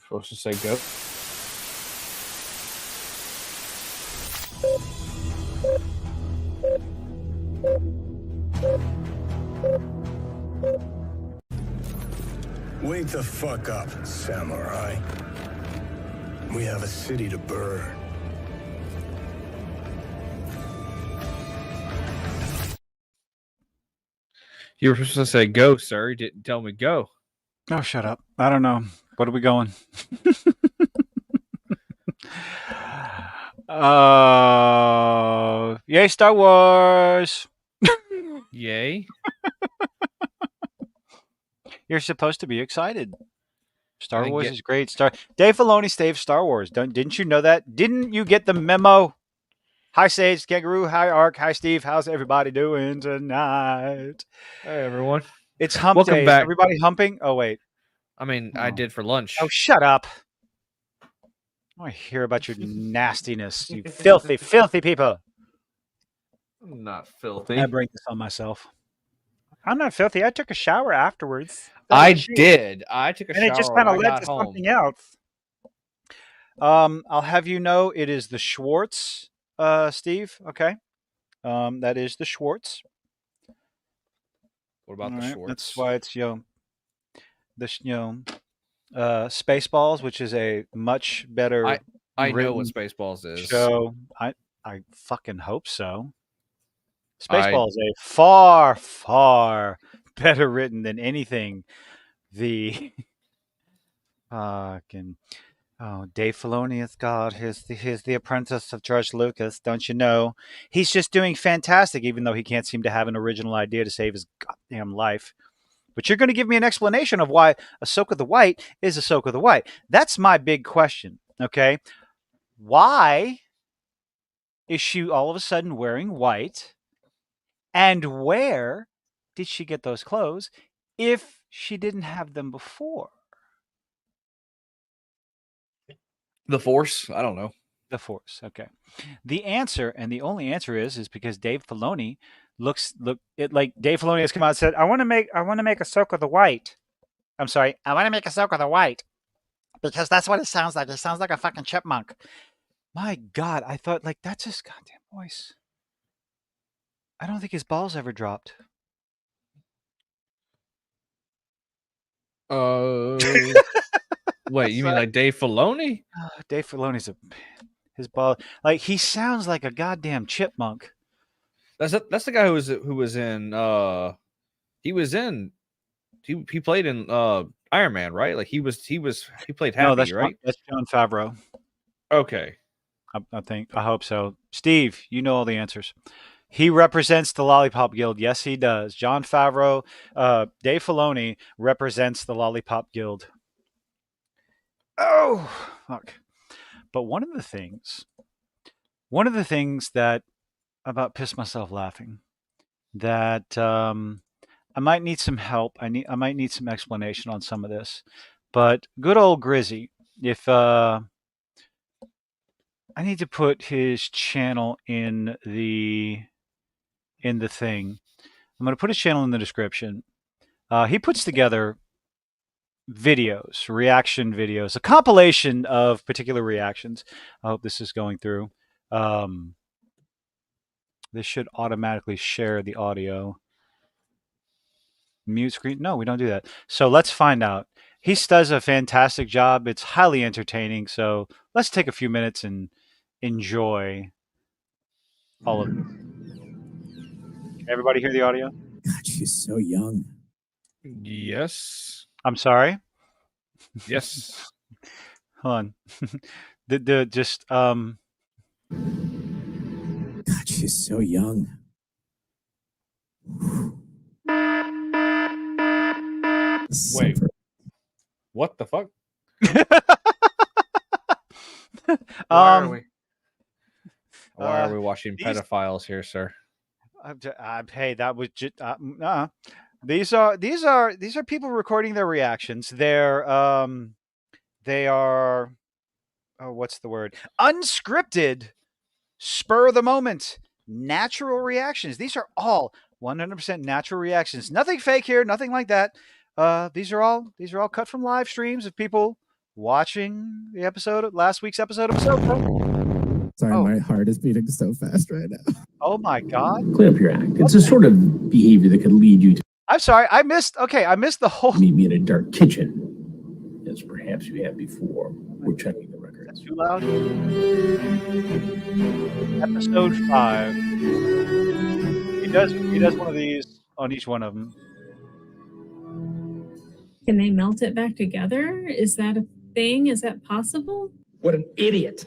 Supposed to say go. Wake the fuck up, samurai. We have a city to burn. You were supposed to say go, sir. You didn't tell me go. Oh, shut up. I don't know. What are we going? Yay, Star Wars. Yay. You're supposed to be excited. Star I Wars get- is great. Dave Filoni saved Star Wars. Didn't you know that? Didn't you get the memo? Hi, Sage, Kangaroo. Hi, Ark. Hi, Steve. How's everybody doing tonight? Hey, everyone. It's hump Welcome day. back. Everybody humping? Oh, wait. I mean, I did for lunch. Oh, shut up. I want to hear about your nastiness, you filthy, filthy people. I'm not filthy. I bring this on myself. I'm not filthy. I took a shower afterwards. I did. I took a And shower it just kind of when I led got to home. something else. I'll have you know it is the Schwartz, Steve. Okay. That is the Schwartz. What about All the right, Schwartz? That's why it's Spaceballs, which is a much better. I know what written Spaceballs is. show. I fucking hope so. Spaceballs is a far, far better written than anything the fucking Dave Filoni is God. He's the apprentice of George Lucas. Don't you know? He's just doing fantastic, even though he can't seem to have an original idea to save his goddamn life. But you're going to give me an explanation of why Ahsoka the White is Ahsoka the White. That's my big question. Okay, why is she all of a sudden wearing white? And where did she get those clothes if she didn't have them before? The Force? I don't know. The Force. Okay. The answer, and the only answer is because Dave Filoni like Dave Filoni has come out and said, I want to make Ahsoka the White. I'm sorry, I want to make Ahsoka the White. Because that's what it sounds like. It sounds like a fucking chipmunk. My God, I thought that's his goddamn voice. I don't think his balls ever dropped. Wait, you mean like Dave Filoni? Dave Filoni's his ball he sounds like a goddamn chipmunk. That's the guy who was in he played in Iron Man, right? Like he played Happy, No, that's right? That's Jon Favreau. Okay. I hope so. Steve, you know all the answers. He represents the Lollipop Guild. Yes, he does. Jon Favreau, Dave Filoni represents the Lollipop Guild. Oh, fuck. But one of the things that about pissed myself laughing that I might need some help. I might need some explanation on some of this. But good old Grizzy, if I need to put his channel in the thing. I'm going to put his channel in the description. He puts together videos, reaction videos, a compilation of particular reactions. I hope this is going through. This should automatically share the audio. Mute screen? No, we don't do that. So let's find out. He does a fantastic job. It's highly entertaining. So let's take a few minutes and enjoy all of this. Everybody hear the audio? God, she's so young. Yes. I'm sorry. Yes. Hold on. God, she's so young. Wait. What the fuck? Why are we watching pedophiles here, sir? Hey, that was just These are people recording their reactions. They are what's the word? Unscripted, spur of the moment, natural reactions. These are all 100% natural reactions. Nothing fake here. Nothing like that. These are all cut from live streams of people watching the episode, last week's episode of Ahsoka. Sorry, Oh. my heart is beating so fast right now. Oh my God. Clean up your act. It's a sort of behavior that could lead you to I'm sorry. I missed the whole. meet me in a dark kitchen, as perhaps you have before. We're checking the records. Too loud. Episode 5. He does one of these on each one of them. Can they melt it back together? Is that a thing? Is that possible? What an idiot!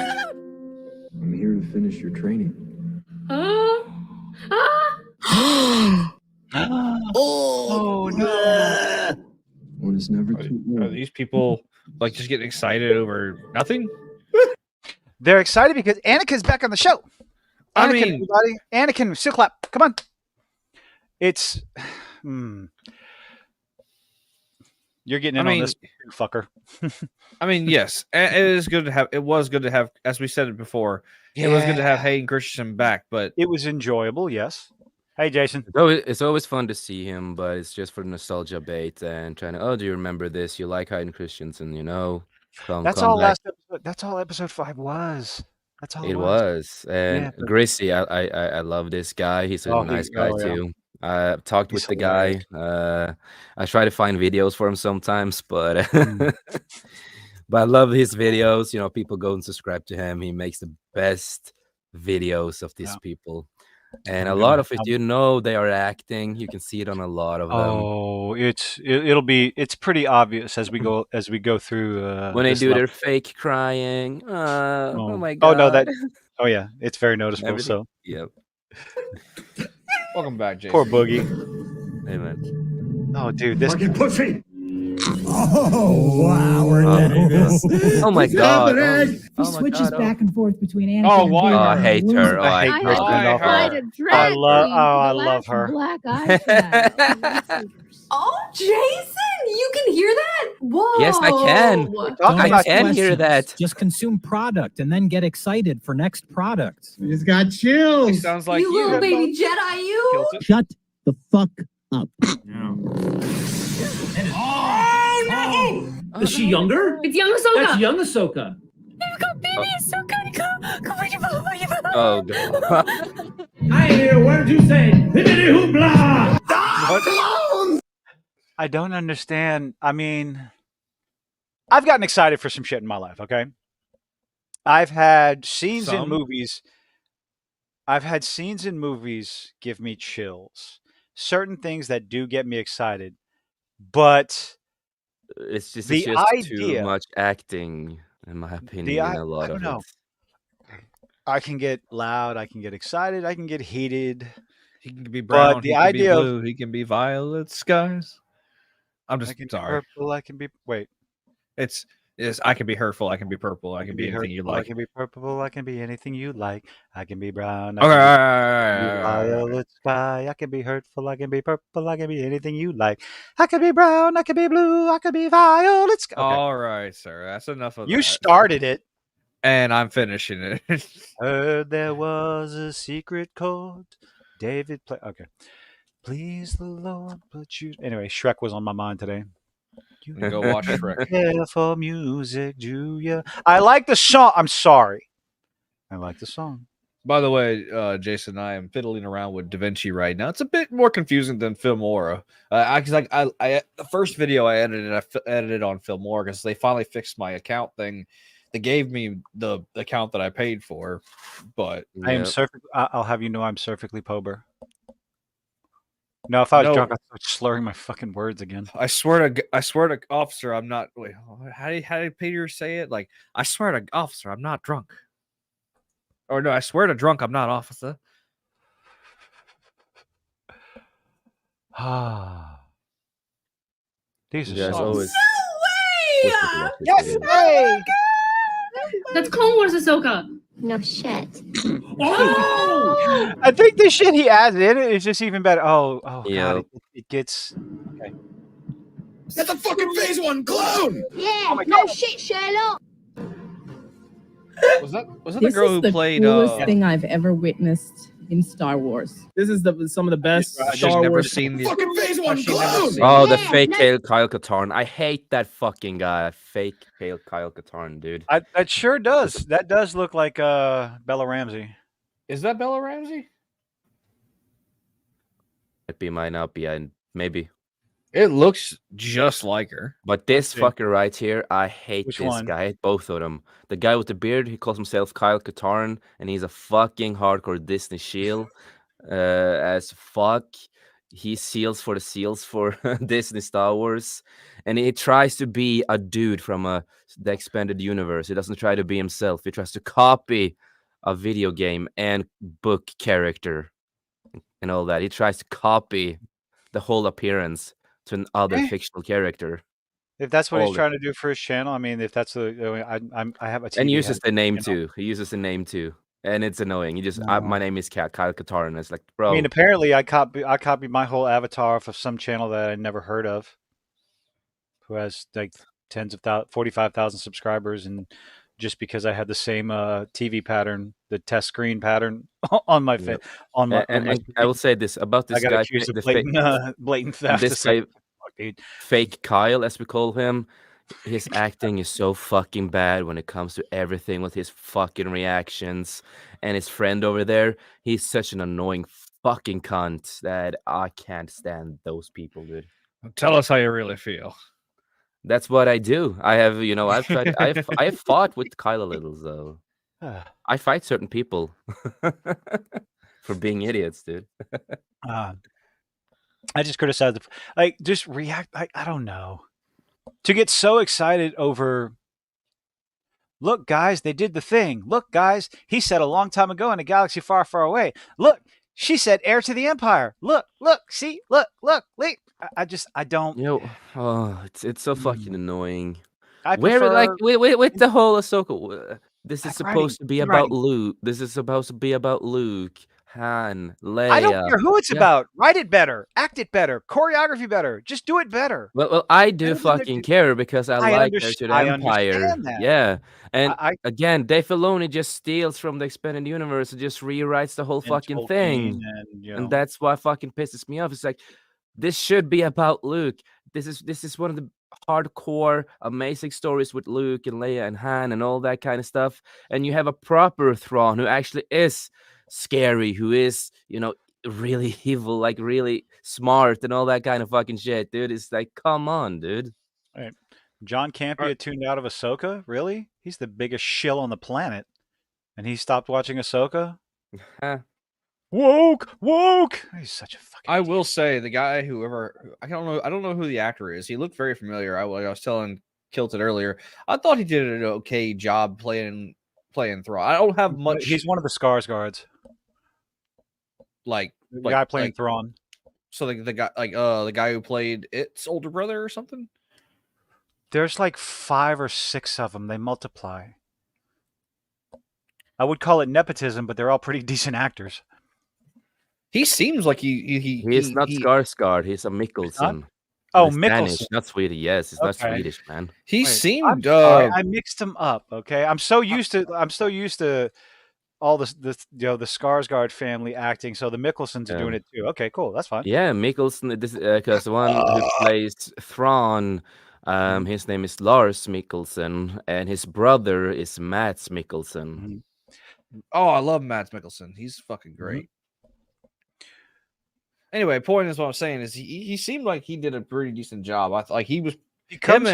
I'm here to finish your training. Oh, Oh no! One is never too Are old. these people like just getting excited over nothing? They're excited because Anakin's back on the show. I Anakin, mean- everybody. Anakin, still clap. Come on. It's. You're getting in on this, fucker. I mean, yes, it is good to have. It was good to have, as we said it before. It was good to have Hayden Christensen back, but It was enjoyable, yes. Hey, Jason. It's always fun to see him, but it's just for nostalgia bait and trying to. Oh, do you remember this? You like Hayden Christensen, you know? That's come all back. last episode. That's all episode 5 was. That's all It was. And Yeah, but- Gracie, I love this guy. He's a Oh, nice guy yeah. too. I talked He's with the guy. I try to find videos for him sometimes, but but I love his videos. You know, people go and subscribe to him. He makes the best videos of these Yeah. people. And I'm a lot gonna- of it, you know, they are acting. You can see it on a lot of them. Oh, it's pretty obvious as we go through. When they this do level. their fake crying. Oh my god. Oh no, that. Oh yeah, it's very noticeable. Everything. So Yep. welcome back, Jason. poor Boogie. Amen. Oh, dude, this. Fucking pussy! Oh, wow, we're getting this. Oh my god. happening? Oh He my switches God, back and forth between Anakin. Oh, and why? Vader. Oh, I hate her. Oh, I hate I Kristen I Bell. heard- tried a drag I love- queen oh, for I the love last her. Black Eye Shadow. Oh, Jason, you can hear that? Whoa. Yes, I can. Talking I about can hear that. Just consume product and then get excited for next product. He's got He chills. sounds like you little you. baby Jedi, you. Killed it. Shut the fuck up. Is she younger? it's young Ahsoka. That's young Ahsoka. Oh god. I hear. What did you say? Hippity hoopla! I don't understand. I mean, I've gotten excited for some shit in my life. Okay, I've had scenes in Some? movies. I've had scenes in movies give me chills. Certain things that do get me excited, but It's just The too idea- much acting, in my opinion, I in a lot don't of know. it. I can get loud. I can get excited. I can get heated. He can be brown. the he can idea be of- blue. He can be violet skies. I'm I just can be sorry. purple. I can be wait. It's I can be hurtful. I can be purple. I can be anything you hurtful, I like. can be purple. I can be anything you like. I can be brown. I Okay, can all be right. violet sky. I can be hurtful. I can be purple. I can be anything you like. I can be brown. I can be blue. I can be violet sky. Okay. All right, sir. That's enough of You that. started it. And I'm finishing it. Heard there was a secret chord. David play. Okay. Please the Lord, but you. Anyway, Shrek was on my mind today. You Go watch Shrek. care for music, Julia. I like the song. I'm sorry. I like the song. By the way, Jason, I am fiddling around with DaVinci right now. It's a bit more confusing than Filmora. I the first video I edited on Filmora because they finally fixed my account thing. They gave me the account that I paid for, but I am Yep. I'll have you know I'm perfectly pober. No, if I was No. drunk, I'd start slurring my fucking words again. I swear to officer, I'm not. Wait, how did Peter say it? Like, I swear to officer, I'm not drunk. Or no, I swear to drunk, I'm not officer. Ah, these are You guys songs. always. No way! Yes, hey! That's Clone Wars Ahsoka. No shit. I think the shit he adds in it is just even better. Oh, Yeah. God, it gets. That's a fucking phase one clone. Yeah, Oh my no God. shit, Sherlock. Was that the This girl is who the played? coolest thing I've ever witnessed in Star Wars. This is some of the best I've just Star never Wars. seen these. Fucking phase one I've never clone! seen- Oh, the Yeah, fake no- Kyle Katarn. I hate that fucking guy. Fake Kyle Katarn, dude. That sure does. That does look like Bella Ramsey. Is that Bella Ramsey? Might not be. Maybe. It looks just like her. But this see. fucker right here, I hate Which this one? guy. I hate both of them. The guy with the beard, he calls himself Kyle Katarn, and he's a fucking hardcore Disney shield. As fuck. He seals for Disney Star Wars. And he tries to be a dude from the expanded universe. He doesn't try to be himself. He tries to copy a video game and book character and all that. He tries to copy the whole appearance to another fictional character. If that's what All he's the- trying to do for his channel, I mean, if that's I have a TV And uses the name channel. too. He uses the name too. And it's annoying. You just No. my name is Kyle Katarn. And it's like, bro. I mean, apparently I copied my whole avatar off of some channel that I never heard of, who has like 45,000 subscribers, and just because I had the same TV pattern, the test screen pattern on my Yep. on my, and, on my and I will say this about I this got guy, accused of the fa- blatant theft. this It's like, guy, fuck, dude. fake Kyle, as we call him. His acting is so fucking bad when it comes to everything with his fucking reactions. And his friend over there, he's such an annoying fucking cunt that I can't stand those people, dude. Tell us how you really feel. That's what I do. I have, I've tried. I've fought with Kyle a little, though. I fight certain people for being idiots, dude. I just criticize just react. I don't know. To get so excited over, look, guys, they did the thing. Look, guys, he said a long time ago in a galaxy far, far away. Look, she said heir to the empire. Look, see, look. I don't. It's so fucking annoying. I Where prefer- like with the whole Ahsoka, this is I'm supposed to be I'm about writing. Luke. This is supposed to be about Luke, Han, Leia. I don't care who it's Yeah. about. Write it better, act it better, choreography better. Just do it better. Well, I do Better than fucking it- care because I like Heir to the I Empire. understand that. Yeah, and I- again, Dave Filoni just steals from the expanded universe and just rewrites the whole And fucking Tolkien thing, and that's why fucking pisses me off. It's like this should be about Luke. This is one of the hardcore, amazing stories with Luke and Leia and Han and all that kind of stuff. And you have a proper Thrawn who actually is scary, who is, really evil, like really smart and all that kind of fucking shit, dude. It's like, come on, dude. Right. John Campea tuned out of Ahsoka? Really? He's the biggest shill on the planet. And he stopped watching Ahsoka? Woke! He's such a fucking I will say the guy, I don't know who the actor is. He looked very familiar. I was telling Kilted earlier. I thought he did an okay job playing Thrawn. I don't have much. He's one of the Scars guards. The guy playing Thrawn. So the guy who played its older brother or something. There's like 5 or 6 of them. They multiply. I would call it nepotism, but they're all pretty decent actors. He seems like he is not Skarsgård. He's a Mikkelsen. Oh, He's Mikkelsen. Spanish, not Swedish. Yes, he's not Okay. Swedish, man. He Wait, seemed. I'm sorry, I mixed them up. Okay, I'm so used to all the Skarsgård family acting. So the Mikkelsens are doing it too. Okay, cool. That's fine. Yeah, Mikkelsen. This because the one who plays Thrawn, his name is Lars Mikkelsen, and his brother is Mads Mikkelsen. Oh, I love Mads Mikkelsen. He's fucking great. Anyway, point is what I'm saying is he seemed like he did a pretty decent job. He was him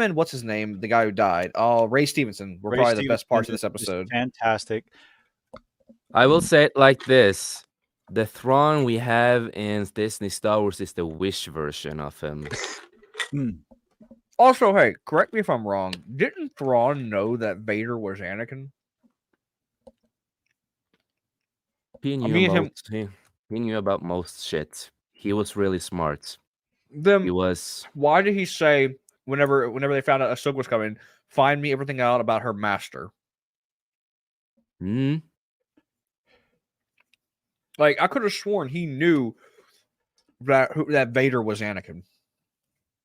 and what's his name, the guy who died. Oh, Ray Stevenson were probably the best parts of this episode. Fantastic. I will say it like this: the Thrawn we have in Disney Star Wars is the Wish version of him. Also, hey, correct me if I'm wrong. Didn't Thrawn know that Vader was Anakin? He knew about most shit. He was really smart. Then why did he say whenever they found out Ahsoka was coming, find me everything out about her master? Like, I could have sworn he knew that Vader was Anakin.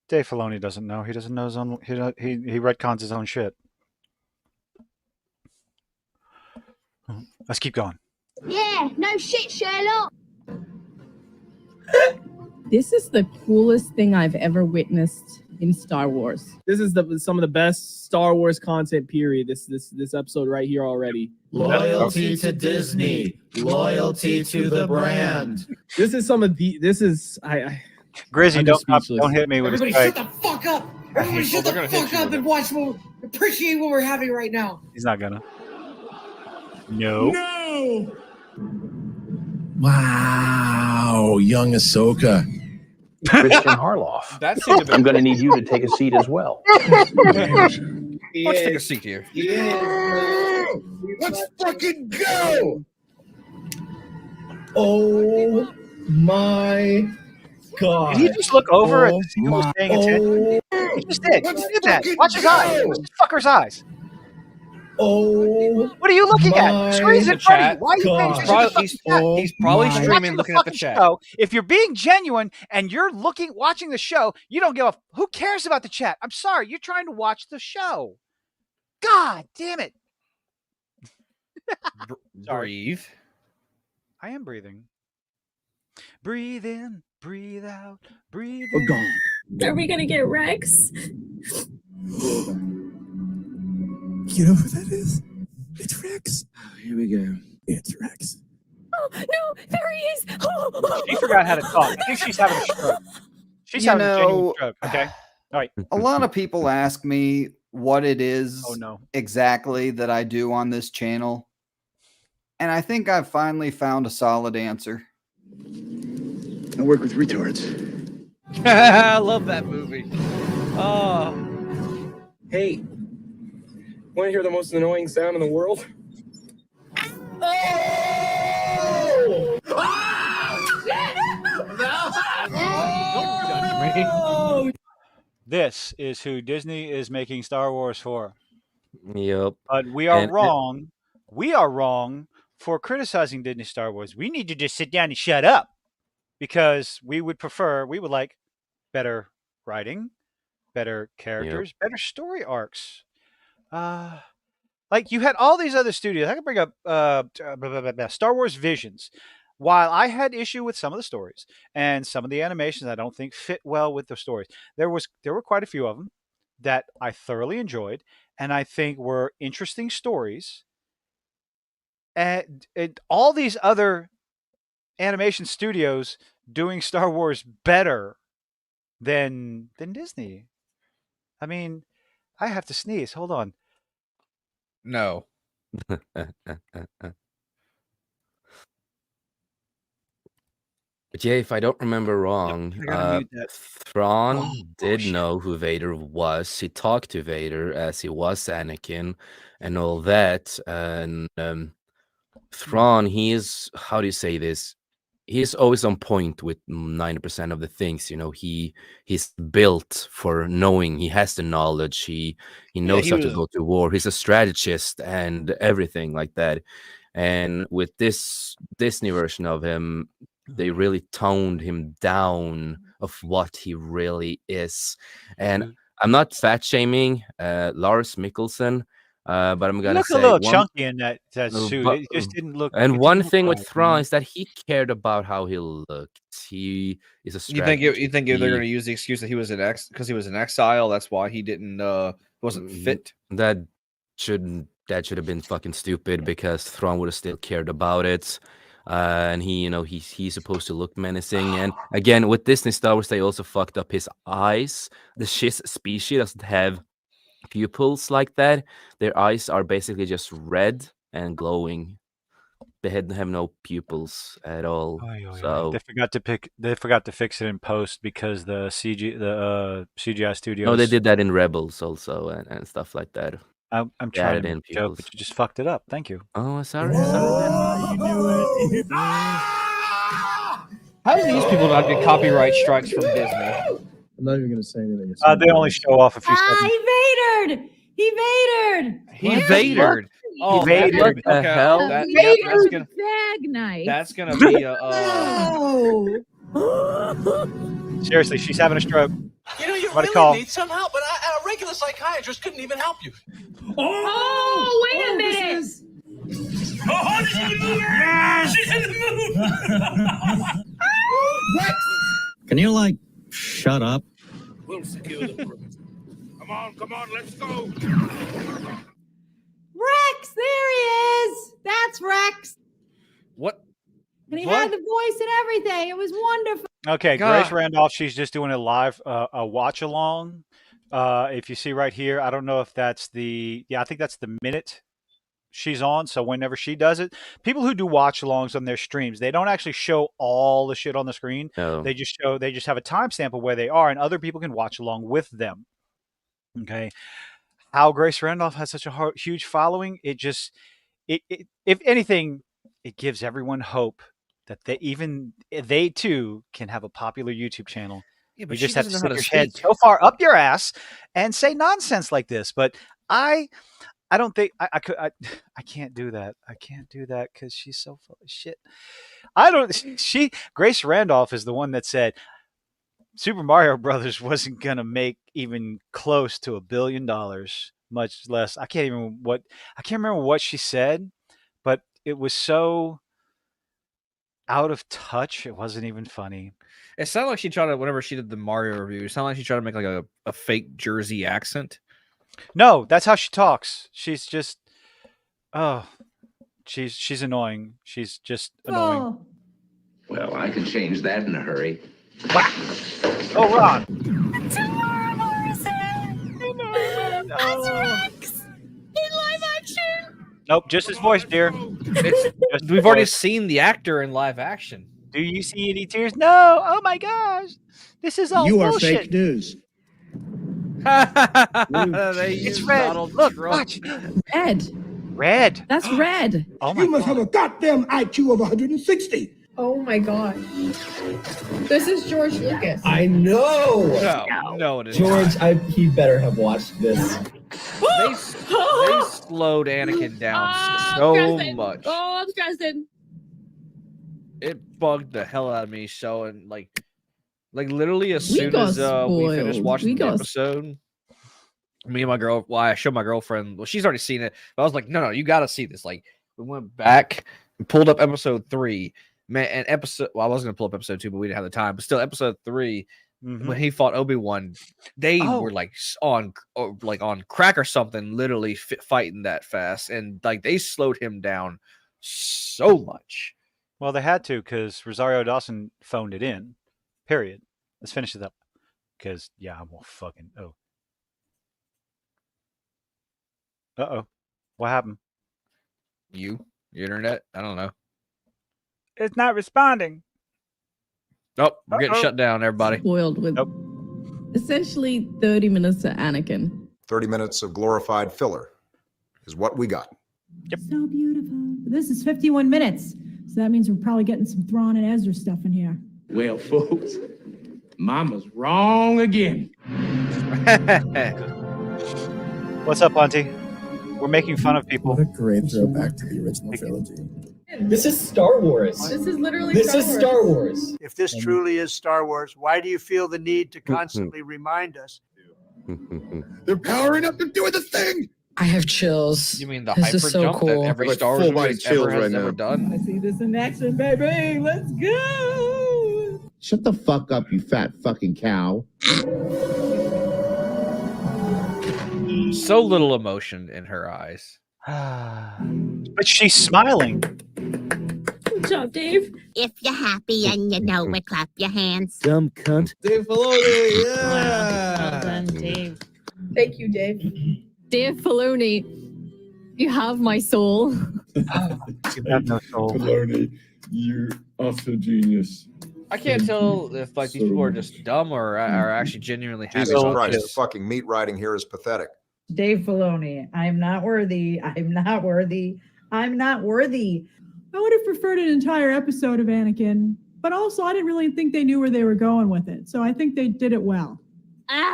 Dave Filoni doesn't know. He doesn't know his own. He retcons his own shit. Let's keep going. Yeah, no shit, Sherlock. This is the coolest thing I've ever witnessed in Star Wars. This is some of the best Star Wars content. Period. This episode right here already. Loyalty to Disney. Loyalty to the brand. This is some of the. This is I. Grizzy, I'm don't just speechless. hit me with a Everybody strike. shut the fuck up. Everybody shut the fuck up and watch. Appreciate what we're having right now. He's not gonna. No. No. Wow, young Ahsoka. Christian Harloff. That seemed a bit. I'm going to need you to take a seat as well. Let's take a seat here. Yeah. Let's fucking go. Oh my god. Did he just look over and see who was paying attention? He just did. He did that. Watch his eyes. Watch this fucker's eyes. Oh, what are you looking at? The screen's in front of you. Why are you paying attention? He's probably streaming, looking at the chat. Show. If you're being genuine and you're watching the show, you don't give a. Who cares about the chat? I'm sorry. You're trying to watch the show. God damn it. Breathe. I am breathing. Breathe in, breathe out, breathe We're in. gone. Are we gonna get Rex? You know who that is? It's Rex. Here we go. It's Rex. Oh, no, there he is. Oh. She forgot how to talk. I think she's having a stroke. She's having a genuine stroke. Okay. All right. A lot of people ask me what it is exactly that I do on this channel. And I think I've finally found a solid answer. I work with retards. I love that movie. Oh. Hey, want to hear the most annoying sound in the world? This is who Disney is making Star Wars for. Yep. But we are wrong. We are wrong for criticizing Disney Star Wars. We need to just sit down and shut up because we would like better writing, better characters, better story arcs. Like you had all these other studios. I can bring up Star Wars Visions. While I had issue with some of the stories and some of the animations I don't think fit well with the stories, there were quite a few of them that I thoroughly enjoyed and I think were interesting stories. And all these other animation studios doing Star Wars better than Disney. I mean, I have to sneeze. Hold on. No. But yeah, if I don't remember wrong, Thrawn did know who Vader was. He talked to Vader as he was Anakin and all that. And Thrawn, he is, how do you say this? He's always on point with 90% of the things. You know, he's built for knowing. He has the knowledge. He knows how to go to war. He's a strategist and everything like that. And with this Disney version of him, they really toned him down of what he really is. And I'm not fat shaming Lars Mikkelsen, but I'm gonna say a little chunky in that suit. It just didn't look. And one thing with Thrawn is that he cared about how he looked. He is a strategist. You think they're going to use the excuse that he was because he was in exile? That's why he wasn't fit. That should have been fucking stupid because Thrawn would have still cared about it. And he's supposed to look menacing. And again, with Disney Star Wars, they also fucked up his eyes. The Shiz species doesn't have pupils like that. Their eyes are basically just red and glowing. They have no pupils at all. So they forgot to fix it in post because the CGI studios. No, they did that in Rebels also and stuff like that. I'm trying to joke, but you just fucked it up. Thank you. Oh, sorry. How do these people not get copyright strikes from Disney? I'm not even going to say anything. They only show off a few seconds. He Vadered! He Vadered! Oh, What the hell? That's gonna, Bag night. that's gonna be Seriously, she's having a stroke. You know, you What a really call. need some help, but a regular psychiatrist couldn't even help you. Oh, wait a minute! Oh, she's in the moon! Yes! She's in the moon! What? Can you, like, shut up? We'll secure the perimeter. Come on, let's go! Rex, there he is. That's Rex. What? And he What? had the voice and everything. It was wonderful. Okay, God. Grace Randolph, she's just doing a live a watch along. If you see right here, I don't know if that's I think that's the minute she's on. So whenever she does it, people who do watch alongs on their streams, they don't actually show all the shit on the screen. No. They just have a timestamp of where they are, and other people can watch along with them. Okay. How Grace Randolph has such a huge following, it if anything, it gives everyone hope that they too can have a popular YouTube channel. Yeah, You she just have to doesn't know how stick to your head speak. so far up your ass and say nonsense like this. But I don't think I can't do that. I can't do that because she's so full of shit. Grace Randolph is the one that said Super Mario Brothers wasn't gonna make even close to $1 billion, much less. I can't remember what she said, but it was so out of touch. It wasn't even funny. It sounded like she tried to, whenever she did the Mario review, it sounded like she tried to make like a fake Jersey accent. No, that's how she talks. She's just, she's annoying. She's just annoying. Oh. Well, I can change that in a hurry. Oh, Ron. Tomorrow, Morrison! That's Rex! In live action! Nope, just his voice, dear. We've already seen the actor in live action. Do you see any tears? No. Oh my gosh, this is all bullshit. fake news. They It's used red. Donald Look, Trump. watch. Red. Red. That's red. Oh my God. a goddamn IQ of 160. Oh my god. This is George Lucas. I know. No, it is George, not. he better have watched this. They slowed Anakin down so much. Oh, I'm stressing. It bugged the hell out of me. Showing like literally as We soon got as we finished spoiled. watching We the got episode, me and my girl. Well, I showed my girlfriend. Well, she's already seen it, but I was like, no, you got to see this. Like, we went back and pulled up episode 3. Man, and episode. Well, I was gonna pull up episode 2, but we didn't have the time. But still, episode 3. When he fought Obi-Wan, they were like on crack or something, literally fighting that fast, and like they slowed him down so much. Well, they had to because Rosario Dawson phoned it in. Period. Let's finish it up. Because I'm all fucking What happened? Your internet? I don't know. It's not responding. Nope, we're getting shut down, everybody. Spoiled with essentially 30 minutes of Anakin. 30 minutes of glorified filler is what we got. So beautiful. This is 51 minutes. So that means we're probably getting some Thrawn and Ezra stuff in here. Well, folks, Mama's wrong again. What's up, Auntie? We're making fun of people. What a great throwback to the original trilogy. This is Star Wars. This is literally Star Wars. If this truly is Star Wars, why do you feel the need to constantly remind us? They're powering up and doing the thing. I have chills. You mean the This hyper is so jump cool. that every Like Star Wars full-body movie chills ever has right ever now. done? I see this in action, baby. Let's go. Shut the fuck up, you fat fucking cow. So little emotion in her eyes. But she's smiling. Good job, Dave. If you're happy and you know it, clap your hands. Dumb cunt. Dave Filoni, Well done, Dave. Thank you, Dave. Dave Filoni, you have my soul. You have no soul. Filoni, you're also genius. I can't tell if like these people are just dumb or are actually genuinely happy. Jesus about Christ, the this. fucking meat riding here is pathetic. Dave Filoni, I'm not worthy. I'm not worthy. I'm not worthy. I would have preferred an entire episode of Anakin, but also I didn't really think they knew where they were going with it. So I think they did it well.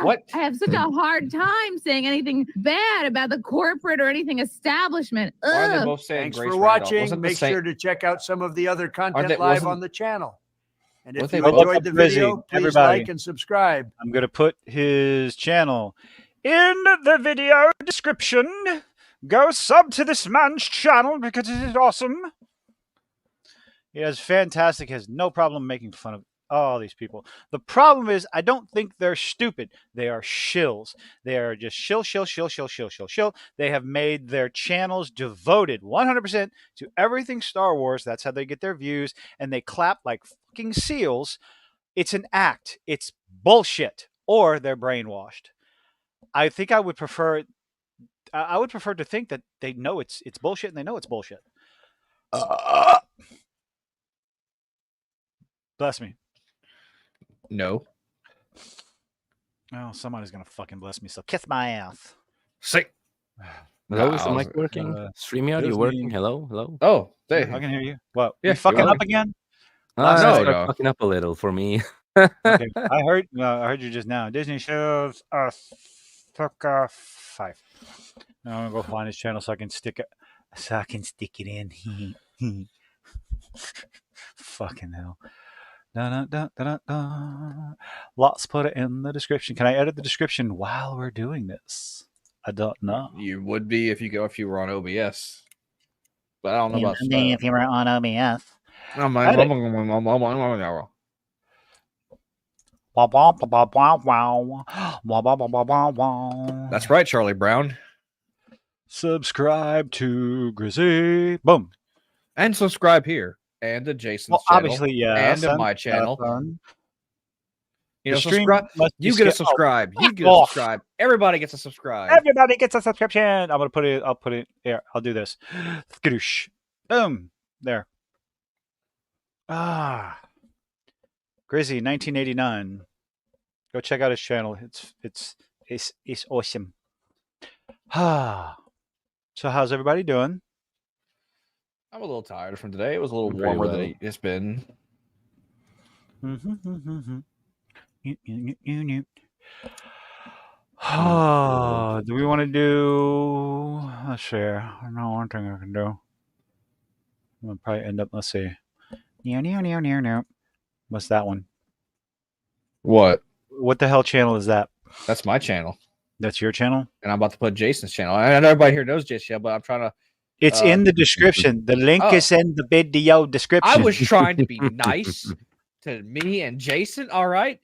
What? I have such a hard time saying anything bad about the corporate or anything establishment. Why are they Ugh. both saying Thanks Grace for Randolph? watching. Wasn't the Make same- sure to check out some of the other content they- live wasn't- on the channel. And Weren't if they you both- Look enjoyed up the Rizzy, video, please everybody. like and subscribe. I'm going to put his channel in the video description. Go sub to this man's channel because it is awesome. He is fantastic. He has no problem making fun of all these people. The problem is, I don't think they're stupid. They are shills. They are just shill. They have made their channels devoted 100% to everything Star Wars. That's how they get their views. And they clap like fucking seals. It's an act. It's bullshit. Or they're brainwashed. I think I would prefer to think that they know it's bullshit and they know it's bullshit. Bless me. No. Oh, somebody's gonna fucking bless me. So kiss my ass. Sick. Hello, is the mic working? StreamYard, you working? Hello, hello. Oh, I can hear you. What? Yeah, you fucking you up again? No, fucking up a little for me. Okay. I heard you just now. Disney shows Ahsoka 5. Now I'm gonna go find his channel so I can stick it in. Fucking hell. Let's put it in the description. Can I edit the description while we're doing this? I don't know. You would be if you were on OBS, but I don't know about if you were on OBS. That's right, Charlie Brown. Subscribe to Grizzy. Boom. And subscribe here. And to Jason's Well, channel. obviously, yeah. And to my channel. You know, The stream subscribe. must be You get a skipped. subscribe. Oh, you get fuck a off. subscribe. Everybody gets a subscribe. Everybody gets a subscription. I'll put it here. I'll do this. Skadoosh. Boom. There. Grizzy 1989. Go check out his channel. It's awesome. So how's everybody doing? I'm a little tired from today. It was a little Very warmer well. than it's been. Do we want to do? Let's see. I know one thing I can do. We'll probably end up. Let's see. What's that one? What? What the hell channel is that? That's my channel. That's your channel? And I'm about to put Jason's channel. I know everybody here knows Jason, but I'm trying to. It's in the description. The link is in the video description. I was trying to be nice to me and Jason. All right.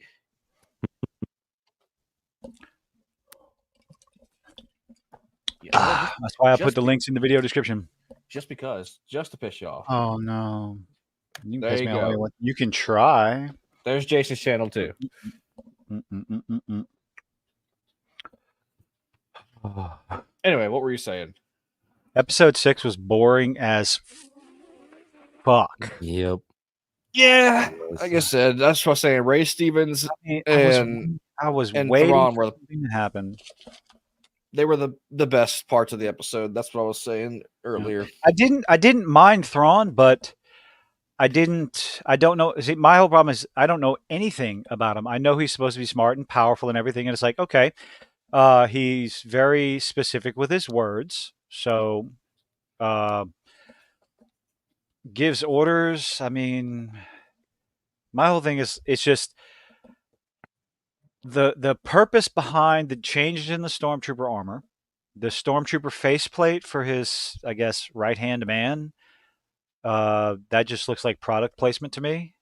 That's why I put the links in the video description. Just because, just to piss you off. Oh no! You can There piss you me off. go. You can try. There's Jason's channel too. Anyway, what were you saying? Episode 6 was boring as fuck. Yep. Yeah, like I said, that's what I'm saying. Ray Stevens I was and waiting Thrawn for were something to happen. they were the best parts of the episode. That's what I was saying earlier. I didn't mind Thrawn, but I don't know. See, my whole problem is I don't know anything about him. I know he's supposed to be smart and powerful and everything, and it's like, okay, he's very specific with his words, so gives orders. I mean, my whole thing is it's just the purpose behind the changes in the Stormtrooper armor, the Stormtrooper faceplate for his, I guess, right-hand man. That just looks like product placement to me.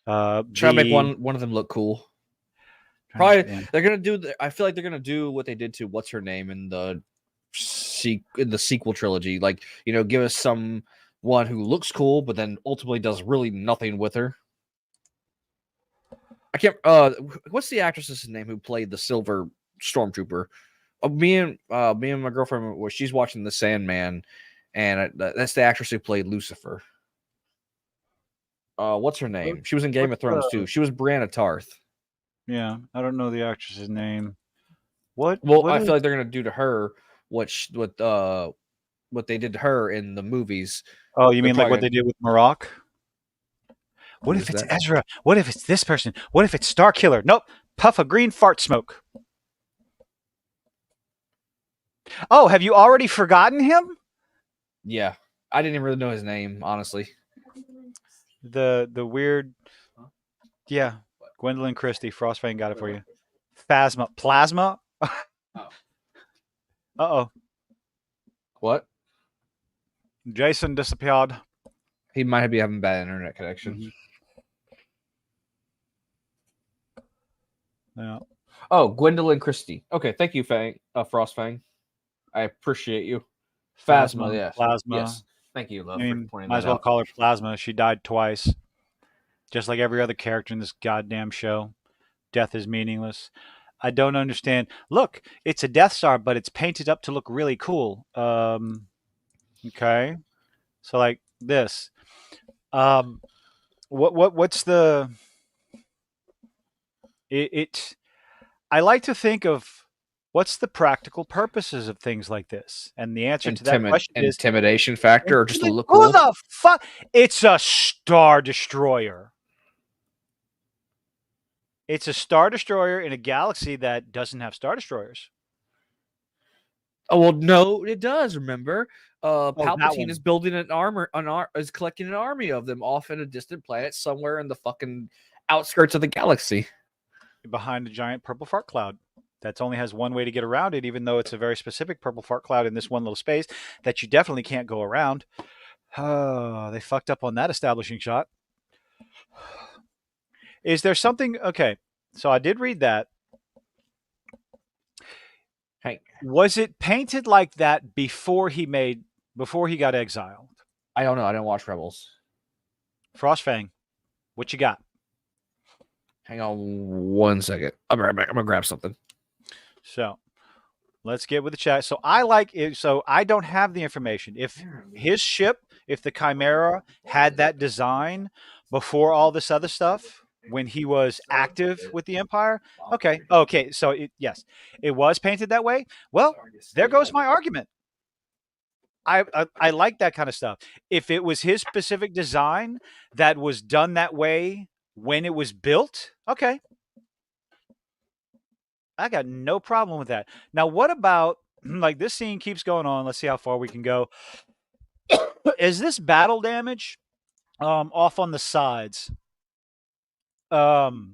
Try to make one of them look cool. Probably they're gonna do. I feel like they're gonna do what they did to what's her name in the sequel trilogy. Like, you know, give us someone who looks cool, but then ultimately does really nothing with her. I can't. What's the actress's name who played the Silver Stormtrooper? Me and my girlfriend, where she's watching The Sandman, and that's the actress who played Lucifer. What's her name? She was in Game of Thrones too. She was Brianna Tarth. Yeah, I don't know the actress's name. What? Well, what I is- feel like they're gonna do to her what they did to her in the movies. Oh, you They're mean like what probably they did with Marok? What Who if is it's that? Ezra? What if it's this person? What if it's Starkiller? Nope. Puff of green fart smoke. Oh, have you already forgotten him? Yeah, I didn't even really know his name, honestly. The weird, yeah, Gwendolyn Christie. Frostfang got it for you. Plasma. Uh oh. What? Jason disappeared. He might be having bad internet connection. Yeah. Oh, Gwendolyn Christie. Okay, thank you, Fang. Frostfang. I appreciate you. Phasma, yes. Plasma. Yes. Thank you, love, I for mean, pointing might that as well out. call her Plasma. She died twice. Just like every other character in this goddamn show. Death is meaningless. I don't understand. Look, it's a Death Star, but it's painted up to look really cool. Okay. So like this. What's the I like to think of what's the practical purposes of things like this? And the answer to that question is Intimidation factor, or just to look who cool? the fuck? It's a Star Destroyer. It's a Star Destroyer in a galaxy that doesn't have Star Destroyers. Oh well, no, it does. Remember, that Palpatine one. is building is collecting an army of them off in a distant planet somewhere in the fucking outskirts of the galaxy, Behind a giant purple fart cloud. That only has one way to get around it, even though it's a very specific purple fart cloud in this one little space that you definitely can't go around. Oh, they fucked up on that establishing shot. Is there something? Okay, so I did read that. Hey, was it painted like that before he got exiled? I don't know. I didn't watch Rebels. Frostfang, what you got? Hang on 1 second. I'll be right back. I'm gonna grab something. So let's get with the chat. So I like it. So I don't have the information. If his ship, if the Chimera had that design before all this other stuff, when he was active with the Empire, okay. So yes, it was painted that way. Well, there goes my argument. I like that kind of stuff. If it was his specific design that was done that way when it was built, okay. I got no problem with that. Now, what about, like, this scene keeps going on. Let's see how far we can go. Is this battle damage off on the sides? Over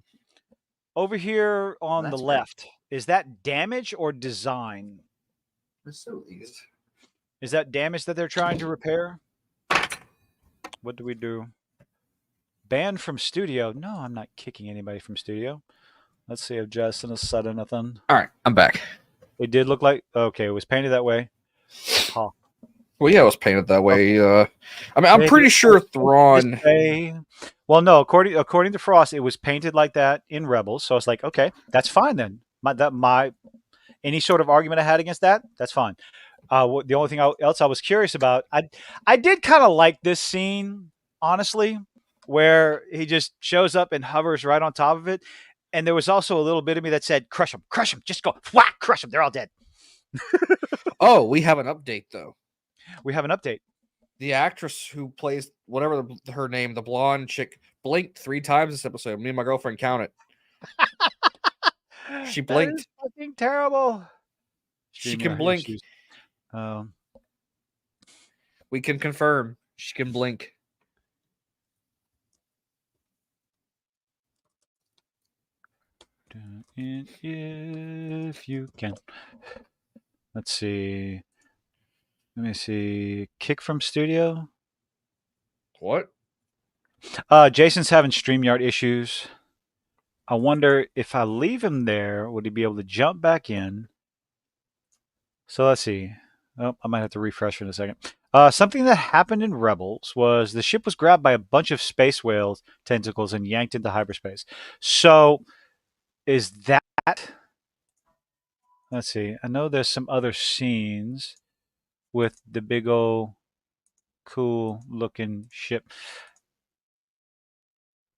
here on the left, is that damage or design? Is that damage that they're trying to repair? What do we do? Banned from studio? No, I'm not kicking anybody from studio. Let's see if Justin has said anything. All right, I'm back. It did look like, okay, it was painted that way. Huh. Well, yeah, it was painted that way. I mean, I'm pretty sure Thrawn. Well, no, according to Frost, it was painted like that in Rebels. So it's like, okay, that's fine then. Any sort of argument I had against that, that's fine. The only thing else I was curious about, I did kind of like this scene, honestly, where he just shows up and hovers right on top of it. And there was also a little bit of me that said, crush them, just go, whack, crush them, they're all dead. Oh, we have an update, though. We have an update. The actress who plays whatever her name, the blonde chick, blinked 3 times this episode. Me and my girlfriend counted. She blinked. That is fucking terrible. She can blink. We can confirm she can blink. If you can. Let's see. Let me see. Kick from studio. What? Jason's having StreamYard issues. I wonder if I leave him there, would he be able to jump back in? So let's see. Oh, I might have to refresh in a second. Something that happened in Rebels was the ship was grabbed by a bunch of space whale tentacles and yanked into hyperspace. So is that... Let's see. I know there's some other scenes with the big old cool looking ship.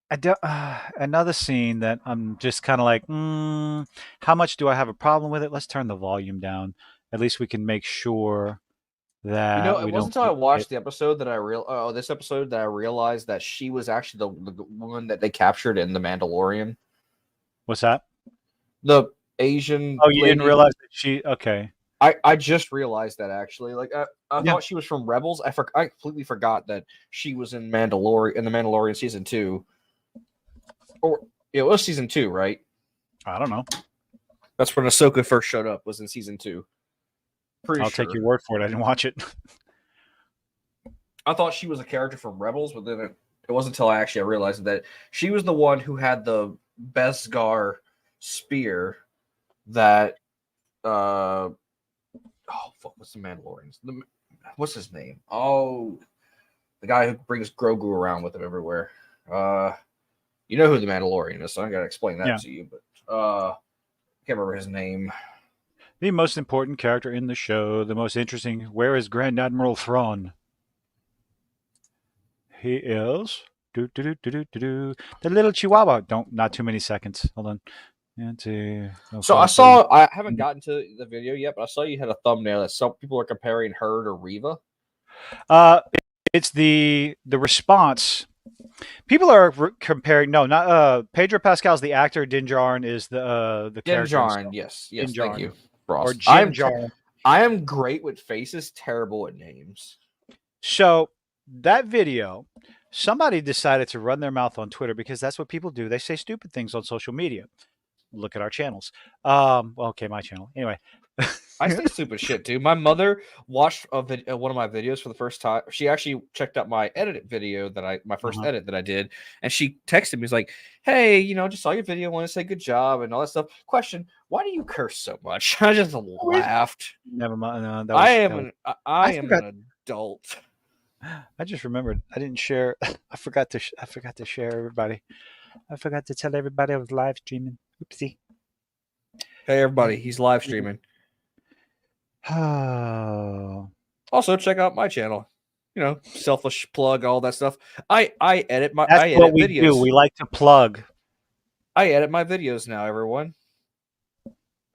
Another scene that I'm just kind of like, how much do I have a problem with it? Let's turn the volume down. At least we can make sure that it wasn't until I watched the episode that this episode that I realized that she was actually the one that they captured in The Mandalorian. What's that? The Asian. Oh, you didn't realize that she? Okay. I just realized that actually. Like I thought she was from Rebels. I completely forgot that she was in the Mandalorian season 2. Or it was season 2, right? I don't know. That's when Ahsoka first showed up. Was in season 2. Pretty I'll sure. take your word for it. I didn't watch it. I thought she was a character from Rebels, but then it wasn't until I realized that she was the one who had the Beskar spear that what's the Mandalorians? What's his name? Oh, the guy who brings Grogu around with him everywhere. You know who the Mandalorian is, so I gotta explain that to you, but can't remember his name. The most important character in the show, the most interesting. Where is Grand Admiral Thrawn? He is the little Chihuahua. Not too many seconds. Hold on. So I haven't gotten to the video yet, but I saw you had a thumbnail that some people are comparing her to Reva. It's the response. People are comparing. No, not Pedro Pascal's the actor. Din Djarin is the character. Din Djarin, yes, Din thank Djarin. you, Ross. Or Jim Djarin. I am great with faces, terrible at names. So that video, somebody decided to run their mouth on Twitter because that's what people do. They say stupid things on social media. Look at our channels. Okay, my channel. Anyway. I say stupid shit too. My mother watched one of my videos for the first time. She actually checked out my edited video my first edit that I did, and she texted me. He's like, "Hey, just saw your video. Want to say good job and all that stuff. Question: why do you curse so much?" I just laughed. Never mind. I am an adult. I just remembered I didn't share. I forgot to share everybody. I forgot to tell everybody I was live streaming. Oopsie. Hey everybody, he's live streaming. Also, check out my channel. Selfish plug, all that stuff. I edit my. That's what we videos. do. We like to plug. I edit my videos now, everyone.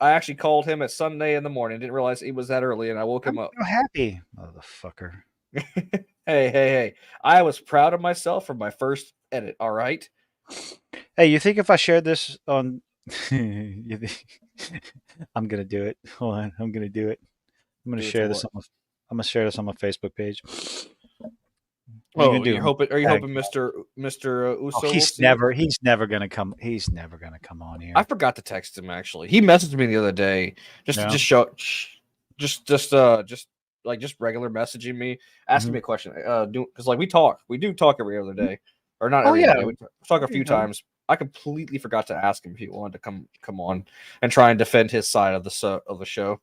I actually called him at Sunday in the morning. Didn't realize he was that early, and I woke him up. I'm so happy, motherfucker. Hey! I was proud of myself for my first edit. All right. Hey, you think if I shared this on, I'm gonna do it. Hold on, I'm gonna do it. I'm gonna share this on. I'm gonna share this on my Facebook page. Are you hoping Mr. Uso? Oh, he's never gonna come. He's never gonna come on here. I forgot to text him actually. He messaged me the other day just regular messaging me, asking me a question. Because we do talk every other day, or not every day. We talk a few times. I completely forgot to ask him if he wanted to come on and try and defend his side of the show.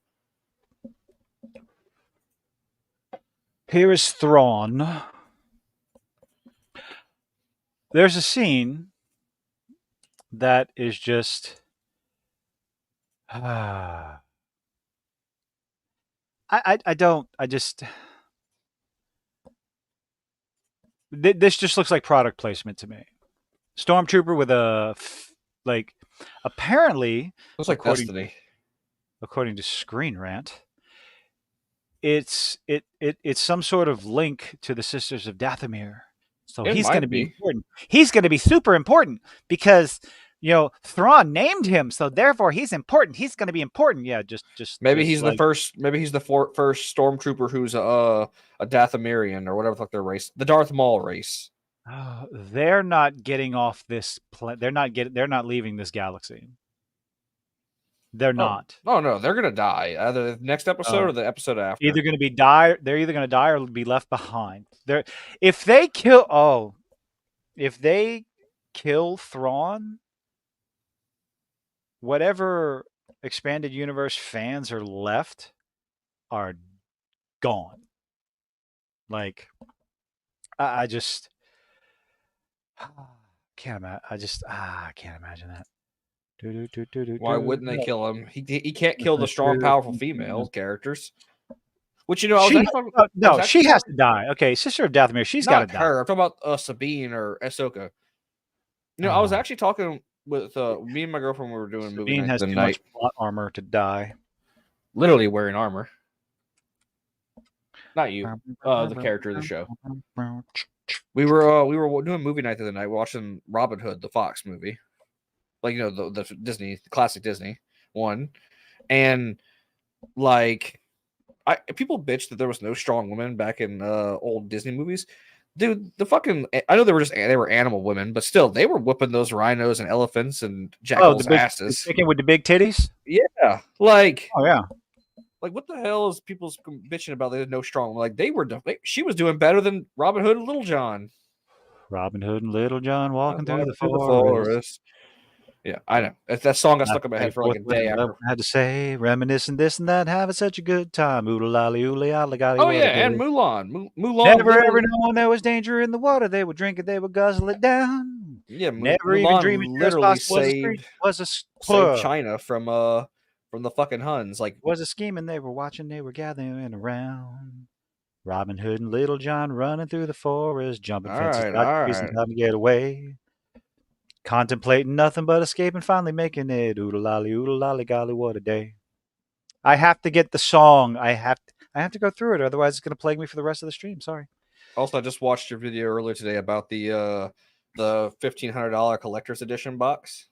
Here is Thrawn. There's a scene that is just this just looks like product placement to me. Stormtrooper with a apparently looks like Destiny. According to Screen Rant, it's some sort of link to the Sisters of Dathomir. So he's going to be important. He's going to be super important because Thrawn named him, so therefore he's important. He's going to be important. Yeah, just maybe he's the first. Maybe he's the first stormtrooper who's a Dathomirian or whatever the fuck their race, the Darth Maul race. They're not getting off this. They're not leaving this galaxy. They're not. Oh no, they're gonna die either the next episode or the episode after. They're either gonna die or be left behind. If they kill Thrawn, whatever expanded universe fans are left are gone. Like, I just can't imagine. I can't imagine that. Why wouldn't they kill him? He can't kill the strong, powerful female characters. Which she has to die. Okay, Sister of Dathomir, she's got to die. I'm talking about Sabine or Ahsoka. I was actually talking with me and my girlfriend. We were doing a movie Sabine has too much plot armor to die. Literally wearing armor. Not you, the character of the show. We were doing movie night the other night, watching Robin Hood, the Fox movie. Like, the Disney, the classic Disney one. And people bitch that there was no strong women back in old Disney movies. Dude, I know they were animal women, but still they were whipping those rhinos and elephants and jackals' asses. With the big titties? Yeah. Oh yeah. Like, what the hell is people bitching about? There's no strong. Like, she was doing better than Robin Hood and Little John. Robin Hood and Little John walking through the Through forest. Yeah, I know. That song got stuck in my head for like a day after. I had to say, reminiscing this and that, having such a good time. Oodle lolly, oodle lolly, golly. Oh yeah, and Mulan. Mulan. Never ever known there was danger in the water. They would drink it, they would guzzle it down. Yeah, never Mulan even dreaming literally saved China from the fucking Huns. Like, was a scheming. They were watching. They were gathering around. Robin Hood and Little John running through the forest, jumping fences, and time to get away. Contemplating nothing but escaping, finally making it. Oodle lolly, golly, what a day! I have to get the song. I have to go through it, otherwise it's going to plague me for the rest of the stream. Sorry. Also, I just watched your video earlier today about the $1,500 collector's edition box.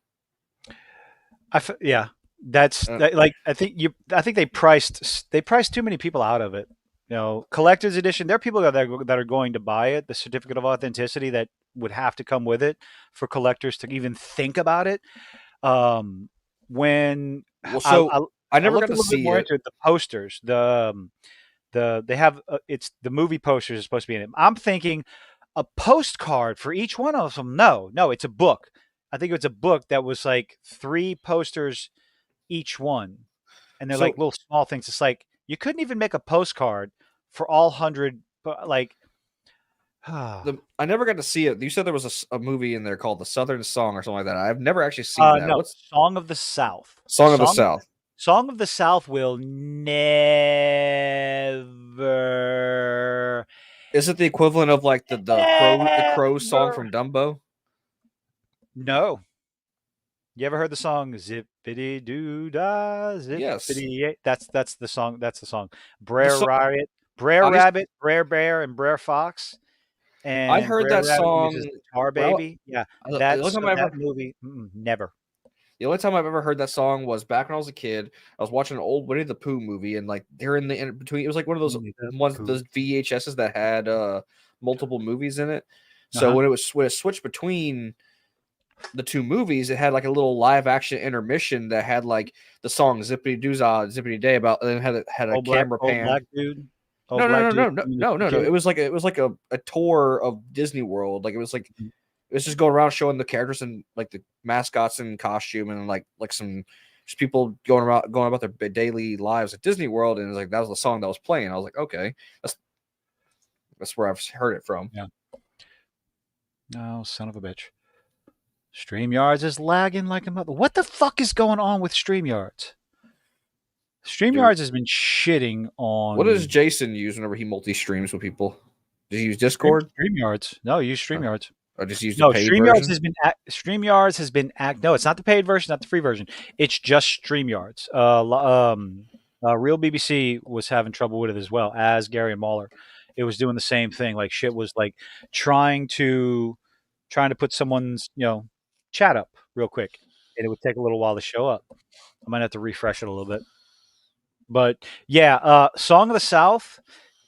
Yeah, that's like I think they priced too many people out of it. You know, collector's edition. There are people that are going to buy it. The certificate of authenticity that would have to come with it for collectors to even think about it. I never got to see it. The posters, they have it's the movie posters are supposed to be in it. I'm thinking a postcard for each one of them. No, it's a book. I think it's a book that was like 3 posters each one, and they're like little small things. It's like you couldn't even make a postcard for all 100. Like, I never got to see it. You said there was a movie in there called The Southern Song or something like that. I've never actually seen that. No, Song of the South. Song of the South. Song of the South will never. Is it the equivalent of like the crow song from Dumbo? No. You ever heard the song Zippity Doo Dah? Zippity. Yes. That's the song. That's the song. Brer Rabbit, Brer Bear, and Brer Fox. And I heard that song. Tar Baby. Yeah. That movie. Never. The only time I've ever heard that song was back when I was a kid. I was watching an old Winnie the Pooh movie, and like they're in between. It was like one of those those VHSs that had multiple movies in it. So when it switched between the 2 movies, it had like a little live action intermission that had like the song Zippity Doo Dah, Zippity Day about, and then had a camera pan. Black dude. No. It was like a tour of Disney World. Like it was just going around showing the characters and like the mascots in costume and like some just people going about their daily lives at Disney World. And it was like that was the song that was playing. I was like, okay, that's where I've heard it from. Yeah. No, son of a bitch. StreamYards is lagging like a mother. What the fuck is going on with StreamYards? StreamYards has been shitting on. What does Jason use whenever he multi-streams with people? Does he use Discord? StreamYards. No, use StreamYards. Or just use the paid version? StreamYards has been no, it's not the paid version, not the free version. It's just StreamYards. Real BBC was having trouble with it as well as Gary and Mahler. It was doing the same thing. Like shit was like trying to put someone's chat up real quick, and it would take a little while to show up. I might have to refresh it a little bit. But yeah, Song of the South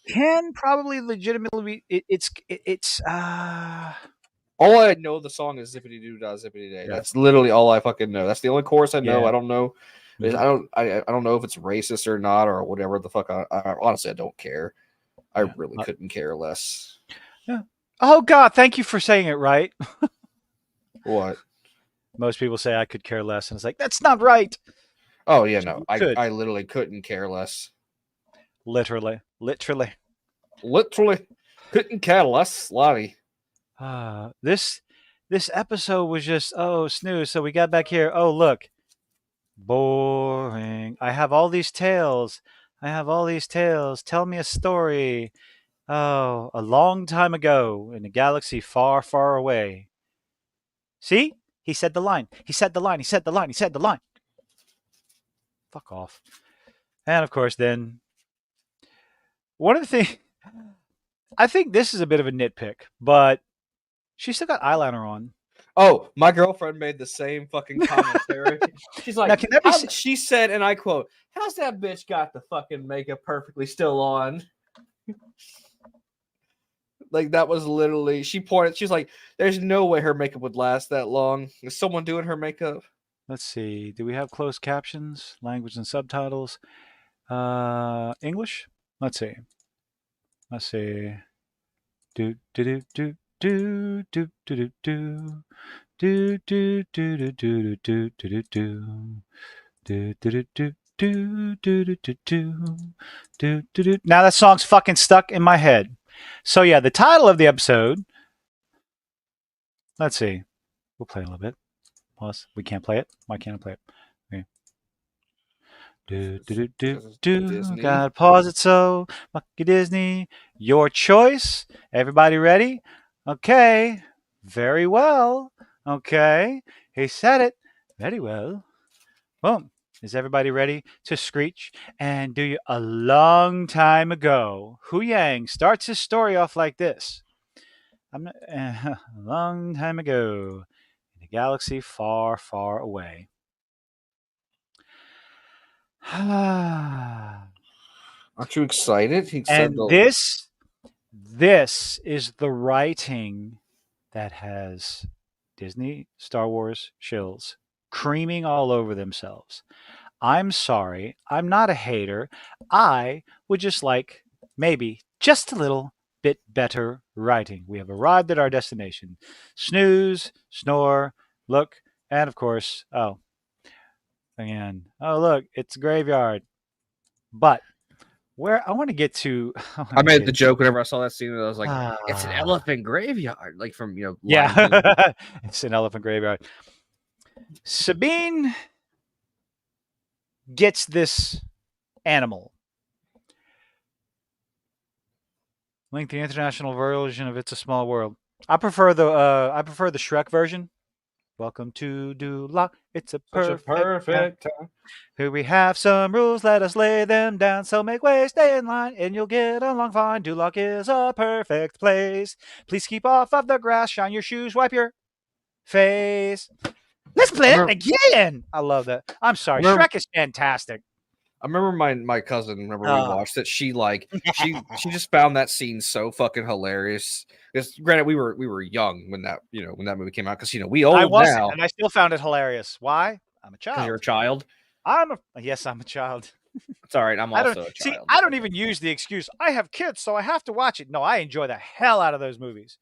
can probably legitimately be. It's all I know the song is Zippity Doo Dah Zippity Day. Yeah. That's literally all I fucking know. That's the only chorus I know. Yeah. I don't know. I don't know if it's racist or not or whatever the fuck. I honestly I don't care. I really couldn't care less. Yeah. Oh God, thank you for saying it right. What? Most people say I could care less, and it's like that's not right. Oh yeah, no, I literally couldn't care less. Literally couldn't care less, Lottie. This episode was just snooze. So we got back here. Oh look, boring. I have all these tales. Tell me a story. Oh, a long time ago in a galaxy far, far away. See, he said the line. Fuck off. And of course, then one of the things, I think this is a bit of a nitpick, but she still got eyeliner on. Oh, my girlfriend made the same fucking commentary. She's like, she said, and I quote, "How's that bitch got the fucking makeup perfectly still on?" Like that was literally, she pointed, she's like, "There's no way her makeup would last that long. Is someone doing her makeup?" Let's see. Do we have closed captions, language and subtitles? English. Let's see. Do do do do do do do do do do do do do do do do do. Do, do, do, do, do, do, do, do, do, do. Now that song's fucking stuck in my head. So yeah, the title of the episode. Let's see. We'll play a little bit. Plus, we can't play it. Why can't I play it? Okay. Do do do do do. Gotta pause it so. Monkey Disney. Your choice. Everybody ready? Okay. Very well. Okay. He said it. Very well. Boom. Is everybody ready to screech and do you a long time ago? Hu Yang starts his story off like this. A long time ago in a galaxy far, far away. Aren't you excited? And this is the writing that has Disney, Star Wars, Shills creaming all over themselves. I'm sorry. I'm not a hater. I would just like maybe just a little bit better writing. We have arrived at our destination. Snooze, snore, look, and of course, again, look, it's a graveyard. But where I want to get to, I made the joke whenever I saw that scene. I was like, "It's an elephant graveyard," like from yeah, it's an elephant graveyard. Sabine gets this animal. Link the international version of "It's a Small World." I prefer the Shrek version. Welcome to Duloc. It's a perfect time. Here we have some rules. Let us lay them down. So make way, stay in line, and you'll get along fine. Duloc is a perfect place. Please keep off of the grass. Shine your shoes. Wipe your face. Let's play it again. I love that. I'm sorry. Shrek is fantastic. I remember my cousin. Whenever we watched it, she just found that scene so fucking hilarious. Because granted, we were young when that movie came out. Because we old now, and I still found it hilarious. Why? I'm a child. Because you're a child. Yes, I'm a child. It's all right. I'm also a child. See, I don't even use the excuse. I have kids, so I have to watch it. No, I enjoy the hell out of those movies.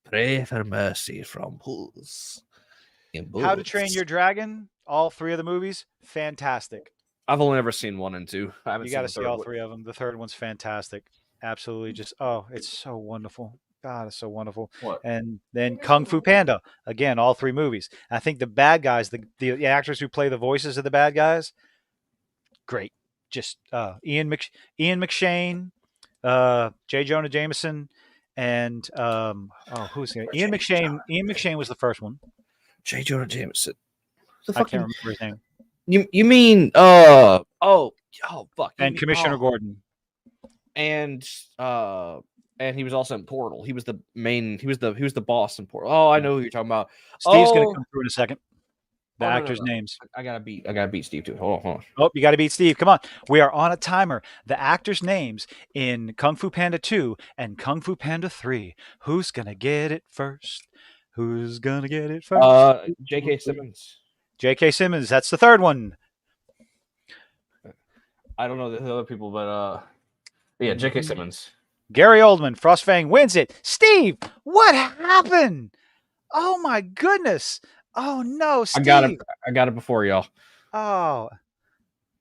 Pray for mercy from Puss. How to Train Your Dragon, all three of the movies, fantastic. I've only ever seen 1 and 2. I haven't. You got to see all three of them. The third one's fantastic. Absolutely, it's so wonderful. God, it's so wonderful. What? And then Kung Fu Panda, again, all three movies. I think the bad guys, the actors who play the voices of the bad guys, great. Just Ian McShane, J. Jonah Jameson, and who's here? Ian McShane. Ian McShane was the first one. J. Jonah Jameson. I can't remember his name. You mean fuck. And Commissioner Gordon. And he was also in Portal. He was the boss in Portal. Oh, I know who you're talking about. Steve's gonna come through in a second. The actors' names. I gotta beat Steve too. Hold on. Oh, you gotta beat Steve. Come on. We are on a timer. The actors' names in Kung Fu Panda 2 and Kung Fu Panda 3. Who's gonna get it first? Who's gonna get it first? J.K. Simmons. J.K. Simmons. That's the third one. I don't know the other people, but yeah, J.K. Simmons. Gary Oldman. Frostfang wins it. Steve, what happened? Oh my goodness. Oh no, Steve. I got it before y'all. Oh.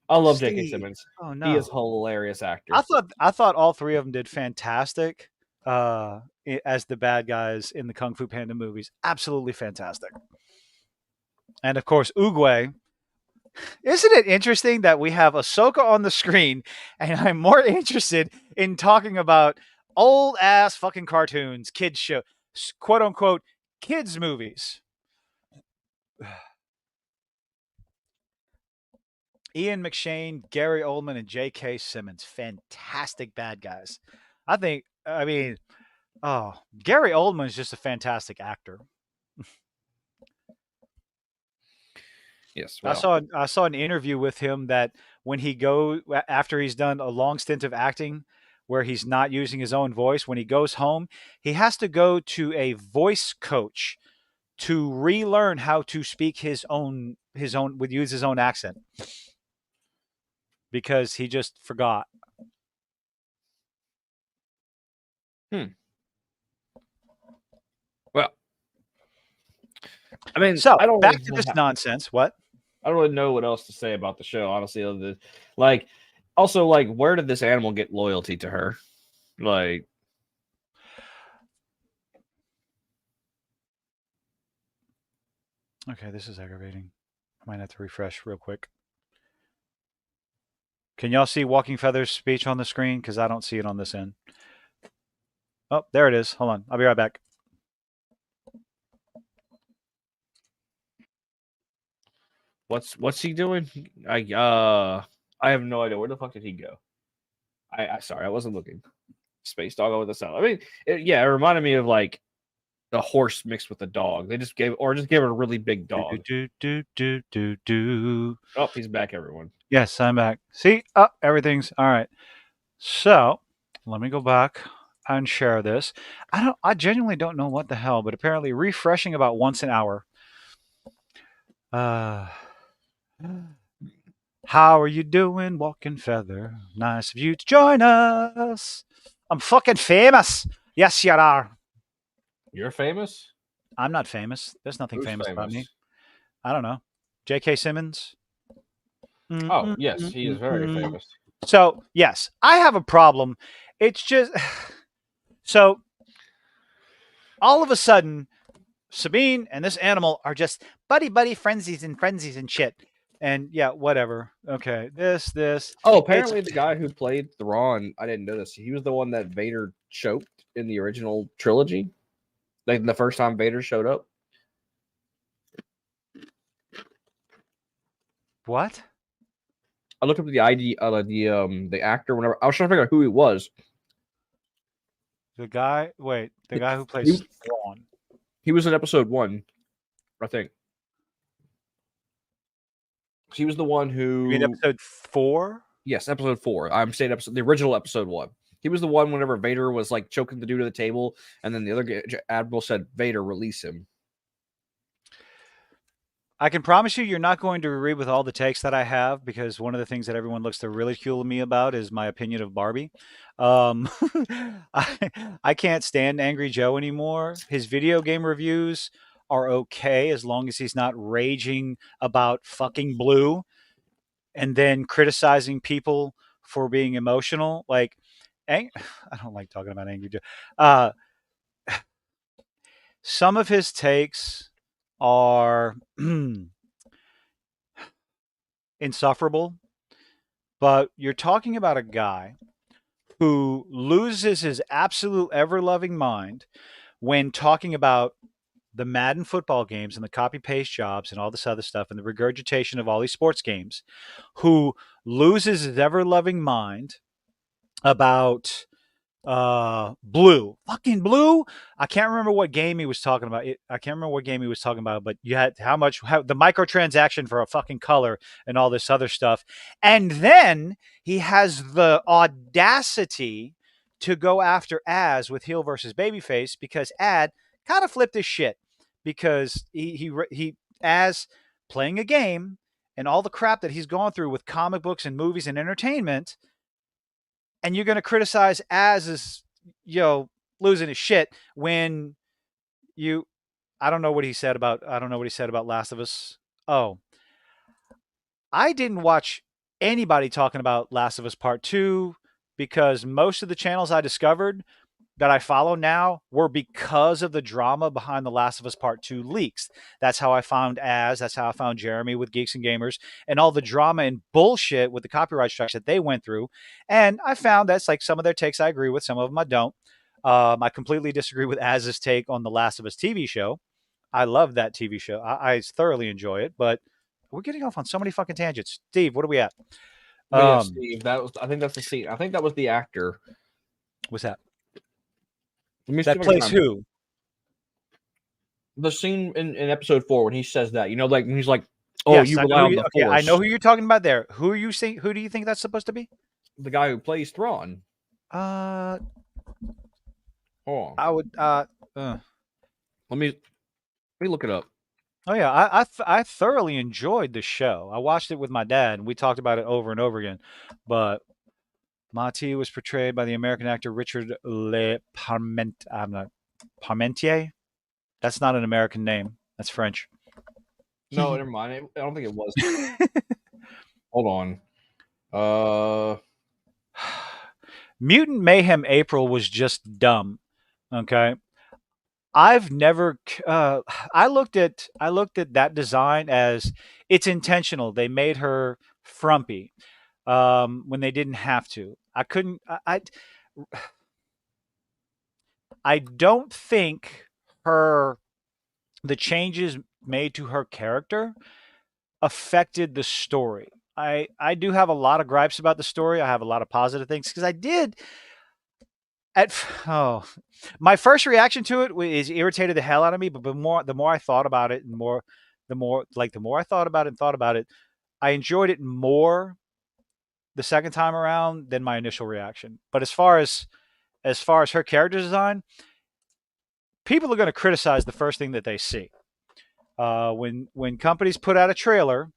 I love J.K. Simmons. Oh no. He is a hilarious actor. I thought all three of them did fantastic. As the bad guys in the Kung Fu Panda movies. Absolutely fantastic. And of course, Oogway. Isn't it interesting that we have Ahsoka on the screen and I'm more interested in talking about old ass fucking cartoons, kids show, quote unquote, kids movies. Ian McShane, Gary Oldman, and J.K. Simmons. Fantastic bad guys. Gary Oldman is just a fantastic actor. Yes. Well. I saw an interview with him that when after he's done a long stint of acting where he's not using his own voice, when he goes home, he has to go to a voice coach to relearn how to speak use his own accent. because he just forgot. Well, I mean, So I don't back really to this nonsense. What? I don't really know what else to say about the show, honestly. Other than, like, also, like, where did this animal get loyalty to her? Like, Okay, this is aggravating. I might have to refresh real quick. Can y'all see Walking Feather's speech on the screen? Because I don't see it on this end. Oh, there it is. Hold on. I'll be right back. what's he doing? I have no idea. Where the fuck did he go? I sorry, I wasn't looking. Space dog with the sound. I mean, it reminded me of like the horse mixed with a dog. They just gave it a really big dog. Oh, he's back, everyone. Yes, I'm back. See, everything's all right. So let me go back and share this. I genuinely don't know what the hell, but apparently refreshing about once an hour. How are you doing, Walking Feather? Nice of you to join us. I'm fucking famous. Yes, you are. You're famous? I'm not famous. There's nothing Who's famous about me. famous? I don't know. J.K. Simmons? Oh, yes, he is very famous. So, yes, I have a problem. It's just... So, all of a sudden, Sabine and this animal are just buddy-buddy frenzies and shit. And, yeah, whatever. Okay, this. Oh, apparently the guy who played Thrawn, I didn't know this. He was the one that Vader choked in the original trilogy. Like the first time Vader showed up. What? I looked up the ID of the actor whenever I was trying to figure out who he was. The guy who plays Thrawn. He was in episode 1, I think. He was the one who. You mean episode 4? Yes, episode 4. I'm saying the original episode 1. He was the one whenever Vader was like choking the dude to the table, and then the other admiral said, "Vader, release him." I can promise you're not going to agree with all the takes that I have, because one of the things that everyone looks to ridicule me about is my opinion of Barbie. I can't stand Angry Joe anymore. His video game reviews are okay as long as he's not raging about fucking Blue and then criticizing people for being emotional. Like, I don't like talking about Angry Joe. Some of his takes are insufferable, but you're talking about a guy who loses his absolute ever-loving mind when talking about the Madden football games and the copy-paste jobs and all this other stuff and the regurgitation of all these sports games, who loses his ever-loving mind about Blue. Fucking Blue. I can't remember what game he was talking about. But you had how the microtransaction for a fucking color and all this other stuff. And then he has the audacity to go after Az with heel versus babyface, because Ad kind of flipped his shit, because he Az playing a game and all the crap that he's gone through with comic books and movies and entertainment. And you're going to criticize as losing his shit when I don't know what he said about Last of Us. Oh, I didn't watch anybody talking about Last of Us Part 2, because most of the channels I discovered that I follow now were because of the drama behind the Last of Us Part 2 leaks. That's how I found that's how I found Jeremy with Geeks and Gamers, and all the drama and bullshit with the copyright strikes that they went through. And I found that's like some of their takes I agree with, some of them I don't. I completely disagree with Az's take on the Last of Us TV show. I love that TV show. I thoroughly enjoy it, but we're getting off on so many fucking tangents. Steve, what are we at? Yeah, Steve, I think that's the scene. I think that was the actor. What's that? That plays who? The scene in episode 4 when he says that, like when he's like, "Oh, yes, you rely on the Force." I know who you're talking about there. Who are you saying? Who do you think that's supposed to be? The guy who plays Thrawn. I would. Let me look it up. Oh yeah, I thoroughly enjoyed the show. I watched it with my dad, and we talked about it over and over again. But Mati was portrayed by the American actor Richard Le Parmentier. That's not an American name. That's French. No, never mind. I don't think it was. Hold on. Mutant Mayhem April was just dumb. Okay. I've never I looked at that design as it's intentional. They made her frumpy when they didn't have to. I don't think the changes made to her character affected the story. I do have a lot of gripes about the story. I have a lot of positive things because I did my first reaction to it is irritated the hell out of me. But the more I thought about it, and the more I thought about it, I enjoyed it more the second time around than my initial reaction. But as far as her character design, people are going to criticize the first thing that they see. When companies put out a trailer,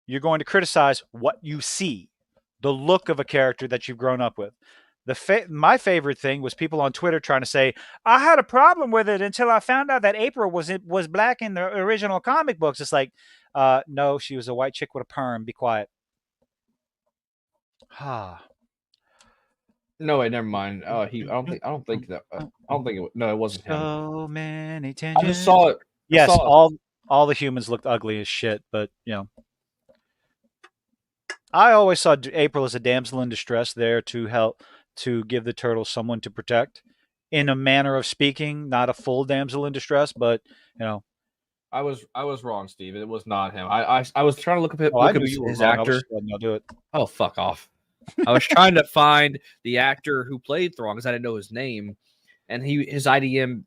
you're going to criticize what you see, the look of a character that you've grown up with. My favorite thing was people on Twitter trying to say, I had a problem with it until I found out that April was black in the original comic books. It's like, no, she was a white chick with a perm. Be quiet. No, wait, never mind. I don't think that. No, it wasn't him. So many tangents. I just saw it. Yes, all the humans looked ugly as shit, but you know. I always saw April as a damsel in distress there to help to give the turtles someone to protect, in a manner of speaking, not a full damsel in distress, but you know. I was wrong, Steve. It was not him. I was trying to look up his wrong. actor. I'll do it. Oh, fuck off. I was trying to find the actor who played Thrawn because I didn't know his name, and his IDBM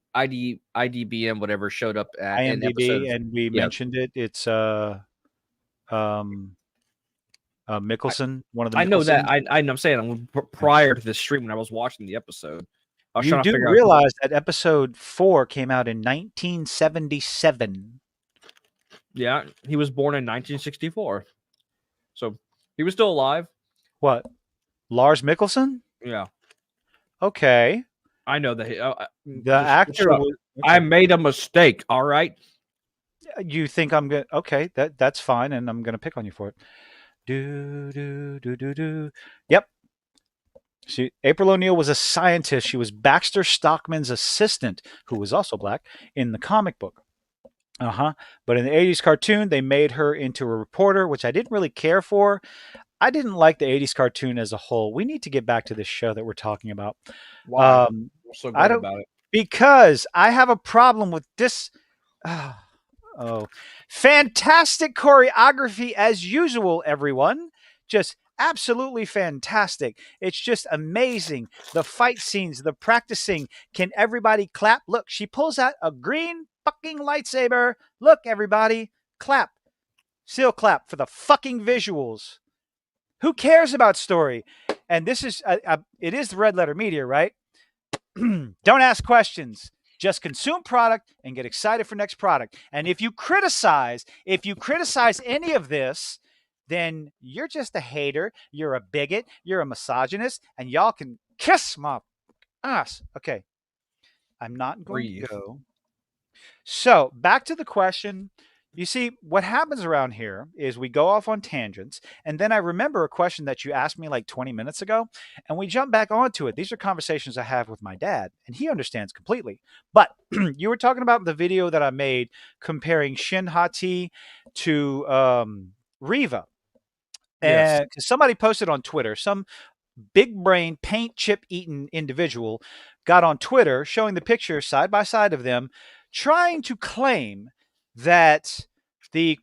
whatever showed up at IMDb, and we mentioned it. It's Mickelson, one of the. I know that. I'm saying prior to this stream when I was watching the episode, I was you trying to do figure realize that episode 4 came out in 1977. Yeah, he was born in 1964, so he was still alive. What? Lars Mikkelsen? Yeah. Okay. I know that the actor. I made a mistake. All right. You think I'm good? Okay, that's fine, and I'm gonna pick on you for it. Yep. April O'Neil was a scientist. She was Baxter Stockman's assistant, who was also black in the comic book. But in the 80s cartoon, they made her into a reporter, which I didn't really care for. I didn't like the 80s cartoon as a whole. We need to get back to this show that we're talking about. Why? I'm so good about it. Because I have a problem with this. Fantastic choreography as usual, everyone. Just absolutely fantastic. It's just amazing. The fight scenes, the practicing. Can everybody clap? Look, she pulls out a green fucking lightsaber. Look, everybody, clap. Still clap for the fucking visuals. Who cares about story? And this is, it is the Red Letter Media, right? Don't ask questions. Just consume product and get excited for next product. And if you criticize any of this, then you're just a hater. You're a bigot. You're a misogynist. And y'all can kiss my ass. Okay. I'm not going to go. So back to the question. You see, what happens around here is we go off on tangents, and then I remember a question that you asked me like 20 minutes ago, and we jump back onto it. These are conversations I have with my dad, and he understands completely. But you were talking about the video that I made comparing Shin Hati to Riva. Yes. And somebody posted on Twitter, some big brain paint chip eating individual got on Twitter showing the picture side by side of them, trying to claim that the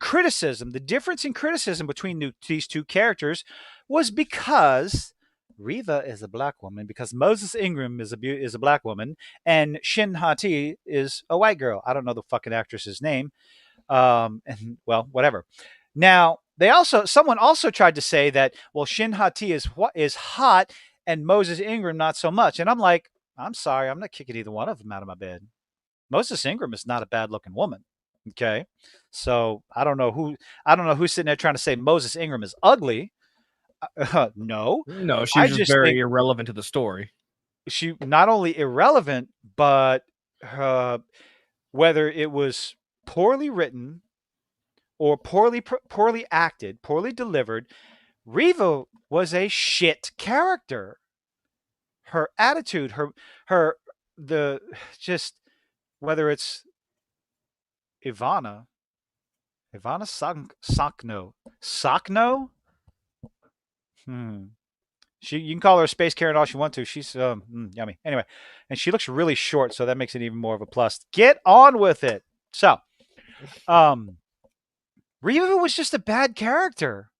difference in criticism between these two characters was because Riva is a black woman, because Moses Ingram is a black woman, and Shin Hati is a white girl. I don't know the fucking actress's name. And well, whatever. Now, someone also tried to say that, well, Shin Hati is hot and Moses Ingram not so much. And I'm like, I'm sorry, I'm not kicking either one of them out of my bed. Moses Ingram is not a bad looking woman. Okay, so I don't know who's sitting there trying to say Moses Ingram is ugly. No, No, she I was just just very think irrelevant to the story. she not only irrelevant, but whether it was poorly written or poorly acted, poorly delivered, Reva was a shit character. Her attitude, her the just whether it's Ivana Sakno. You can call her a space Karen all you want to. She's yummy. Anyway, and she looks really short, so that makes it even more of a plus. Get on with it. So, Reva was just a bad character.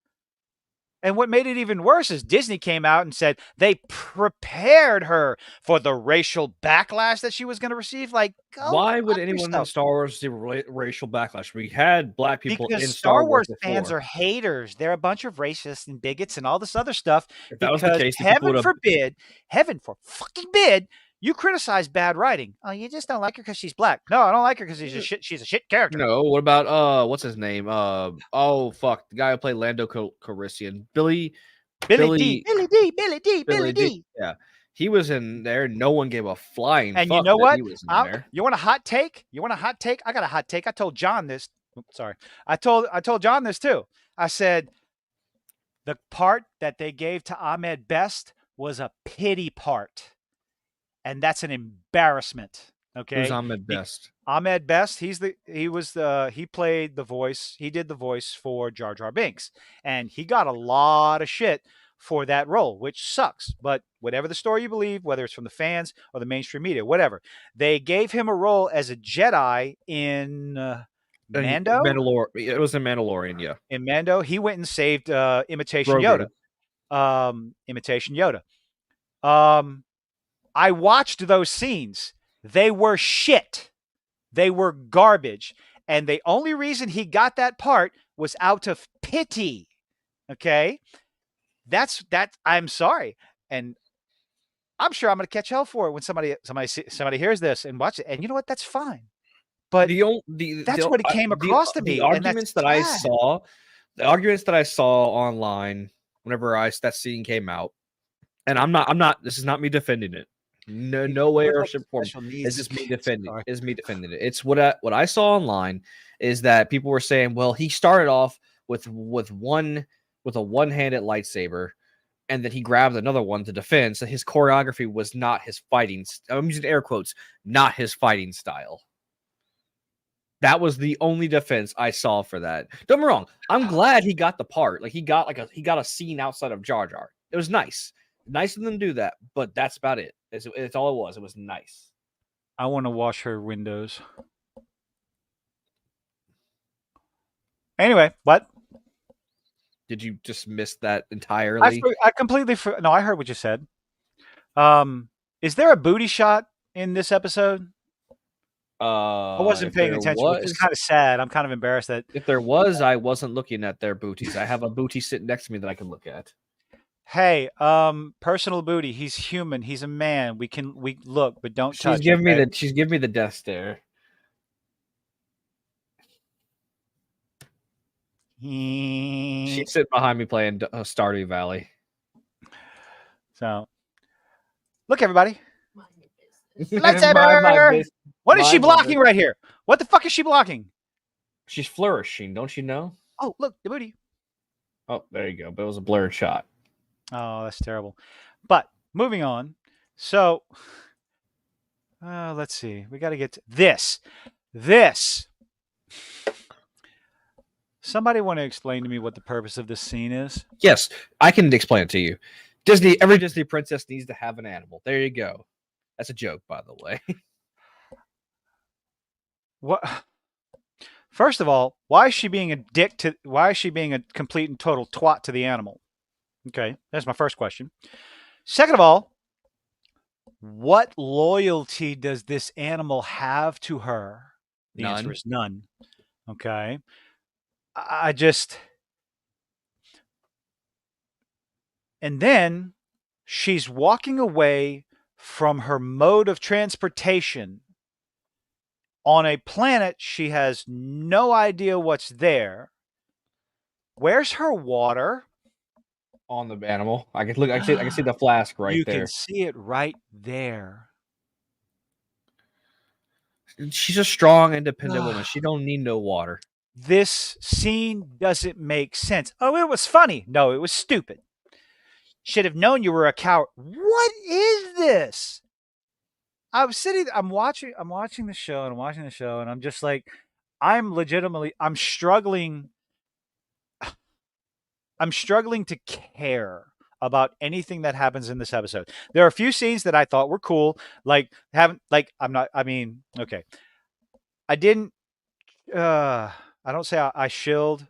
And what made it even worse is Disney came out and said they prepared her for the racial backlash that she was going to receive. Like, why would anyone in Star Wars see racial backlash? We had black people because in Star Wars before. fans are haters. They're a bunch of racists and bigots and all this other stuff. If that was the case, heaven forbid, you criticize bad writing. Oh, you just don't like her because she's black. No, I don't like her because she's a shit character. No, what about what's his name? Oh fuck, the guy who played Lando Calrissian, Billy D. Yeah, he was in there. No one gave a flying. And fuck you know that what? He was in there. You want a hot take? I got a hot take. I told John this. Oops, sorry, I told John this too. I said the part that they gave to Ahmed Best was a pity part. And that's an embarrassment. Okay. Who's Ahmed Best? Ahmed Best. He played the voice. He did the voice for Jar Jar Binks, and he got a lot of shit for that role, which sucks. But whatever the story you believe, whether it's from the fans or the mainstream media, whatever, they gave him a role as a Jedi in Mando. It was in Mandalorian, yeah. In Mando, he went and saved Imitation Grogu. Yoda. Imitation Yoda. I watched those scenes. They were shit. They were garbage. And the only reason he got that part was out of pity. Okay? That's I'm sorry. And I'm sure I'm going to catch hell for it when somebody hears this and watch it. And you know what? That's fine. But that's what it came across to me. The arguments that I saw online whenever that scene came out, and I'm not. This is not me defending it. No way or shape or form. It's just me defending. It's me defending it. It's what I saw online is that people were saying, well, he started off with a one-handed lightsaber, and then he grabbed another one to defend. So his choreography was not his fighting. I'm using air quotes, not his fighting style. That was the only defense I saw for that. Don't get me wrong. I'm glad he got the part. Like he got a scene outside of Jar Jar. It was nice. Nice of them to do that, but that's about it. It's all it was. It was nice. I want to wash her windows. Anyway, what? Did you just miss that entirely? I completely no, I heard what you said. Is there a booty shot in this episode? I wasn't paying attention, which is kind of sad. I'm kind of embarrassed that if there was, I wasn't looking at their booties. I have a booty sitting next to me that I can look at. Hey, personal booty. He's human. He's a man. We look, but don't touch. She's giving me the death stare. She's sitting behind me playing Stardew Valley. So, look, everybody. Lightsaber. What is she blocking right here? What the fuck is she blocking? She's flourishing. Don't you know? Oh, look, the booty. Oh, there you go. But it was a blurred shot. Oh, that's terrible. But moving on. So, let's see. We got to get to this. Somebody want to explain to me what the purpose of this scene is? Yes, I can explain it to you. Every Disney princess needs to have an animal. There you go. That's a joke, by the way. What? First of all, why is she being a complete and total twat to the animal? Okay, that's my first question. Second of all, what loyalty does this animal have to her? The answer is none. Okay. And then she's walking away from her mode of transportation on a planet she has no idea what's there. Where's her water? On the animal. I can look. I can see the flask right You there. can see it right there. She's a strong, independent woman. She don't need no water. This scene doesn't make sense. Oh, it was funny. No, it was stupid. Should have known you were a coward. What is this? I'm watching the show, and I'm just like, I'm struggling to care about anything that happens in this episode. There are a few scenes that I thought were cool, okay. I didn't I don't say I shilled.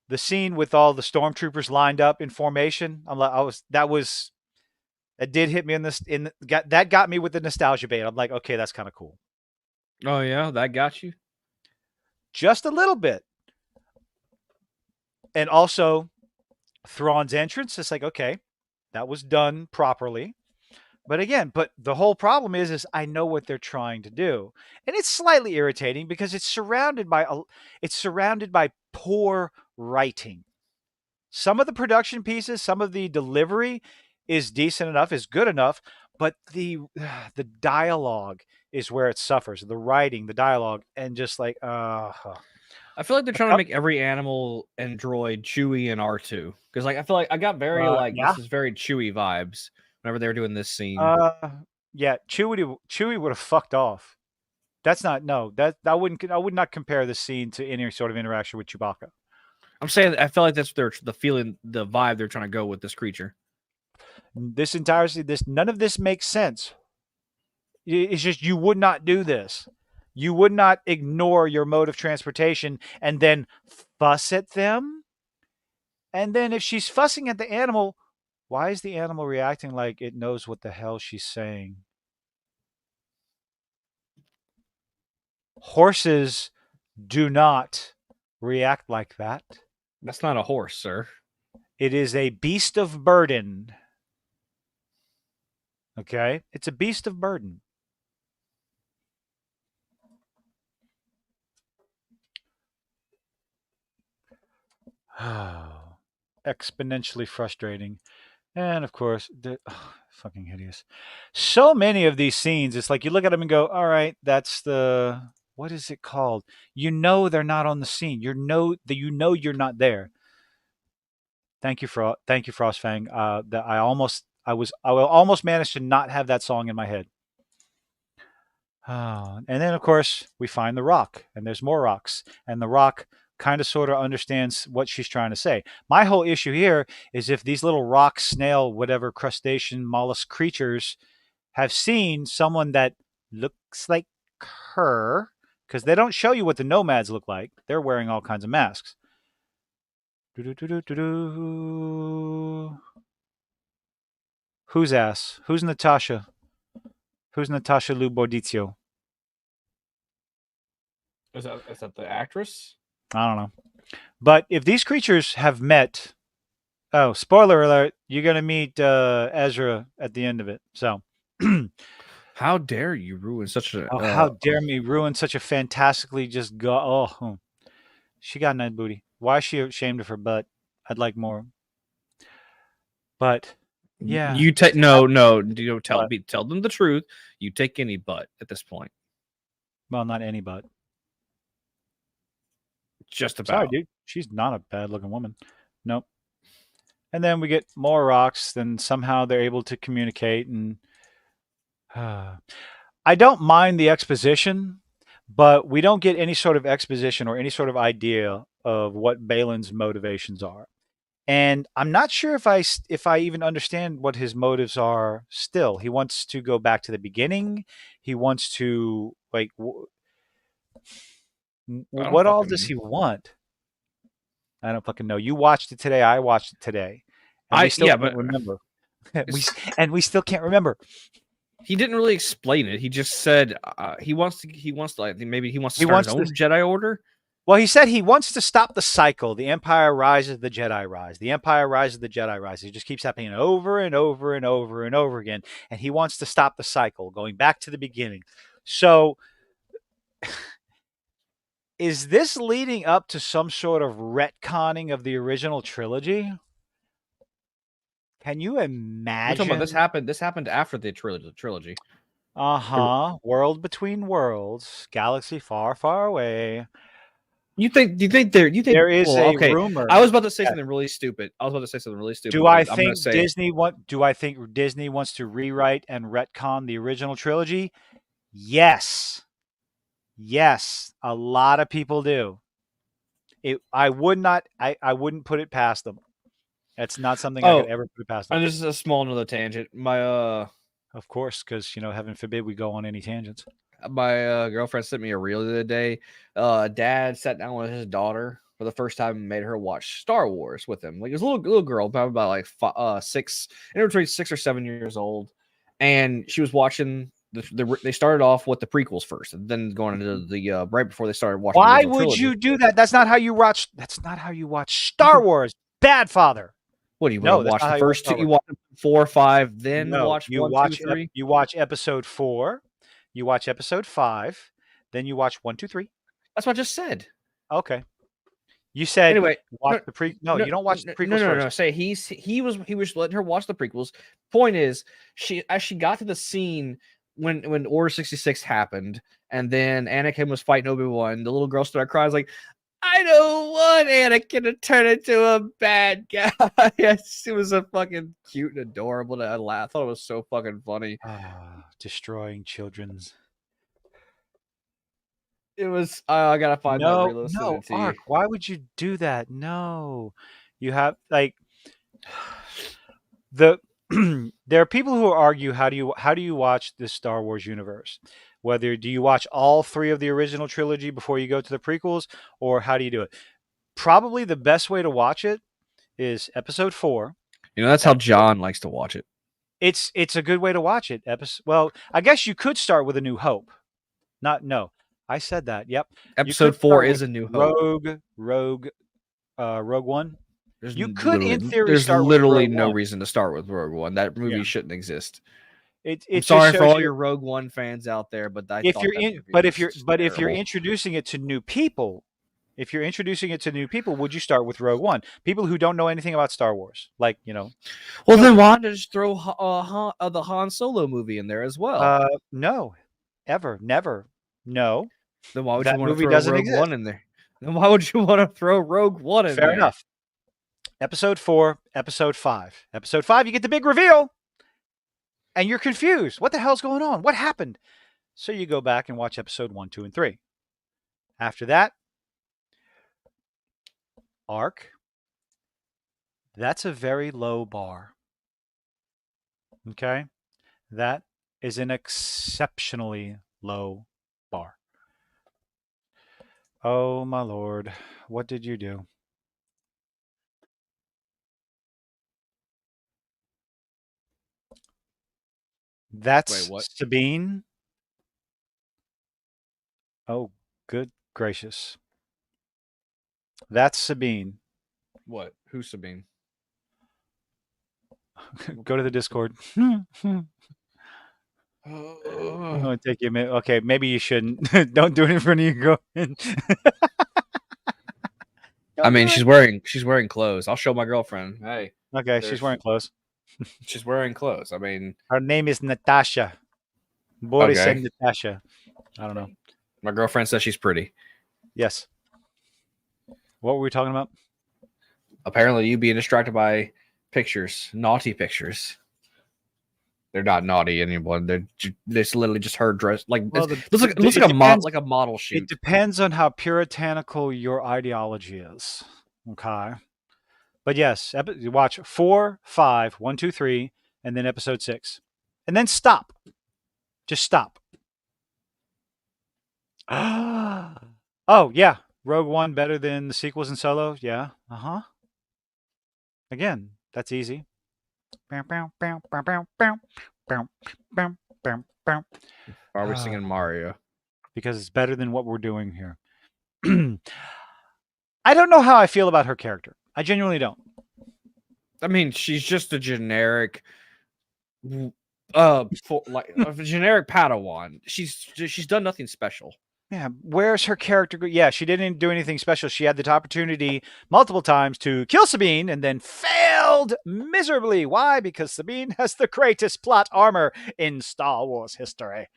The scene with all the stormtroopers lined up in formation. That did hit me that got me with the nostalgia bait. I'm like, okay, that's kind of cool. Oh yeah, that got you? Just a little bit. And also Thrawn's entrance, it's like, okay, that was done properly. But again, the whole problem is I know what they're trying to do. And it's slightly irritating because it's surrounded by poor writing. Some of the production pieces, some of the delivery is decent enough, is good enough, but the dialogue is where it suffers. The writing, the dialogue, and just like I feel like they're trying to make every animal and droid Chewie and R2. Because I feel like I got very this is very Chewie vibes whenever they were doing this scene. Yeah, Chewie would have fucked off. That's not I would not compare this scene to any sort of interaction with Chewbacca. I'm saying I feel like that's the vibe they're trying to go with this creature. None of this makes sense. It's just you would not do this. You would not ignore your mode of transportation and then fuss at them. And then if she's fussing at the animal, why is the animal reacting like it knows what the hell she's saying? Horses do not react like that. That's not a horse, sir. It is a beast of burden. Okay? It's a beast of burden. Exponentially frustrating. And of course, fucking hideous. So many of these scenes, it's like you look at them and go, all right, that's what is it called? You know they're not on the scene. You know you're not there. Thank you, Frostfang. That I almost managed to not have that song in my head. And then of course we find the rock, and there's more rocks, and the rock kind of sort of understands what she's trying to say. My whole issue here is if these little rock, snail, whatever crustacean, mollusk creatures have seen someone that looks like her, because they don't show you what the nomads look like. They're wearing all kinds of masks. Who's ass? Who's Natasha? Who's Natasha Lubordizio? Is that the actress? I don't know. But if these creatures have met, spoiler alert, you're going to meet Ezra at the end of it. So how dare you ruin such a... how dare me ruin such a fantastically just... she got a nice booty. Why is she ashamed of her butt? I'd like more. But yeah. You take tell them the truth. You take any butt at this point. Well, not any butt. Just about. Sorry, dude. She's not a bad looking woman. Nope. And then we get more rocks. Then somehow they're able to communicate. And I don't mind the exposition, but we don't get any sort of exposition or any sort of idea of what Balin's motivations are. And I'm not sure if I even understand what his motives are still. He wants to go back to the beginning. He wants to, like... what all does he want? I don't fucking know. You watched it today. I watched it today. And we still can't remember. we still can't remember. He didn't really explain it. He just said he wants to maybe he wants to start his own Jedi Order. Well, he said he wants to stop the cycle. The Empire rises, the Jedi rise. The Empire rises, the Jedi rise. It just keeps happening over and over and over and over again. And he wants to stop the cycle, going back to the beginning. So Is this leading up to some sort of retconning of the original trilogy? Can you We're imagine? talking about this happened after the trilogy. World between worlds, galaxy far, far away. You think there is well, a okay. rumor? I was about to say that- something really stupid. Do I but I'm gonna think say Disney wants to rewrite and retcon the original trilogy? Yes. Yes, a lot of people do. I wouldn't put it past them. That's not something I could ever put it past them. And this is a small another tangent. Of course, because heaven forbid we go on any tangents. My girlfriend sent me a reel the other day. Dad sat down with his daughter for the first time and made her watch Star Wars with him. Like, it was a little girl, probably about like 6, between 6 or 7 years old, and she was watching. They started off with the prequels first, and then going into the right before they started watching. Why would you do that? That's not how you watch. That's not how you watch Star Wars. Bad father. What do you want to watch? The first two, you watch 4, 5, then watch 1, 2, 3. You watch episode 4. You watch episode 5. Then you watch 1, 2, 3. That's what I just said. Okay. You said anyway. Watch the pre. No, you don't watch the prequels first. No. Say he was letting her watch the prequels. Point is, as she got to the scene when Order 66 happened, and then Anakin was fighting Obi-Wan, the little girl started crying. I was like, I don't want Anakin to turn into a bad guy. It was a fucking cute and adorable. I laughed. I thought it was so fucking funny. Destroying children's. It was. I gotta find that reel. No, Ark. Why would you do that? No, you have like the. There are people who argue how do you watch this Star Wars universe? Whether do you watch all 3 of the original trilogy before you go to the prequels, or how do you do it? Probably the best way to watch it is episode 4. That's how John likes to watch it. It's a good way to watch it. Well, I guess you could start with A New Hope. I said that. Yep. Episode 4 is A New Hope. Rogue One. There's start literally with Rogue no One. reason to start with Rogue One. That movie shouldn't exist. I'm sorry for all your Rogue One fans out there, but if you're introducing it to new people, would you start with Rogue One? People who don't know anything about Star Wars, like Well, then why not just throw the Han Solo movie in there as well? No, ever, never, no. Then why would that you want to movie throw doesn't Rogue exist. One in there? Then why would you want to throw Rogue One in there? Fair enough. Episode 4, episode 5. Episode 5, you get the big reveal. And you're confused. What the hell's going on? What happened? So you go back and watch episode 1, 2, and 3. After that, Ark. That's a very low bar. Okay? That is an exceptionally low bar. Oh, my Lord. What did you do? That's Sabine. Oh, good gracious. That's Sabine. What? Who's Sabine? Go to the Discord. I'm going to take you a minute. Okay, maybe you shouldn't. Don't do it in front of you. I mean, she's wearing clothes. I'll show my girlfriend. Hey. Okay, she's wearing clothes. She's wearing clothes. I mean, her name is Natasha. Boris Okay. and Natasha. I don't know. My girlfriend says she's pretty. Yes. What were we talking about? Apparently, you being distracted by pictures, naughty pictures. They're not naughty anymore. It's literally just her dress. Like, it looks like a model shoot. It depends on how puritanical your ideology is. Okay. But yes, you watch 4, 5, 1, 2, 3, and then episode 6. And then stop. Just stop. Oh, yeah. Rogue One better than the sequels and Solo? Yeah. Uh-huh. Again, that's easy. Why are we singing Mario? Because it's better than what we're doing here. I don't know how I feel about her character. I genuinely don't. I mean, she's just a generic, a generic Padawan. She's done nothing special. Yeah, where's her character? Yeah, she didn't do anything special. She had the opportunity multiple times to kill Sabine and then failed miserably. Why? Because Sabine has the greatest plot armor in Star Wars history.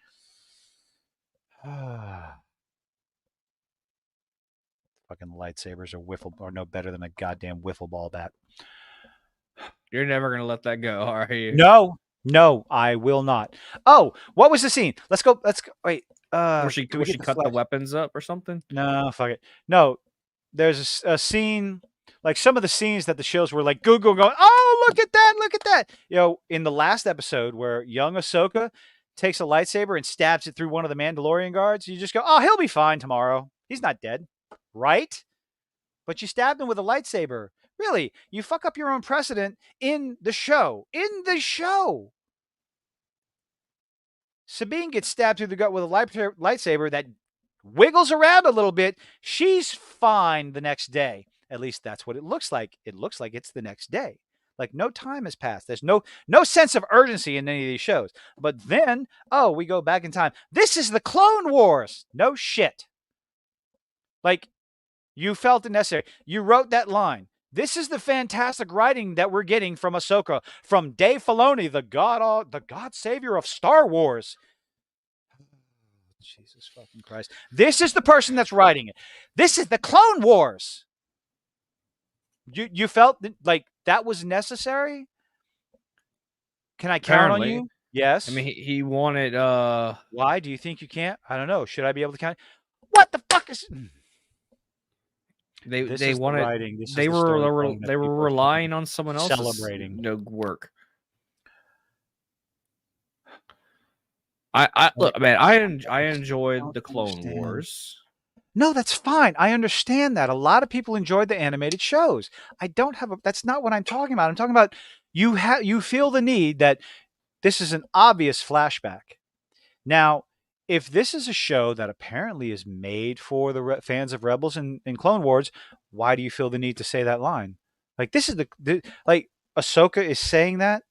Fucking lightsabers are no better than a goddamn wiffle ball bat. You're never gonna let that go, are you? No, I will not. Oh, what was the scene? Let's go. Wait. Where she cut the weapons up or something? No, fuck it. No, there's a scene, like some of the scenes that the shows were like Google going, oh, look at that. You know, in the last episode where young Ahsoka takes a lightsaber and stabs it through one of the Mandalorian guards, you just go, oh, he'll be fine tomorrow. He's not dead, right? But you stabbed him with a lightsaber. Really, you fuck up your own precedent in the show. Sabine gets stabbed through the gut with a lightsaber that wiggles around a little bit. She's fine the next day. At least that's what it looks like. It looks like it's the next day. Like no time has passed. There's no sense of urgency in any of these shows. But then, oh, we go back in time. This is the Clone Wars. No shit. Like, you felt it necessary. You wrote that line. This is the fantastic writing that we're getting from Ahsoka, from Dave Filoni, the God Savior of Star Wars. Jesus fucking Christ. This is the person that's writing it. This is the Clone Wars. You felt like that was necessary? Can I count on you? Yes. I mean, he wanted. Why do you think you can't? I don't know. Should I be able to count? What the fuck is? They wanted. They were relying on someone else's celebrating work. Look, man. I enjoyed the Clone Wars. No, that's fine. I understand that. A lot of people enjoyed the animated shows. That's not what I'm talking about. I'm talking about you feel the need that this is an obvious flashback. Now, if this is a show that apparently is made for the fans of Rebels and Clone Wars, why do you feel the need to say that line? Like, this is like Ahsoka is saying that.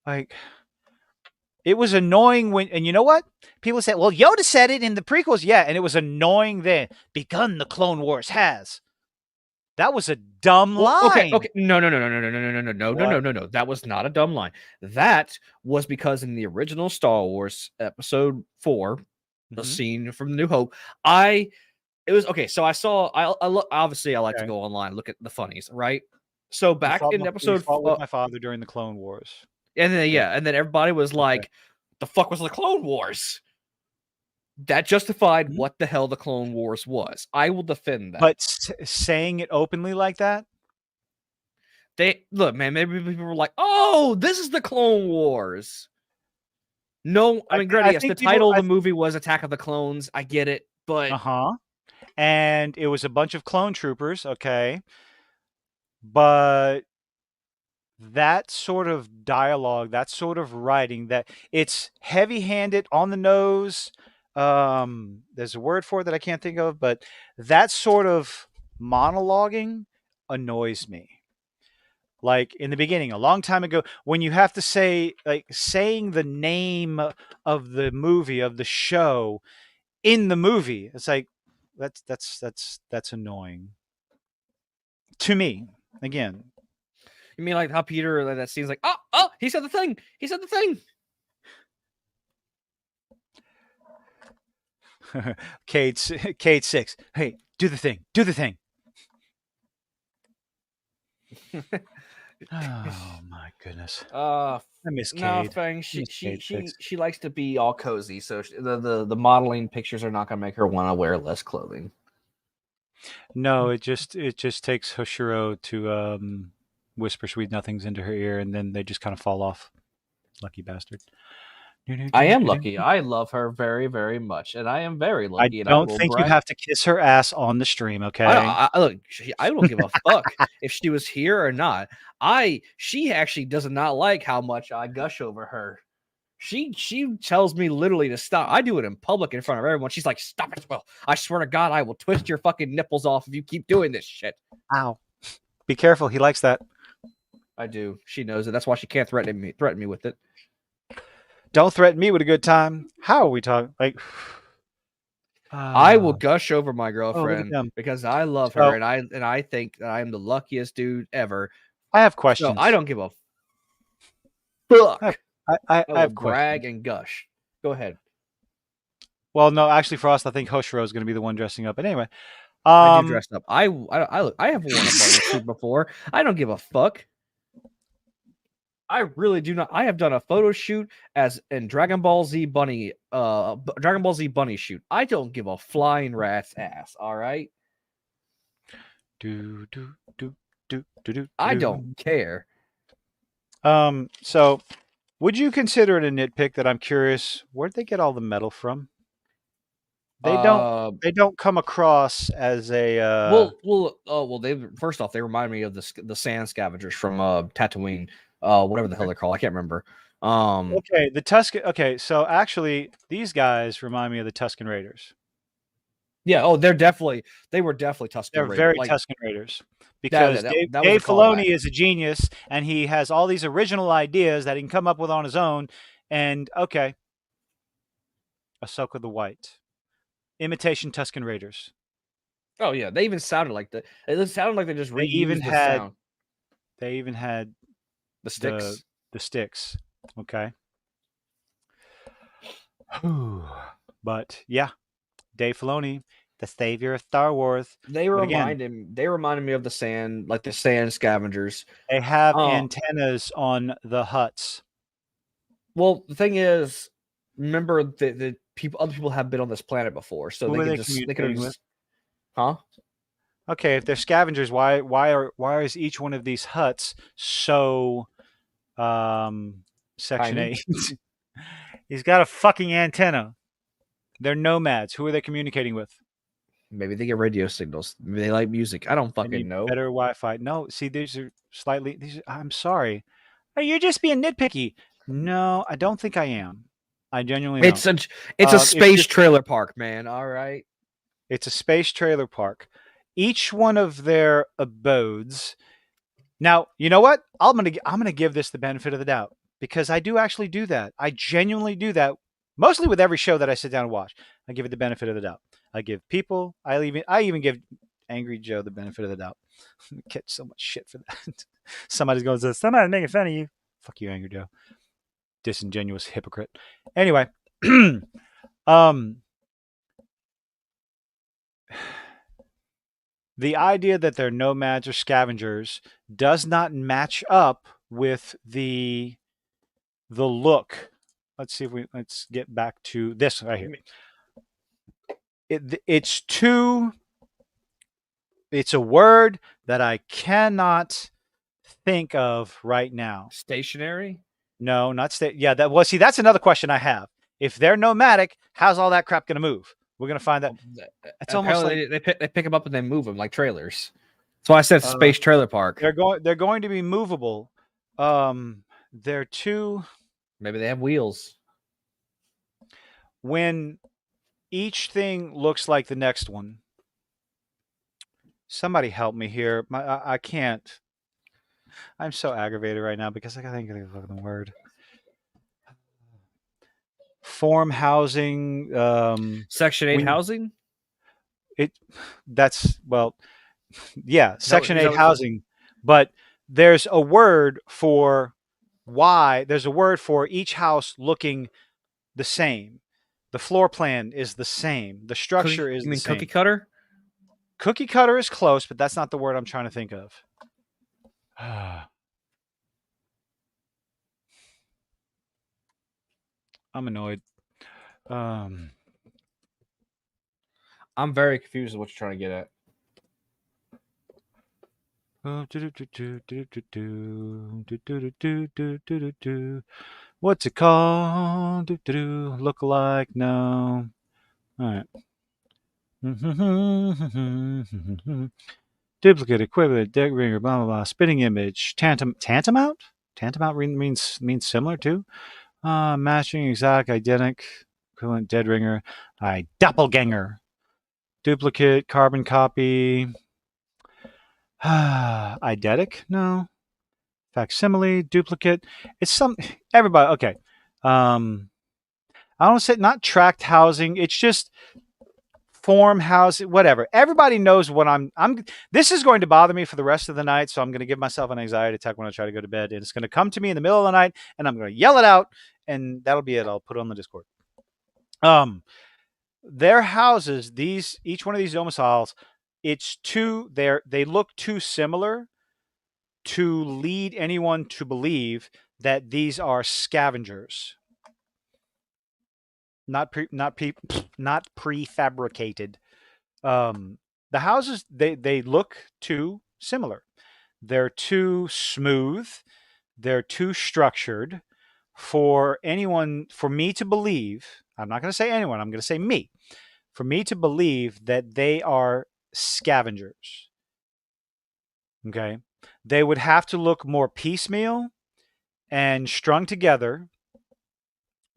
Like, it was annoying and you know what? People say, well, Yoda said it in the prequels. Yeah, and it was annoying then. Begun the Clone Wars has. That was a dumb line. Okay. No. That was not a dumb line. That was because in the original Star Wars Episode 4, the scene from New Hope, it was okay. So I saw. Obviously, I like to go online and look at the funnies, right? So back in Episode 4, with my father during the Clone Wars, and then everybody was like, "The fuck was the Clone Wars?" That justified what the hell the Clone Wars was. I will defend that. But saying it openly like that? Look, man, maybe people were like, oh, this is the Clone Wars. No, I mean, granted, yes, the title of the movie was Attack of the Clones. I get it, but... And it was a bunch of clone troopers, okay? But that sort of dialogue, that sort of writing, that it's heavy-handed, on the nose... there's a word for it that I can't think of, but that sort of monologuing annoys me. Like in the beginning, a long time ago, when you have to say, like, saying the name of the movie, of the show in the movie, it's like, that's annoying to me. Again, you mean like how Peter, that scene's like, oh, he said the thing. Cade 6. Hey, do the thing. Oh my goodness. I miss Cade. No, Fang, she likes to be all cozy, so the modeling pictures are not going to make her want to wear less clothing. No, it just takes Hoshiro to whisper sweet nothings into her ear, and then they just kind of fall off. Lucky bastard. I am lucky. I love her very, very much, and I am very lucky. I don't think you have to kiss her ass on the stream, okay? Look, I don't give a fuck if she was here or not. She actually does not like how much I gush over her. She tells me literally to stop. I do it in public in front of everyone. She's like, "Stop it, Will. I swear to God, I will twist your fucking nipples off if you keep doing this shit." Ow! Be careful. He likes that. I do. She knows it. That's why she can't threaten me with it. Don't threaten me with a good time. How are we talking? Like, I will gush over my Oh, look at girlfriend them. because I love So- her, and I think that I am the luckiest dude ever. I have So questions. I don't give a fuck. I will have brag questions. and gush. Go ahead. Well, no, actually, Frost, I think Hoshiro is going to be the one dressing up. But anyway, I do dress up. I have worn a bunny suit before. I don't give a fuck. I really do not. I have done a photo shoot as in Dragon Ball Z bunny shoot. I don't give a flying rat's ass. All right. I don't care. So would you consider it a nitpick that I'm curious where'd they get all the metal from? They don't come across as a They first off, they remind me of the sand scavengers from Tatooine, whatever the hell they're called. I can't remember. Okay, the Tuscan. Okay, so actually, these guys remind me of the Tuscan Raiders. Yeah. Oh, they were definitely Tuscan. They're Raiders. very Like, Tuscan Raiders because that was a Dave callback. Filoni is a genius, and he has all these original ideas that he can come up with on his own. And okay, Ahsoka the White, imitation Tuscan Raiders. Oh yeah, they even sounded like that. It sounded like they just They even reused the had. sound. They even had The sticks. The sticks. Okay. But yeah, Dave Filoni, the savior of Star Wars. They reminded me of the sand scavengers. They have antennas on the huts. Well, the thing is, remember the other people have been on this planet before, so Who are they they could communicating just, with? huh? Okay, if they're scavengers, why is each one of these huts so Section 8? He's got a fucking antenna. They're nomads. Who are they communicating with? Maybe they get radio signals. Maybe they like music. I don't fucking know. Better Wi-Fi. No, see, I'm sorry. You're just being nitpicky. No, I don't think I am. I genuinely don't. It's a space trailer park, man. All right. It's a space trailer park. Each one of their abodes. Now, you know what? I'm gonna give this the benefit of the doubt because I do actually do that. I genuinely do that. Mostly with every show that I sit down and watch, I give it the benefit of the doubt. I give people. I even give Angry Joe the benefit of the doubt. I catch so much shit for that. Somebody's going to say, somebody's making fun of you. Fuck you, Angry Joe. Disingenuous hypocrite. Anyway, the idea that they're nomads or scavengers does not match up with the look. Let's get back to this right here. It's a word that I cannot think of right now. Stationary? No, not yeah, that's another question I have. If they're nomadic, how's all that crap going to move? We're going to find that. It's almost like they pick them up and they move them like trailers. That's why I said space trailer park. They're going to be movable. They're too. Maybe they have wheels. When each thing looks like the next one. Somebody help me here. I can't. I'm so aggravated right now because I can't think of the fucking word. Form housing. Section 8 housing? Yeah, Section 8 housing. But there's a word for why. There's a word for each house looking the same. The floor plan is the same. The structure is the same. Cookie cutter? Cookie cutter is close, but that's not the word I'm trying to think of. I'm annoyed. I'm very confused with what you're trying to get at. What's it called? Look alike? No. All right. Duplicate, equivalent, deck ringer, blah blah blah. Spitting image, tantamount. Tantamount means similar too. Matching, exact, identical, equivalent, dead ringer. Doppelganger. Duplicate, carbon copy. Eidetic? No. Facsimile, duplicate. It's everybody. Okay. I don't say not tract housing. It's just form housing, whatever. Everybody knows what I'm. This is going to bother me for the rest of the night, so I'm going to give myself an anxiety attack when I try to go to bed. And it's going to come to me in the middle of the night, and I'm going to yell it out, and that'll be it. I'll put it on the Discord. Their houses, each one of these domiciles, they look too similar to lead anyone to believe that these are scavengers. Not prefabricated. The houses they look too similar. They're too smooth. They're too structured for me to believe. I'm not going to say anyone. I'm going to say me. For me to believe that they are scavengers. Okay, they would have to look more piecemeal and strung together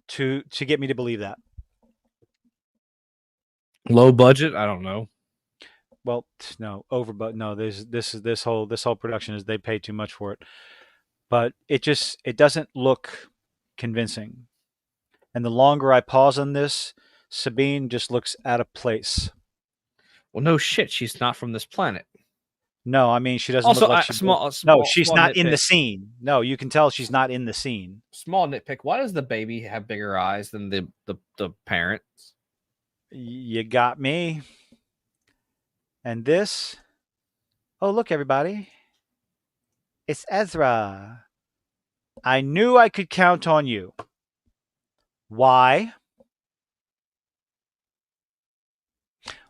to get me to believe that. Low budget? I don't know. Well, no, no. This whole production is they pay too much for it, but it doesn't look convincing. And the longer I pause on this, Sabine just looks out of place. Well, no shit. She's not from this planet. No, I mean she doesn't Also, look like she's not in the nitpick. scene. No, you can tell she's not in the scene. Small nitpick. Why does the baby have bigger eyes than the parents? You got me. And this. Oh, look, everybody. It's Ezra. I knew I could count on you. Why?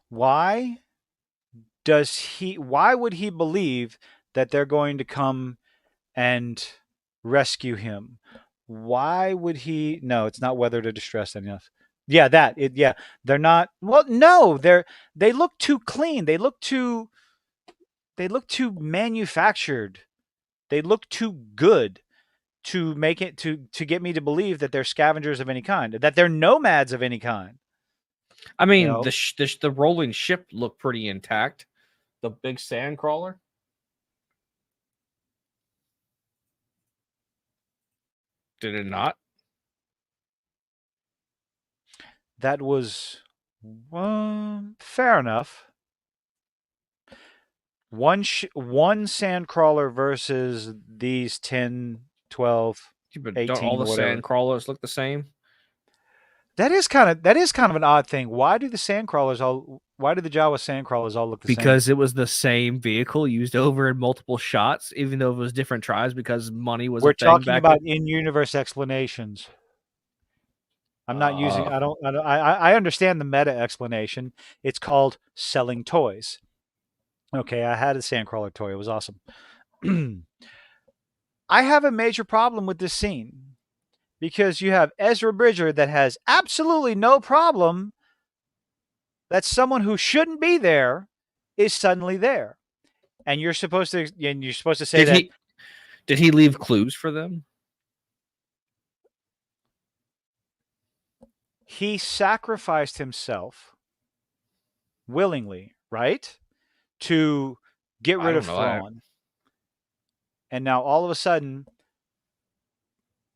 Why would he believe that they're going to come and rescue him? Why would he? No, it's not weather to distress enough. Yeah, they're not. Well, no, they look too clean. They look too manufactured. They look too good to make it to get me to believe that they're scavengers of any kind, that they're nomads of any kind. I mean, the rolling ship looked pretty intact. The big sand crawler. Did it not? That was fair enough. One sand crawler versus these 10, 12, 18, don't all the sand crawlers look the same? That is kind of an odd thing. Why do the Jawa sand crawlers all look the same? Because it was the same vehicle used over in multiple shots, even though it was different tribes, because money was. We're talking about in-universe explanations. I'm not using. I understand the meta explanation. It's called selling toys. Okay, I had a sandcrawler toy. It was awesome. I have a major problem with this scene because you have Ezra Bridger that has absolutely no problem that someone who shouldn't be there is suddenly there, and you're supposed to say that. Did he leave clues for them? He sacrificed himself willingly, right? To get rid of Thrawn. And now all of a sudden,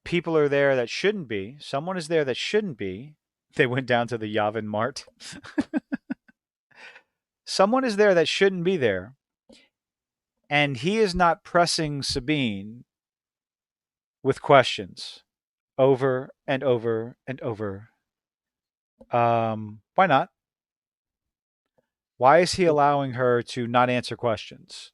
people are there that shouldn't be. Someone is there that shouldn't be. They went down to the Yavin Mart. Someone is there that shouldn't be there. And he is not pressing Sabine with questions over and over and over. Why not? Why is he allowing her to not answer questions?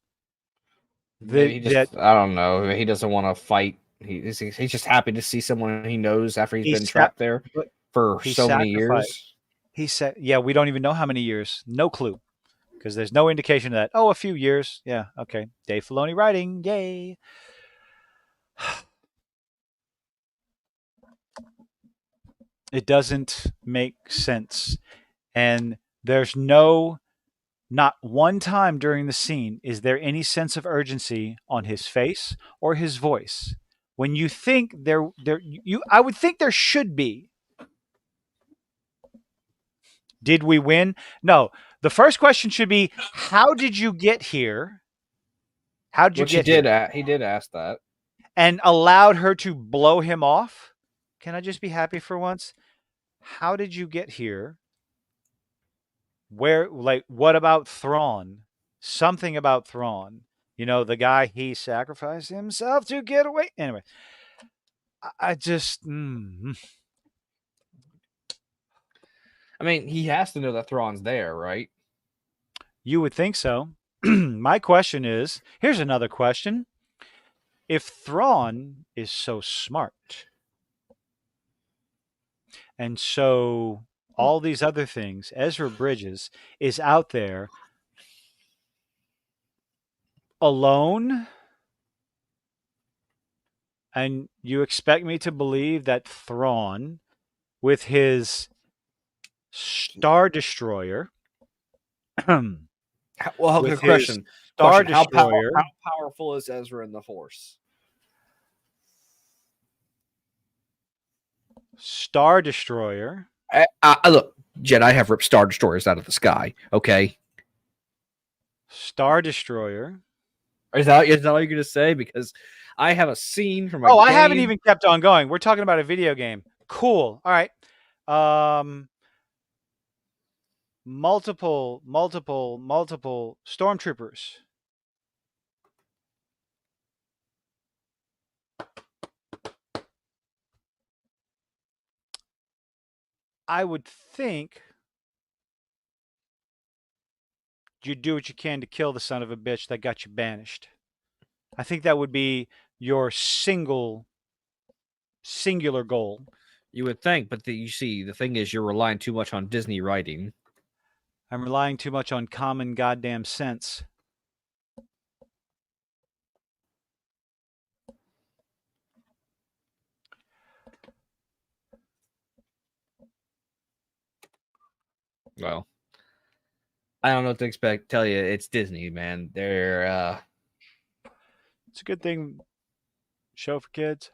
I don't know. He doesn't want to fight. He's just happy to see someone he knows after he's been trapped there for so many years. He said, yeah, we don't even know how many years. No clue. Because there's no indication of that. Oh, a few years. Yeah, okay. Dave Filoni writing. Yay. It doesn't make sense. And there's not one time during the scene is there any sense of urgency on his face or his voice. When you think I would think there should be. Did we win? No. The first question should be, how did you get here? How did you get here? He did ask that. And allowed her to blow him off? Can I just be happy for once? How did you get here? what about Thrawn? Something about Thrawn. The guy he sacrificed himself to get away. Anyway, I just. I mean, he has to know that Thrawn's there, right? You would think so. My question is, here's another question. If Thrawn is so smart, and so all these other things, Ezra Bridges is out there alone, and you expect me to believe that Thrawn, with his Star Destroyer, Well, with question. his Star How Destroyer, powerful is Ezra in the Force? Star Destroyer. Look, Jedi have ripped Star Destroyers out of the sky. Okay, Star Destroyer. Is that all you're going to say? Because I have a scene from. I haven't even kept on going. We're talking about a video game. Cool. All right. Multiple stormtroopers. I would think you do what you can to kill the son of a bitch that got you banished. I think that would be your singular goal. You would think, but you see, the thing is, you're relying too much on Disney writing. I'm relying too much on common goddamn sense. Well, I don't know what to expect. Tell you, it's Disney, man. They're It's a good thing. Show for kids.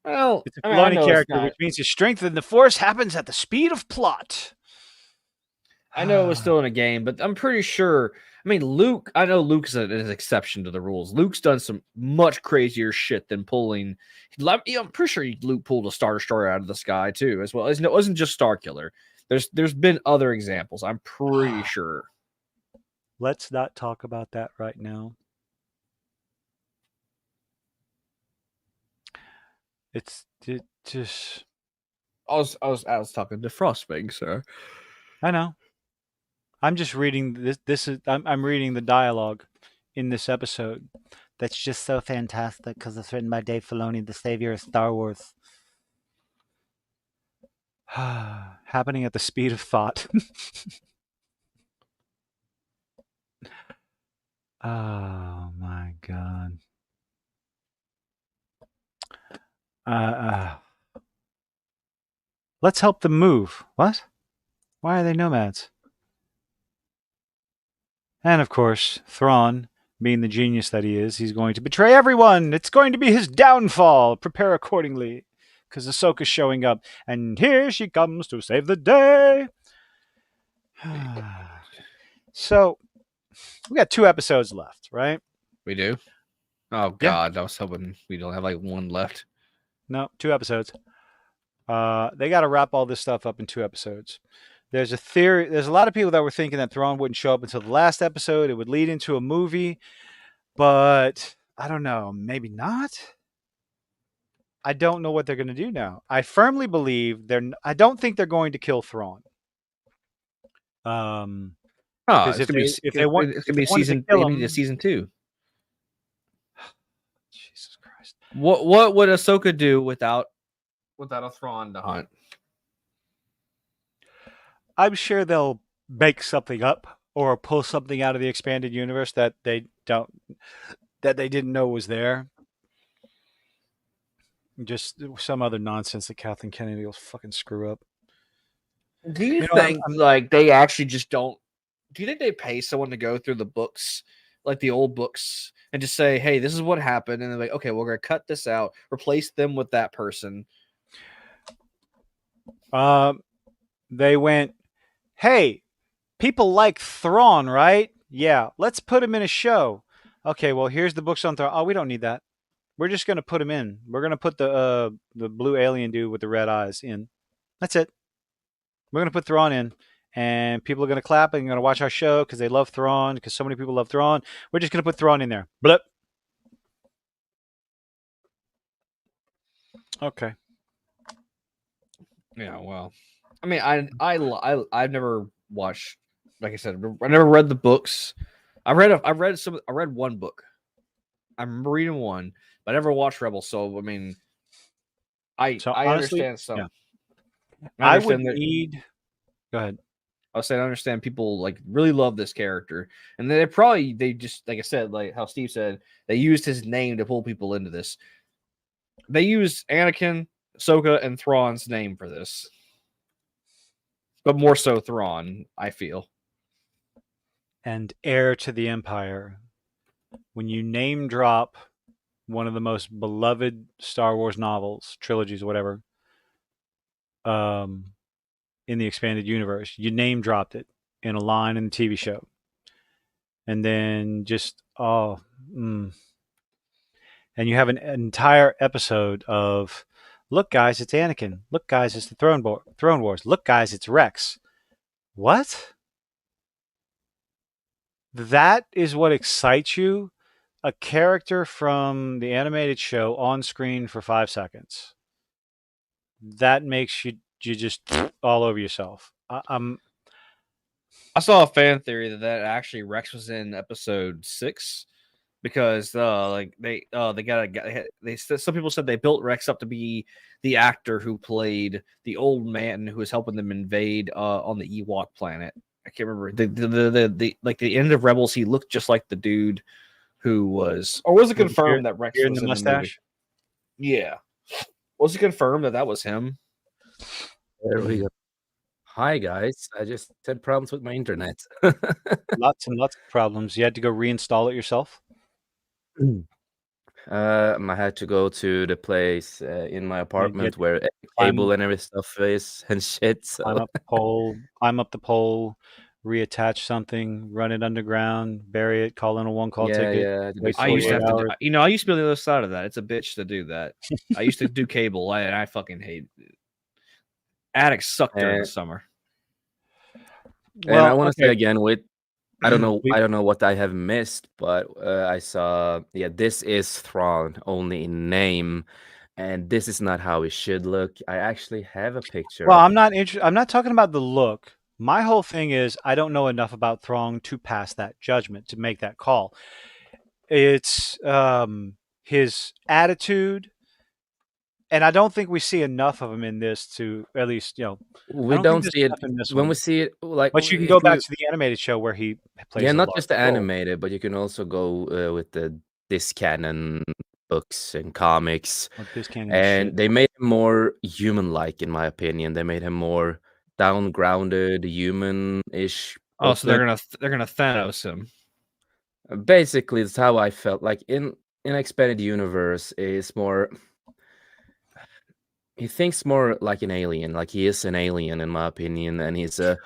Well, it's a Filoni character, which means his strength in the Force happens at the speed of plot. I know it was still in a game, but I'm pretty sure. I mean, Luke. I know Luke's an exception to the rules. Luke's done some much crazier shit than pulling. I'm pretty sure Luke pulled a Star Destroyer out of the sky too, as well. It wasn't just Starkiller. There's been other examples. I'm pretty sure. Let's not talk about that right now. It just. I was talking to Frostwing, sir. I know. I'm just reading this. I'm reading the dialogue in this episode. That's just so fantastic because it's written by Dave Filoni, the savior of Star Wars. Happening at the speed of thought. Oh my god. Let's help them move. What? Why are they nomads? And of course, Thrawn, being the genius that he is, he's going to betray everyone. It's going to be his downfall. Prepare accordingly. Because Ahsoka's showing up. And here she comes to save the day. So, we got 2 episodes left, right? We do? Oh, God. I was hoping we don't have like 1 left. No, 2 episodes. They got to wrap all this stuff up in 2 episodes. There's a theory. There's a lot of people that were thinking that Thrawn wouldn't show up until the last episode. It would lead into a movie. But I don't know. Maybe not. I don't know what they're going to do now. I firmly believe I don't think they're going to kill Thrawn. If they want, it's going to be season 2. Jesus Christ! What would Ahsoka do without a Thrawn to hunt? I'm sure they'll make something up or pull something out of the expanded universe that they didn't know was there. Just some other nonsense that Kathleen Kennedy will fucking screw up. Do you think like they actually just don't? Do you think they pay someone to go through the books, like the old books, and just say, "Hey, this is what happened," and they're like, "Okay, we're gonna cut this out, replace them with that person." They went, "Hey, people like Thrawn, right? Yeah, let's put him in a show." Okay, well, here's the books on Thrawn. Oh, we don't need that. We're just going to put him in. We're going to put the blue alien dude with the red eyes in. That's it. We're going to put Thrawn in, and people are going to clap and going to watch our show because they love Thrawn, because so many people love Thrawn. We're just going to put Thrawn in there. Blip. Okay. Yeah, well, I mean, I've never watched, like I said, I never read the books. I read one book. I'm reading one, but I never watched Rebels. So I mean, I honestly, understand some. yeah. I would understand that. need. Go ahead. I was saying I understand people like really love this character, and they just, like I said, like how Steve said, they used his name to pull people into this. They used Anakin, Ahsoka, and Thrawn's name for this, but more so Thrawn, I feel. And heir to the Empire. When you name drop one of the most beloved Star Wars novels, trilogies, whatever, in the expanded universe, you name dropped it in a line in the TV show, and then just and you have an entire episode of, look guys, it's Anakin. Look guys, it's the Throne Wars. Look guys, it's Rex. What? That is what excites you? A character from the animated show on screen for 5 seconds. That makes you just all over yourself. I saw a fan theory that actually Rex was in episode 6 because some people said they built Rex up to be the actor who played the old man who was helping them invade on the Ewok planet. I can't remember the end of Rebels. He looked just like the dude who was, or was it confirmed that Rex was in the mustache? Yeah, was it confirmed that was him? There we go. Hi guys, I just had problems with my internet. Lots and lots of problems. You had to go reinstall it yourself? I had to go to the place in my apartment where the cable and every stuff is and shit. So. Climb up the pole, reattach something, run it underground, bury it, call in a one-call ticket. Yeah. I used to have to. I used to be on the other side of that. It's a bitch to do that. I used to do cable, and I fucking hate it. Attic sucked during the summer. And I want to say again, I don't know what I have missed, but I saw, this is Thrawn only in name, and this is not how it should look. I actually have a picture. Well, I'm not talking about the look. My whole thing is I don't know enough about Thrawn to pass that judgment, to make that call. It's his attitude. And I don't think we see enough of him in this to, at least, we don't see it when we see it. But you can go back to the animated show where he plays. Yeah, not just the animated, but you can also go with this canon books and comics. And they made him more human-like, in my opinion. They made him more down-grounded, human-ish. Oh, so they're gonna Thanos him. Basically, that's how I felt. Like in expanded universe, is more. He thinks more like an alien, like he is an alien, in my opinion, and he's a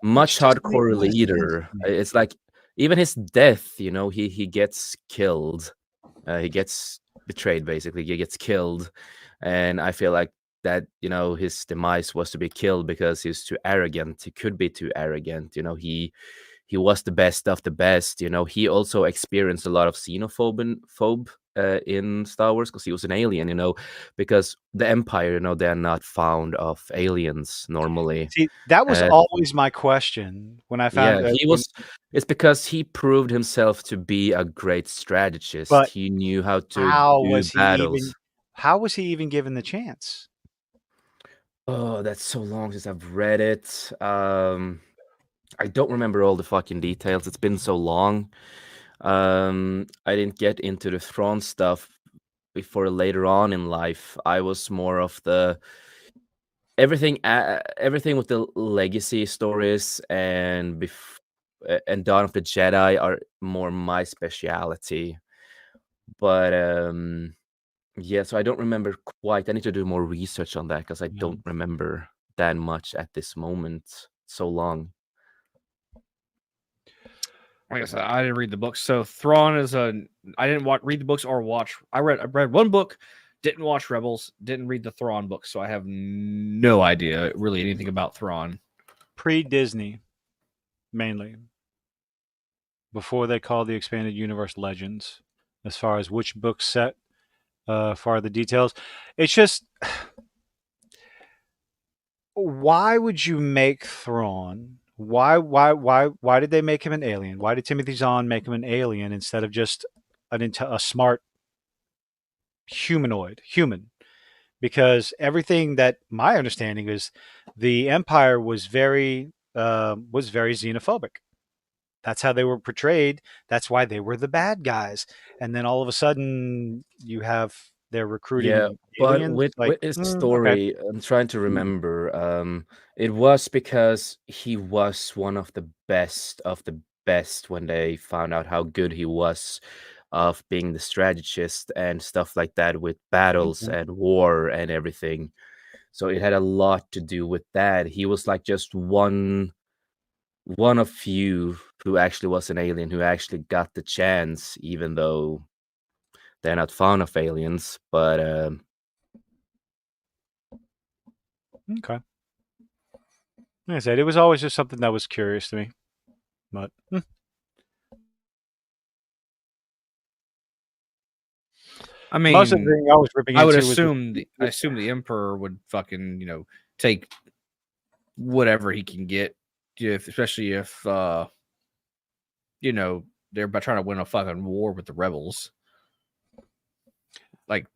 much hardcore leader. It's like even his death, he gets killed. He gets betrayed, basically. He gets killed, and I feel like that, his demise was to be killed because he's too arrogant. He could be too arrogant. He was the best of the best. He also experienced a lot of xenophobe in Star Wars because he was an alien, because the Empire, they're not fond of aliens normally. See, that was always my question when I found that it's because he proved himself to be a great strategist. But he knew how to do battles. How was he even given the chance? Oh, that's so long since I've read it. I don't remember all the fucking details. It's been so long. I didn't get into the Thrawn stuff before later on in life. I was more of the everything with the legacy stories and Dawn of the Jedi are more my speciality. But so I don't remember quite. I need to do more research on that because I don't remember that much at this moment. So long. Like I said, I didn't read the books. So Thrawn is I didn't read the books or watch. I read one book, didn't watch Rebels, didn't read the Thrawn books, so I have no idea really anything about Thrawn. Pre-Disney, mainly. Before they called the expanded universe Legends, as far as which book set, for the details. It's just, why would you make Thrawn? Why did they make him an alien? Why did Timothy Zahn make him an alien instead of just a smart human? Because everything that my understanding is, the Empire was very xenophobic. That's how they were portrayed. That's why they were the bad guys. And then all of a sudden, they're recruiting but aliens. with his story, I'm trying to remember. It was because he was one of the best when they found out how good he was of being the strategist and stuff like that with battles and war and everything. So it had a lot to do with that. He was like just one of few who actually was an alien, who actually got the chance, even though they're not fond of aliens. But okay. Like I said, it was always just something that was curious to me. But I mean, most of the thing I was ripping I would into was assume the Emperor would fucking take whatever he can get, especially if they're trying to win a fucking war with the rebels. Like,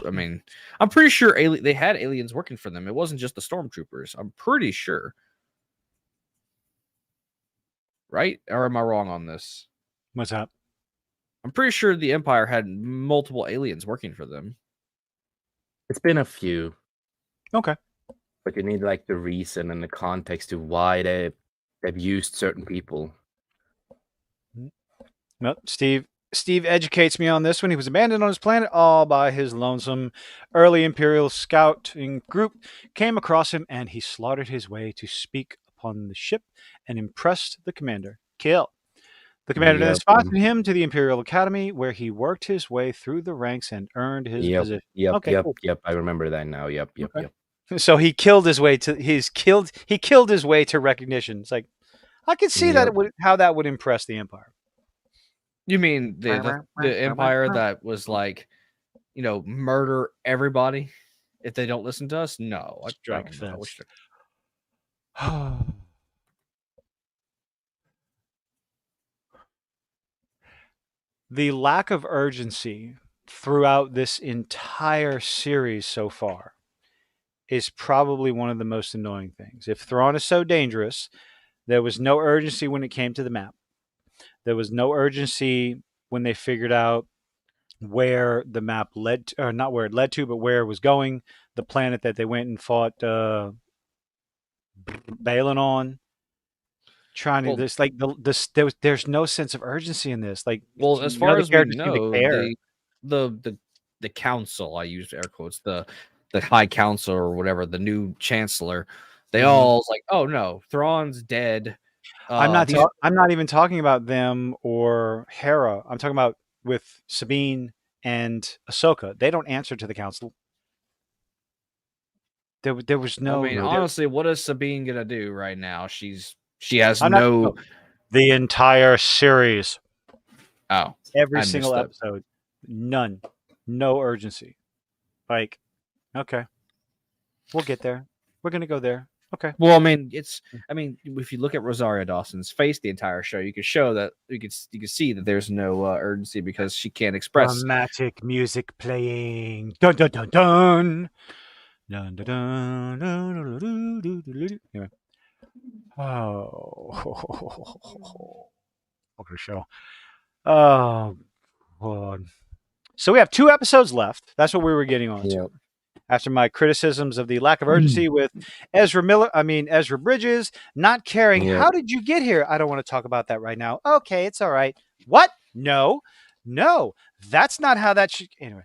I mean, I'm pretty sure they had aliens working for them. It wasn't just the stormtroopers. I'm pretty sure. Right? Or am I wrong on this? What's that? I'm pretty sure the Empire had multiple aliens working for them. It's been a few. Okay. But you need like the reason and the context to why they've used certain people. Well, Steve educates me on this one. He was abandoned on his planet all by his lonesome. Early Imperial scouting group came across him, and he slaughtered his way to speak upon the ship and impressed the commander. Kill. The commander then sponsored him to the Imperial Academy, where he worked his way through the ranks and earned his position. Yep. I remember that now. Yep. So he killed his way to he killed his way to recognition. It's like, I could see how that would impress the Empire. You mean the Empire that was like, murder everybody if they don't listen to us? No, Strike fence. The lack of urgency throughout this entire series so far is probably one of the most annoying things. If Thrawn is so dangerous, there was no urgency when it came to the map. There was no urgency when they figured out where the map led to, or not where it led to, but where it was going, the planet that they went and fought Balin on. There's no sense of urgency in this. Like, well, as far as we know, the council, I used air quotes, the High Council or whatever, the new Chancellor, they all like, oh no, Thrawn's dead. I'm not even talking about them or Hera. I'm talking about with Sabine and Ahsoka. They don't answer to the council. There was no. I mean, honestly, what is Sabine gonna do right now? She has the entire series. Oh, every single episode, no urgency. Like, okay, we'll get there. We're gonna go there. Okay. Well, I mean, if you look at Rosario Dawson's face the entire show, you could show that you could see that there's no urgency because she can't express. Dramatic music playing. Dun dun dun dun. Dun dun dun dun dun dun dun. Anyway. Oh, okay, show. Oh, God. So we have 2 episodes left. That's what we were getting on to. After my criticisms of the lack of urgency with Ezra Bridges not caring. How did you get here? I don't want to talk about that right now. Okay, it's all right. What? No, that's not how that should. Anyway.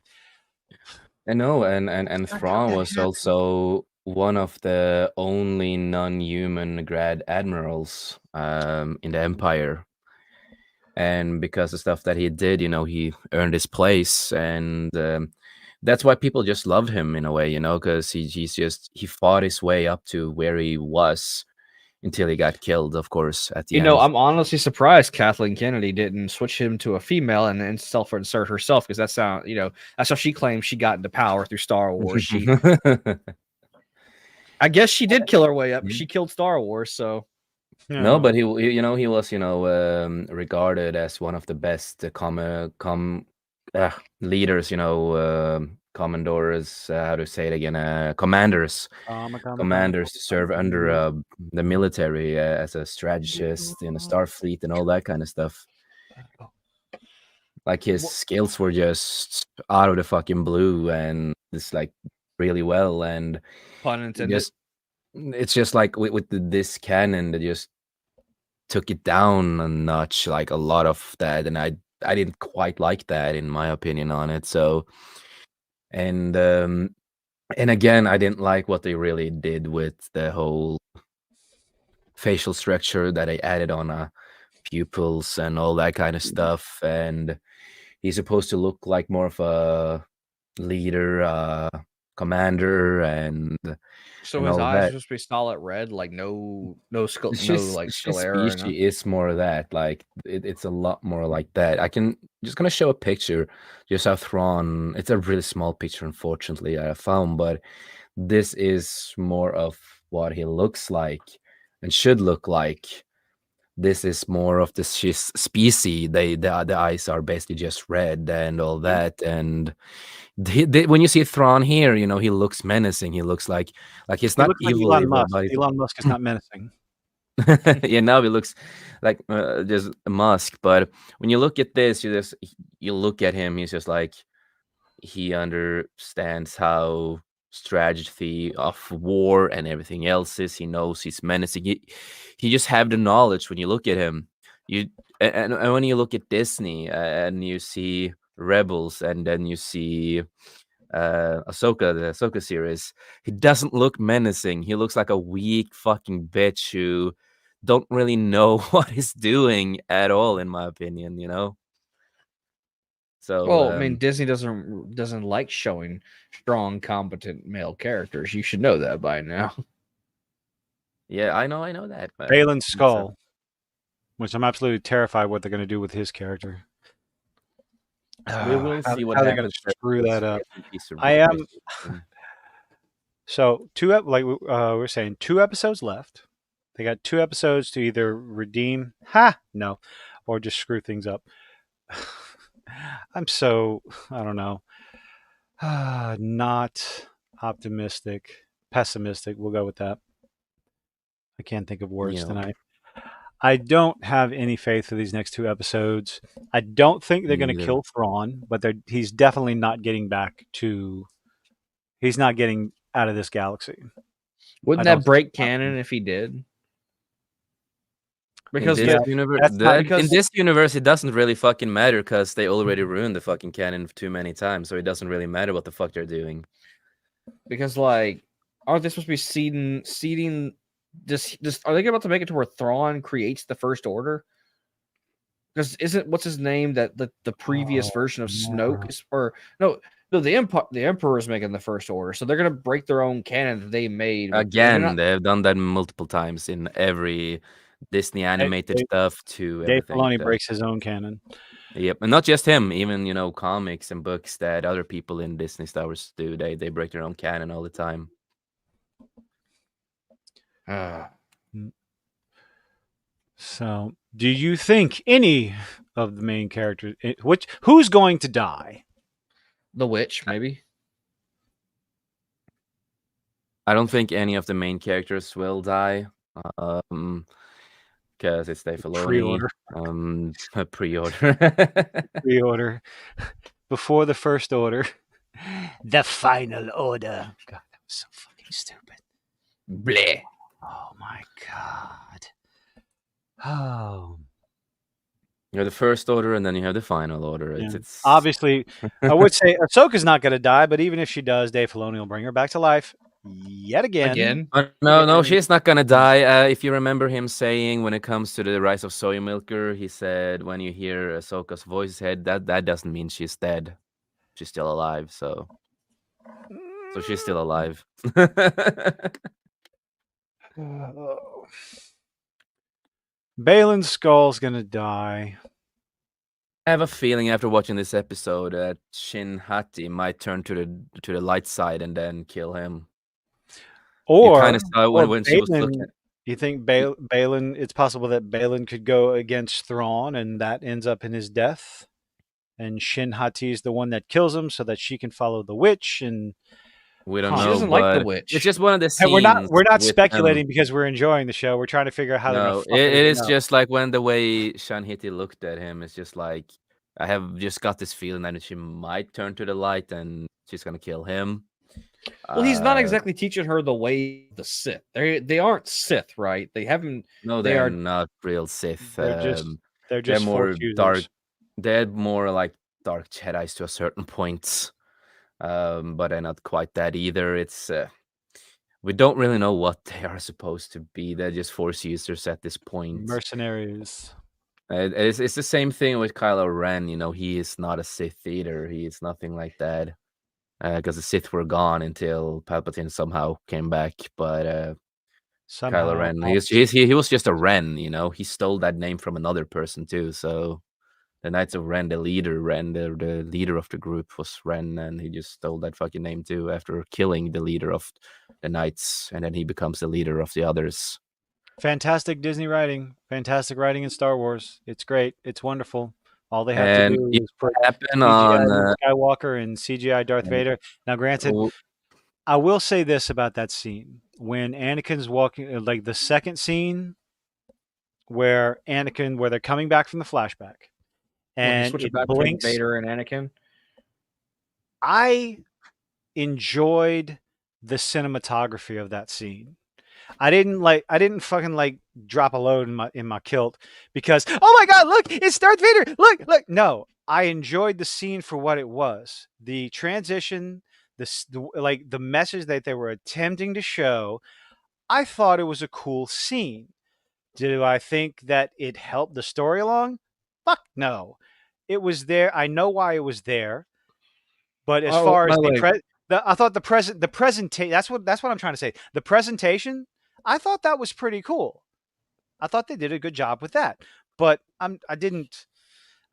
I know, and Thrawn was also one of the only non-human grad admirals in the Empire. and because of stuff that he did, he earned his place, and that's why people just loved him in a way, because he fought his way up to where he was until he got killed, of course, at the end. I'm honestly surprised Kathleen Kennedy didn't switch him to a female and self-insert herself, because that's how she claims she got into power through Star Wars. I guess she did kill her way up. She killed Star Wars, so. No, but he was regarded as one of the best leaders, commandors, how to say it again, commanders to serve under the military as a strategist in a Starfleet and all that kind of stuff. Like his skills were just out of the fucking blue, and it's like really well, and pun intended. It's just like with this canon, that just took it down a notch, like a lot of that, and I didn't quite like that, in my opinion, on it. So, and again, I didn't like what they really did with the whole facial structure that they added on pupils and all that kind of stuff. And he's supposed to look like more of a leader, commander, and so his eyes are supposed to be solid red, like no sclera. It's more of that. Like it's a lot more like that. Just gonna show a picture, just how Thrawn. It's a really small picture, unfortunately, I found, but this is more of what he looks like and should look like. This is more of the species. The eyes are basically just red and all that, and. When you see Thrawn here, he looks menacing. He looks like he's not evil. Like Elon Musk. Elon Musk is not menacing. Yeah, now he looks like just Musk. But when you look at this, you look at him. He's just like, he understands how strategy of war and everything else is. He knows he's menacing. He just have the knowledge. When you look at him, and when you look at Disney and you see Rebels, and then you see Ahsoka, the Ahsoka series, he doesn't look menacing. He looks like a weak fucking bitch who don't really know what he's doing at all, in my opinion, So well, I mean, Disney doesn't like showing strong, competent male characters. You should know that by now. Yeah, I know that. Baylan Skull, which I'm absolutely terrified what they're going to do with his character. We will see what they're going to screw that up. I am. So we're saying 2 episodes left. They got 2 episodes to either redeem, or just screw things up. I don't know, not optimistic, pessimistic. We'll go with that. I can't think of words tonight. I don't have any faith for these next 2 episodes. I don't think they're going to kill Thrawn, but he's definitely not getting he's not getting out of this galaxy. Wouldn't that break canon if he did? Because in this universe, it doesn't really fucking matter, because they already ruined the fucking canon too many times, so it doesn't really matter what the fuck they're doing. Because aren't they supposed to be seeding? Are they about to make it to where Thrawn creates the First Order? Because what's his name that the previous version of Snoke is, the Emperor is making the First Order, so they're gonna break their own canon that they made. Again, they've done that multiple times in every Disney animated stuff to Dave everything. Filoni breaks his own canon. Yep, and not just him, even comics and books that other people in Disney Star Wars do. They break their own canon all the time. So, do you think any of the main characters, who's going to die? The witch, maybe. I don't think any of the main characters will die. Because it's Dave Filoni. Pre-order. Pre-order. Before the First Order. The Final Order. God, that was so fucking stupid. Bleh. Oh my god. Oh. You have the First Order, and then you have the Final Order. It's obviously, I would say Ahsoka's not going to die, but even if she does, Dave Filoni will bring her back to life. yet again. No, she's not gonna die. If you remember him saying when it comes to the rise of Soy Milker, he said when you hear Ahsoka's voice head, that doesn't mean she's dead. She's still alive. So she's still alive. Balin's skull's gonna die. I have a feeling after watching this episode that Shin Hati might turn to the light side and then kill him. Or you kind of saw it when she was Balin, looking. you think Balin? It's possible that Balin could go against Thrawn, and that ends up in his death. And Shin Hati is the one that kills him, so that she can follow the witch. And We don't know. She doesn't like the witch. It's just one of the Hey, scenes. we're not with speculating them. because we're enjoying the show. We're trying to figure out how they're No, gonna fuck it is up. just like when the way Shan Hiti looked at him. It's just like I have just got this feeling that she might turn to the light and she's gonna kill him. Well, he's not exactly teaching her the way of the Sith. They aren't Sith, right? They haven't. No, they they're are not real Sith. They're just more Force users. dark. They're more like dark Jedi's to a certain point, but they're not quite that either. It's we don't really know what they are supposed to be. They're just Force users at this point. Mercenaries. It's the same thing with Kylo Ren. You know, he is not a Sith either. He is nothing like that. Because the Sith were gone until Palpatine somehow came back. But Kylo Ren, he was just a Ren. You know, he stole that name from another person too. So the Knights of Ren, the leader of the group was Ren, and he just stole that fucking name too after killing the leader of the Knights, and then he becomes the leader of the others. Fantastic Disney writing. Fantastic writing in Star Wars. It's great. It's wonderful. All they have to do is put CGI Luke Skywalker and CGI Darth Vader. Now, granted, I will say this about that scene. When Anakin's walking, like the second scene where they're coming back from the flashback, and switch it back blinks. between Vader and Anakin. I enjoyed the cinematography of that scene. I didn't fucking like drop a load in my kilt because, oh my god, look, it's Darth Vader. Look. No, I enjoyed the scene for what it was. The transition, the message that they were attempting to show. I thought it was a cool scene. Do I think that it helped the story along? Fuck no. It was there. I know why it was there. But as far as I thought the presentation. That's what I'm trying to say. The presentation, I thought that was pretty cool. I thought they did a good job with that. But I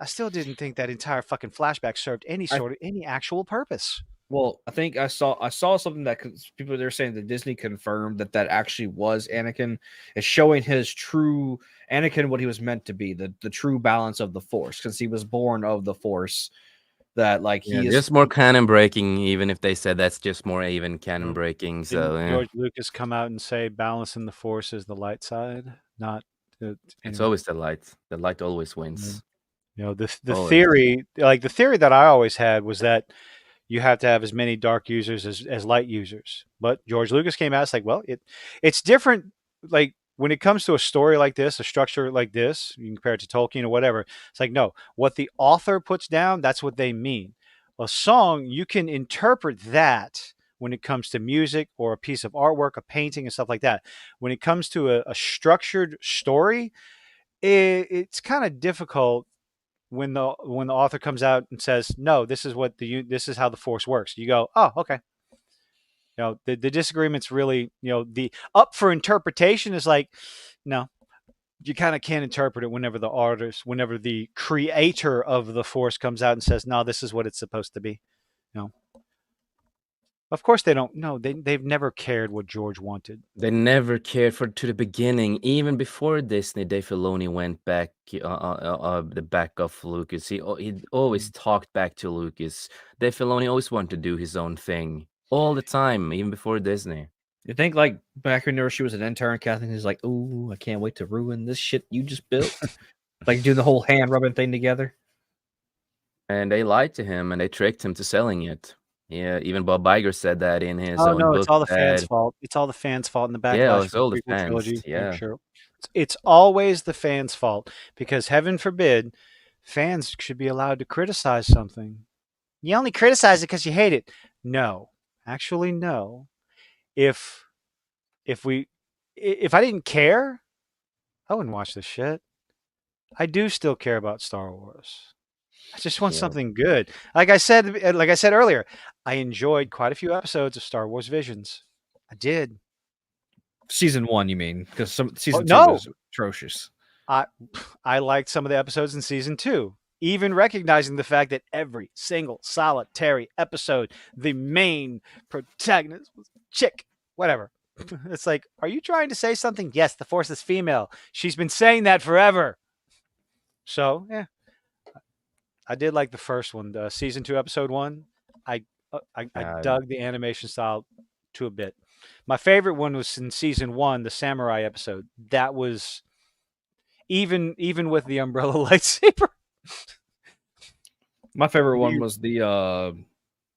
still didn't think that entire fucking flashback served any actual purpose. Well, I think I saw something that people they're saying that Disney confirmed that actually was Anakin. It's showing his true Anakin, what he was meant to be, the true balance of the Force, because he was born of the Force. That like he is just more canon breaking, even if they said that's just more even canon breaking. So George Lucas come out and say balance in the Force is the light side, not. It's always the light. The light always wins. You know, the theory, like the theory that I always had was that you have to have as many dark users as light users. But George Lucas came out, it's like, well, it's different. Like when it comes to a story like this, a structure like this, you can compare it to Tolkien or whatever. It's like, no, what the author puts down, that's what they mean. A song, you can interpret that when it comes to music or a piece of artwork, a painting and stuff like that. When it comes to a structured story, it's kind of difficult when the author comes out and says, no, this is how the Force works. You go, oh, okay. You know, the disagreement's really, you know, the up for interpretation is like, no, you kind of can't interpret it whenever the creator of the Force comes out and says, no, this is what it's supposed to be. You know, of course they don't. No, they've never cared what George wanted. They never cared to the beginning. Even before Disney, Dave Filoni went back the back of Lucas. He always talked back to Lucas. Dave Filoni always wanted to do his own thing all the time, even before Disney. You think like back when she was an intern, Kathleen is like, "Ooh, I can't wait to ruin this shit you just built." Like doing the whole hand rubbing thing together. And they lied to him and they tricked him to selling it. Yeah, even Bob Iger said that in his own no, book. it's all the fans' fault. It's all the fans' fault in the backlash. Yeah, it's all the fans. Trilogy. Yeah, sure. It's always the fans' fault because heaven forbid, fans should be allowed to criticize something. You only criticize it because you hate it. No, actually, no. if I didn't care, I wouldn't watch this shit. I do still care about Star Wars. I just want something good. Like I said earlier, I enjoyed quite a few episodes of Star Wars Visions. I did. Season 1, you mean? Because season 2 no. was atrocious. I liked some of the episodes in season 2, even recognizing the fact that every single solitary episode, the main protagonist was a chick. Whatever. It's like, are you trying to say something? Yes, the Force is female. She's been saying that forever. So, yeah. I did like the first one, the season 2, episode 1. I dug the animation style to a bit. My favorite one was in season 1, the samurai episode. That was even with the umbrella lightsaber. My favorite one was the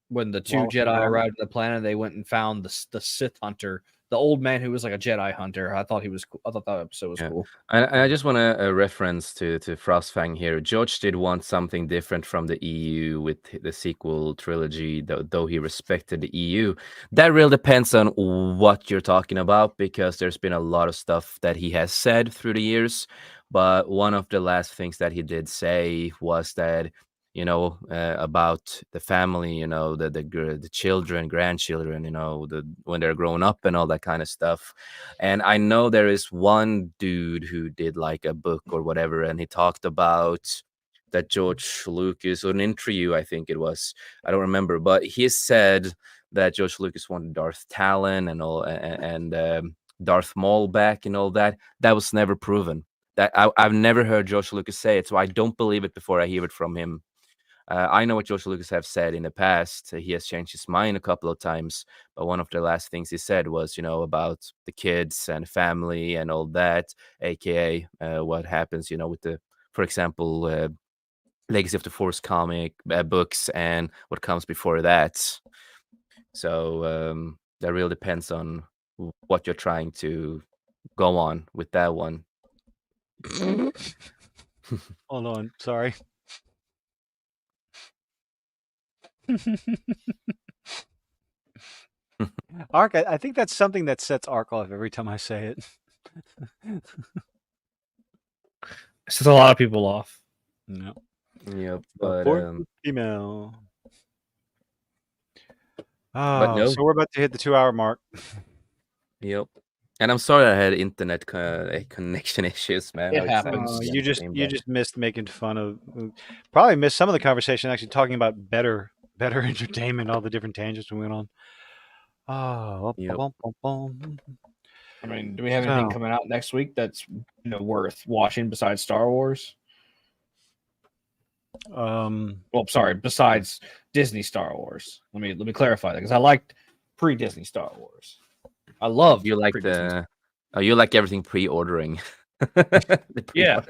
when the 2 Jedi arrived at the planet. They went and found the Sith hunter, the old man who was like a Jedi hunter. I thought he was cool. I thought that episode was cool. I just want a reference to Frostfang here. George did want something different from the EU with the sequel trilogy, though he respected the EU. That really depends on what you're talking about, because there's been a lot of stuff that he has said through the years. But one of the last things that he did say was that, about the family, the children, grandchildren, when they're grown up and all that kind of stuff. And I know there is one dude who did like a book or whatever, and he talked about that George Lucas, or an interview, I think it was, I don't remember, but he said that George Lucas wanted Darth Talon and all, and Darth Maul back and all that. That was never proven. That I've never heard George Lucas say it, so I don't believe it before I hear it from him. I know what George Lucas have said in the past. He has changed his mind a couple of times, but one of the last things he said was, about the kids and family and all that, aka what happens, with the, for example, Legacy of the Force comic books and what comes before that. So that really depends on what you're trying to go on with that one. Hold on, sorry. Ark, I think that's something that sets Ark off every time I say it. It sets a lot of people off. No. Yep, but female. But no. So we're about to hit the 2-hour mark. Yep. And I'm sorry I had internet connection issues, man. It happens. You just missed making fun of. Probably missed some of the conversation actually talking about better entertainment, all the different tangents we went on. Yep. I mean, do we have anything coming out next week that's worth watching besides Star Wars? Well, sorry, besides Disney Star Wars. Let me clarify that, because I liked pre-Disney Star Wars. I love you like you like everything pre-ordering. Yeah.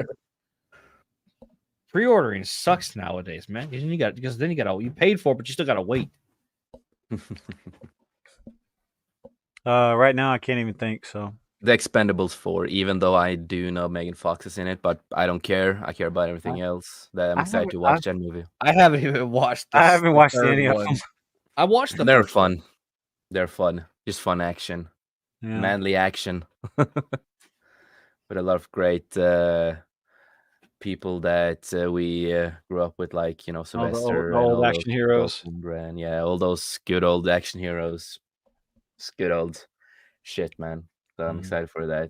Pre-ordering sucks nowadays, man. Because then you paid for it, but you still gotta wait. Right now I can't even think. So The Expendables 4, even though I do know Megan Fox is in it, but I don't care. I care about everything else. That I'm excited to watch that movie. I haven't even watched. I haven't watched any of them. I watched them. They're fun. They're fun. Just fun action, manly action, with a lot of great people that we grew up with, like Sylvester, the old action heroes. And yeah, all those good old action heroes. It's good old shit, man. So I'm excited for that.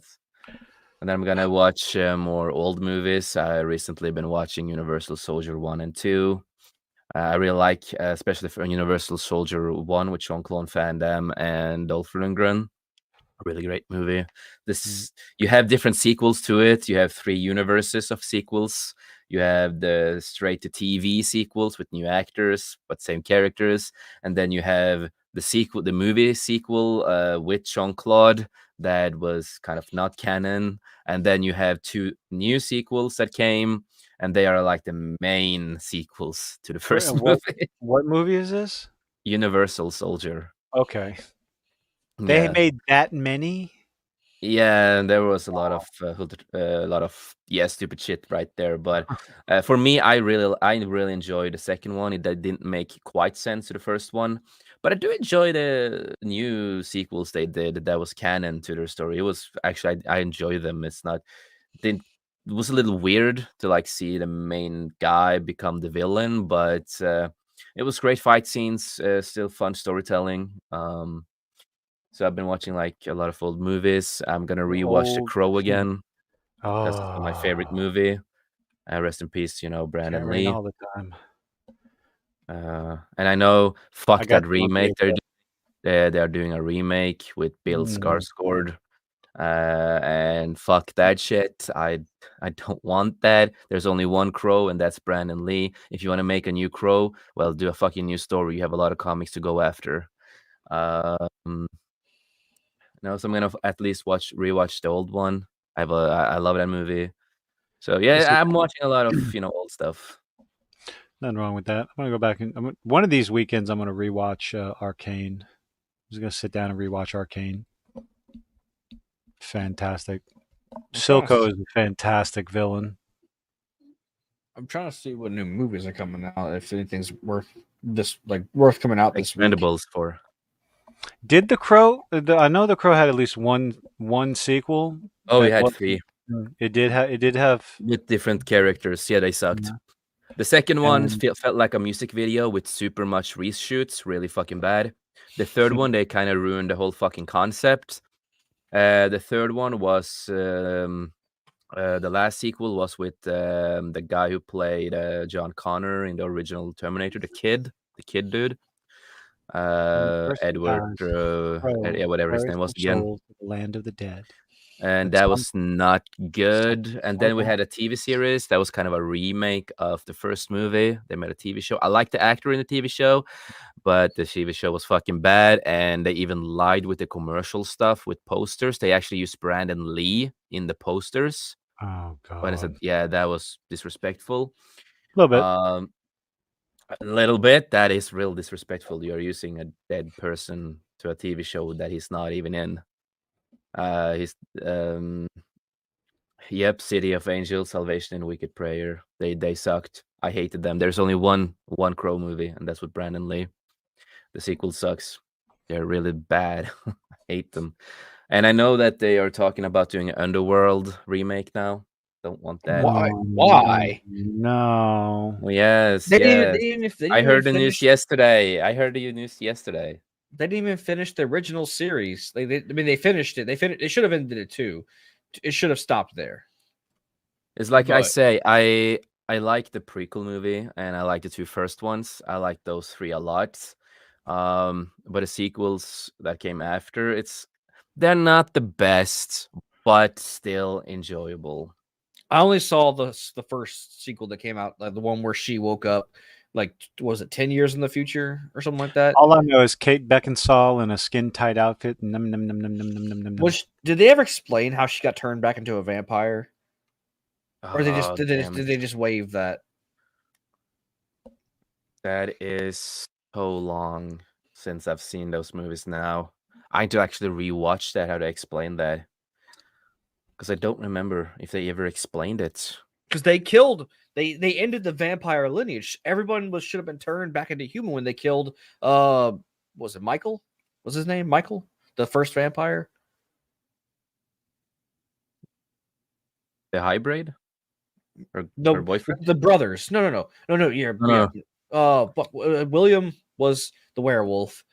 And then I'm gonna watch more old movies. I recently been watching Universal Soldier 1 and 2. I really like, especially for Universal Soldier 1 with Jean-Claude Van Damme and Dolph Lundgren. A really great movie. You have different sequels to it. You have 3 universes of sequels. You have the straight to TV sequels with new actors but same characters, and then you have the movie sequel with Jean-Claude that was kind of not canon, and then you have 2 new sequels that came, and they are like the main sequels to the first movie. What movie is this? Universal Soldier. Okay. They made that many? Yeah, and there was a lot of stupid shit right there. But for me, I really enjoyed the second one. It didn't make quite sense to the first one, But I do enjoy the new sequels they did that was canon to their story. It was actually I enjoy them. It's not it was a little weird to like see the main guy become the villain, but it was great fight scenes, still fun storytelling. So I've been watching like a lot of old movies. I'm gonna rewatch The Crow again. That's my favorite movie. Rest in peace, Brandon Rain Lee. all the time. And I know, fuck got that you on remake. video. They're doing a remake with Bill Skarsgård. And fuck that shit. I don't want that. There's only one Crow, and that's Brandon Lee. If you want to make a new Crow, well, do a fucking new story. You have a lot of comics to go after. No, so I'm gonna at least rewatch the old one. I love that movie. So yeah, I'm watching a lot of old stuff. Nothing wrong with that. I'm gonna go back and one of these weekends I'm gonna rewatch Arcane. I'm just gonna sit down and rewatch Arcane. Fantastic. Silco is a fantastic villain. I'm trying to see what new movies are coming out. If anything's worth coming out this week. Expendables 4. Did The Crow? I know The Crow had at least one sequel. Oh, it had 3. It did have with different characters. Yeah, they sucked. Yeah. The second one felt like a music video with super much reshoots, really fucking bad. The third one, they kind of ruined the whole fucking concept. The third one was the last sequel was with the guy who played John Connor in the original Terminator, the kid dude. Edward, whatever his name was again. Land of the Dead. And that was not good. And then we had a TV series that was kind of a remake of the first movie. They made a TV show. I liked the actor in the TV show, but the TV show was fucking bad. And they even lied with the commercial stuff with posters. They actually used Brandon Lee in the posters. Oh, God. But I said, yeah, that was disrespectful. A little bit. A little bit. That is real disrespectful. You're using a dead person to a TV show that he's not even in. He's City of Angels, Salvation, and Wicked Prayer. They sucked. I hated them. There's only one Crow movie, and that's with Brandon Lee. The sequel sucks. They're really bad. I hate them. And I know that they are talking about doing an Underworld remake now. Don't want that. Why? No. Well, yes. I heard the news yesterday. They didn't even finish the original series. They finished it. They should have ended it too. It should have stopped there. It's like I say, I like the prequel movie and I like the 2 first ones. I like those 3 a lot. But the sequels that came after, they're not the best, but still enjoyable. I only saw the first sequel that came out, like the one where she woke up. Like, was it 10 years in the future or something like that? All I know is Kate Beckinsale in a skin-tight outfit. Did they ever explain how she got turned back into a vampire? Or did they just waive that? That is so long since I've seen those movies now. I need to actually rewatch that, how to explain that. Because I don't remember if they ever explained it. Because they ended the vampire lineage. Everyone should have been turned back into human when they killed was it Michael? Was his name Michael? The first vampire? The hybrid? Or boyfriend? The brothers. No. Yeah. William was the werewolf.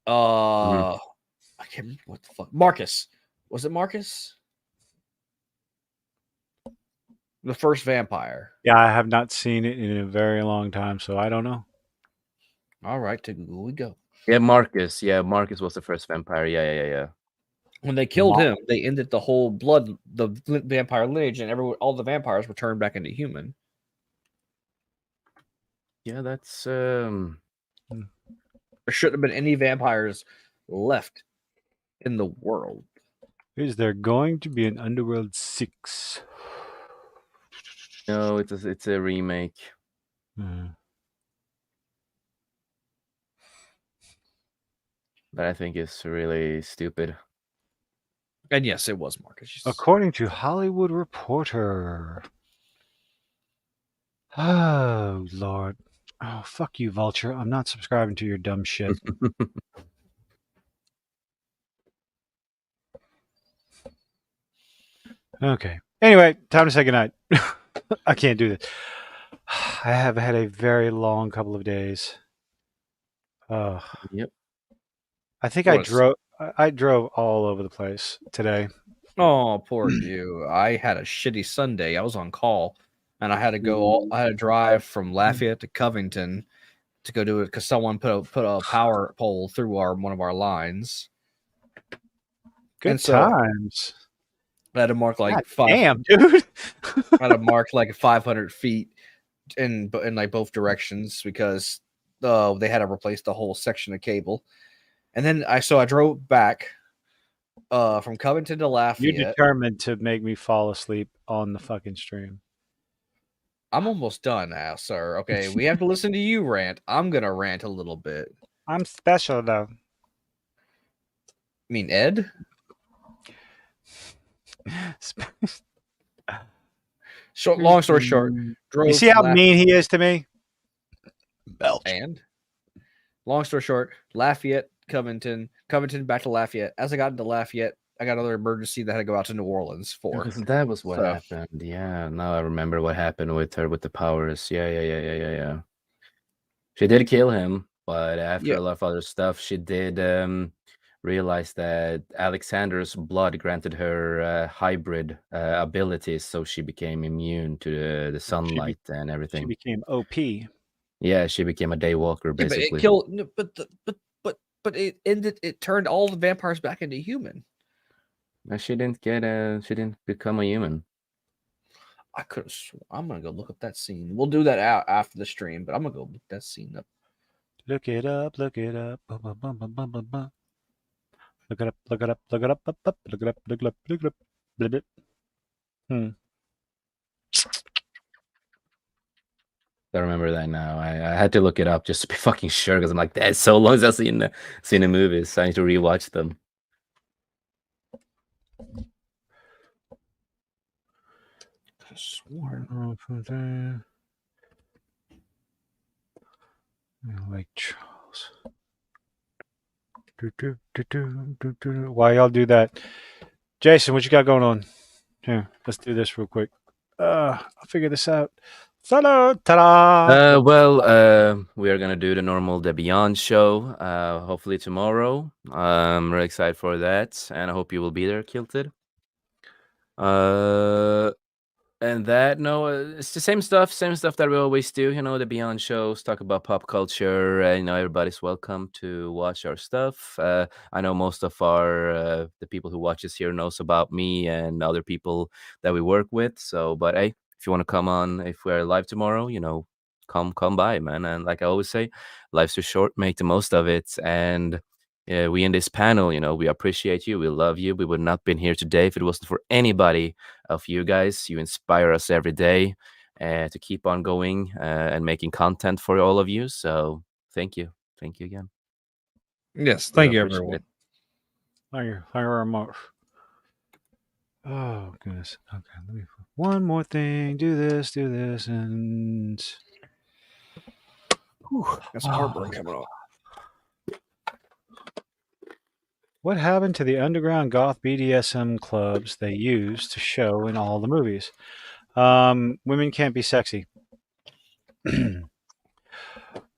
I can't remember what the fuck. Marcus. Was it Marcus? The first vampire. Yeah, I have not seen it in a very long time, so I don't know. All right, to Google we go. Yeah, Marcus. Yeah, Marcus was the first vampire. Yeah. When they killed him, they ended the whole the vampire lineage, and all the vampires were turned back into human. Yeah, that's There shouldn't have been any vampires left in the world. Is there going to be an Underworld 6? No, it's a remake. But I think it's really stupid. And yes, it was Marcus. According to Hollywood Reporter. Oh, Lord. Oh, fuck you, Vulture. I'm not subscribing to your dumb shit. Okay. Anyway, time to say goodnight. I can't do this. I have had a very long couple of days. Yep. I think I drove all over the place today. Oh, poor you. I had a shitty Sunday. I was on call, and I had to go. I had to drive from Lafayette to Covington to go do it because someone put a power pole through one of our lines. Good times. I had to mark like damn, dude. I had to mark like 500 feet in like both directions because they had to replace the whole section of cable. And then I drove back from Covington to Lafayette. You're determined to make me fall asleep on the fucking stream. I'm almost done now, sir. Okay, we have to listen to you rant. I'm gonna rant a little bit. I'm special though. You mean Ed? Long story short, you see how mean he is to me? Belch. And long story short, Lafayette, Covington back to Lafayette. As I got into Lafayette, I got another emergency that had to go out to New Orleans for. That was what happened. Yeah, now I remember what happened with her with the powers. Yeah. She did kill him, but after a lot of other stuff, she did realize that Alexander's blood granted her hybrid abilities, so she became immune to the sunlight and everything. She became OP. Yeah, she became a daywalker basically. But it killed. But it ended. It turned all the vampires back into human. She didn't become a human. I could have. I'm gonna go look up that scene. We'll do that out after the stream, but I'm gonna go look that scene up. Look it up. Look it up. Look it up. Look it up. Look it up. Look it up. Look it up. Look it up. Look it up. I remember that now. I had to look it up just to be fucking sure because I'm like, that's so long since I've seen the movies. So I need to rewatch them. I sworn from there. Like Charles. Why y'all do that? Jason, what you got going on? Here, let's do this real quick. I'll figure this out. Hello, ta-da! We are gonna do the normal The Beyond show. Hopefully tomorrow. I'm really excited for that, and I hope you will be there, Kilted. And that it's the same stuff that we always do. You know, the Beyond shows talk about pop culture. Everybody's welcome to watch our stuff. I know most of the people who watch us here knows about me and other people that we work with. So, but hey, if you want to come on, if we're live tomorrow, come by, man. And like I always say, life's too short, make the most of it. And we in this panel, we appreciate you. We love you. We would not have been here today if it wasn't for anybody of you guys. You inspire us every day to keep on going and making content for all of you. So thank you. Thank you again. Yes, thank you, everyone. Thank you very much. Oh, goodness. Okay, let me one more thing. Do this, and... That's heartburn coming off. What happened to the underground goth BDSM clubs they used to show in all the movies? Women can't be sexy.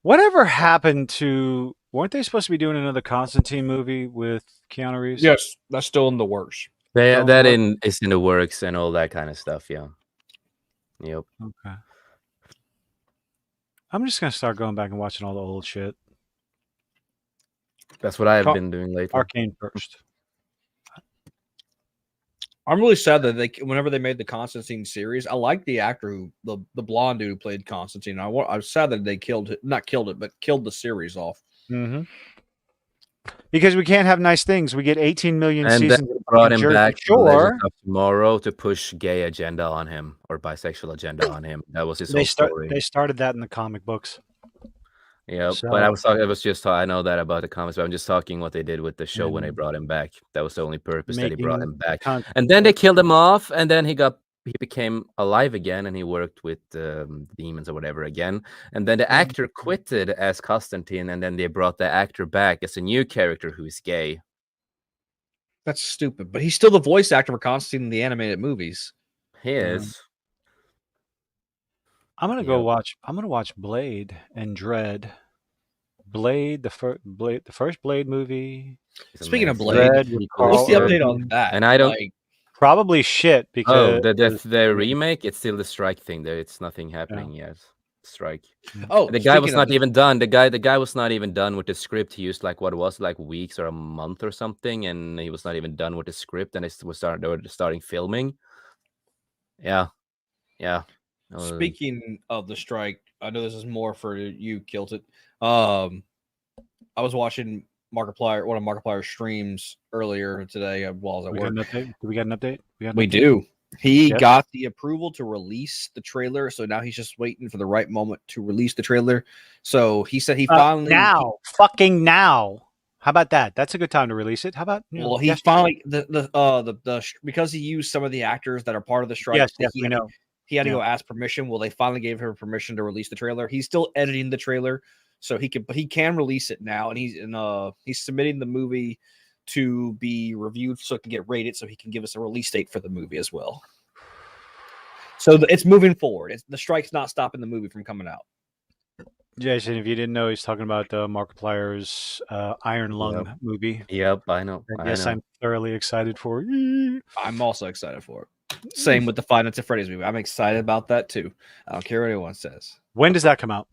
Whatever happened to... Weren't they supposed to be doing another Constantine movie with Keanu Reeves? Yes, that's still in the works. Is in the works and all that kind of stuff, yeah. Yep. Okay. I'm just going to start going back and watching all the old shit. That's what I've been doing lately. Arcane first. I'm really sad that whenever they made the Constantine series, I like the actor the blonde dude who played Constantine. I was sad that they killed the series off. Mm-hmm. Because we can't have nice things. We get 18 million and seasons. Then brought him back Sure. tomorrow to push gay agenda on him or bisexual agenda on him. That was his whole story. They started that in the comic books. Yeah, but I know that about the comics, but I'm just talking what they did with the show when they brought him back. That was the only purpose that he brought him back. And then they killed him off, and then he got he became alive again, and he worked with demons or whatever again. And then the actor quitted as Constantine, and then they brought the actor back as a new character who is gay. That's stupid. But he's still the voice actor for Constantine in the animated movies. He is. I'm gonna go watch. I'm gonna watch Blade and Dread. Blade, the first Blade movie. Speaking of Blade, what's the update on that? And I don't. Like, probably shit because the remake. It's still the strike thing. There, it's nothing happening yet. Strike. Oh, the guy was not even done. The guy was not even done with the script. He used like what was like weeks or a month or something, and he was not even done with the script. And they were starting filming. Yeah. Speaking of the strike, I know this is more for you, Kilted. I was watching Markiplier, one of Markiplier's streams earlier today while I was at work. Do we got an update? We do. He got the approval to release the trailer, so now he's just waiting for the right moment to release the trailer. So he said he finally fucking now. How about that? That's a good time to release it. How about he finally because he used some of the actors that are part of the strike. Yes, we know. He had to go ask permission. Well, they finally gave him permission to release the trailer. He's still editing the trailer, so he can release it now, and he's submitting the movie to be reviewed so it can get rated, so he can give us a release date for the movie as well. So it's moving forward. The strike's not stopping the movie from coming out. Jason, if you didn't know, he's talking about Markiplier's Iron Lung movie. Yep, I know. Yes, I'm thoroughly excited for. I'm also excited for it. Same with the Five Nights at Freddy's movie. I'm excited about that too. I don't care what anyone says. When does that come out?